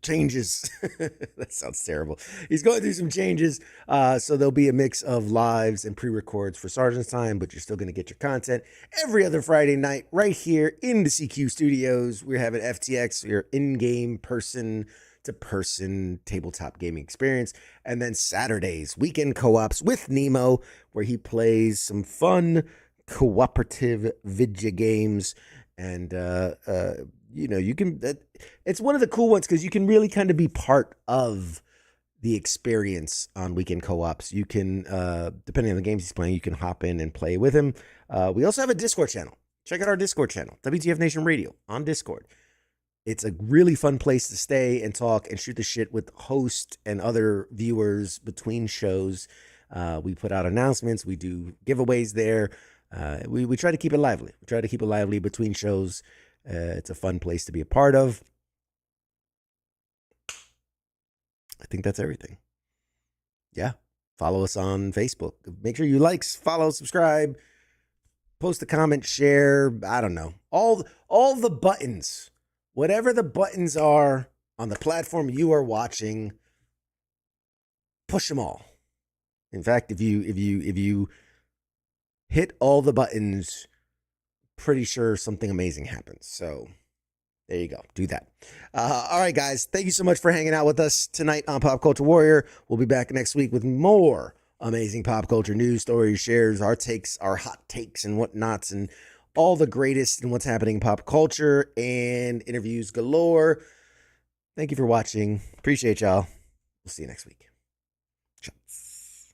changes. That sounds terrible. He's going through some changes. So there'll be a mix of lives and pre-records for Sergeant's Time, but you're still going to get your content every other Friday night right here in the CQ studios. We're having FTX, your in-game person-to-person tabletop gaming experience. And then Saturdays, weekend co-ops with Nemo, where he plays some fun cooperative video games. And you can, it's one of the cool ones because you can really kind of be part of the experience on weekend co-ops. You can, depending on the games he's playing, you can hop in and play with him. We also have a Discord channel. Check out our Discord channel, WTF Nation Radio on Discord. It's a really fun place to stay and talk and shoot the shit with hosts and other viewers between shows. We put out announcements. We do giveaways there. We try to keep it lively. We try to keep it lively between shows. It's a fun place to be a part of. I think that's everything. Yeah. Follow us on Facebook. Make sure you like, follow, subscribe, post a comment, share. I don't know. All the buttons. Whatever the buttons are on the platform you are watching, push them all. In fact, if you hit all the buttons, pretty sure something amazing happens. So there you go. Do that. All right, guys. Thank you so much for hanging out with us tonight on Pop Culture Warrior. We'll be back next week with more amazing pop culture news, stories, shares, our takes, our hot takes and whatnots, and all the greatest in what's happening in pop culture, and interviews galore. Thank you for watching. Appreciate y'all. We'll see you next week. Shots.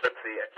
Let's see it.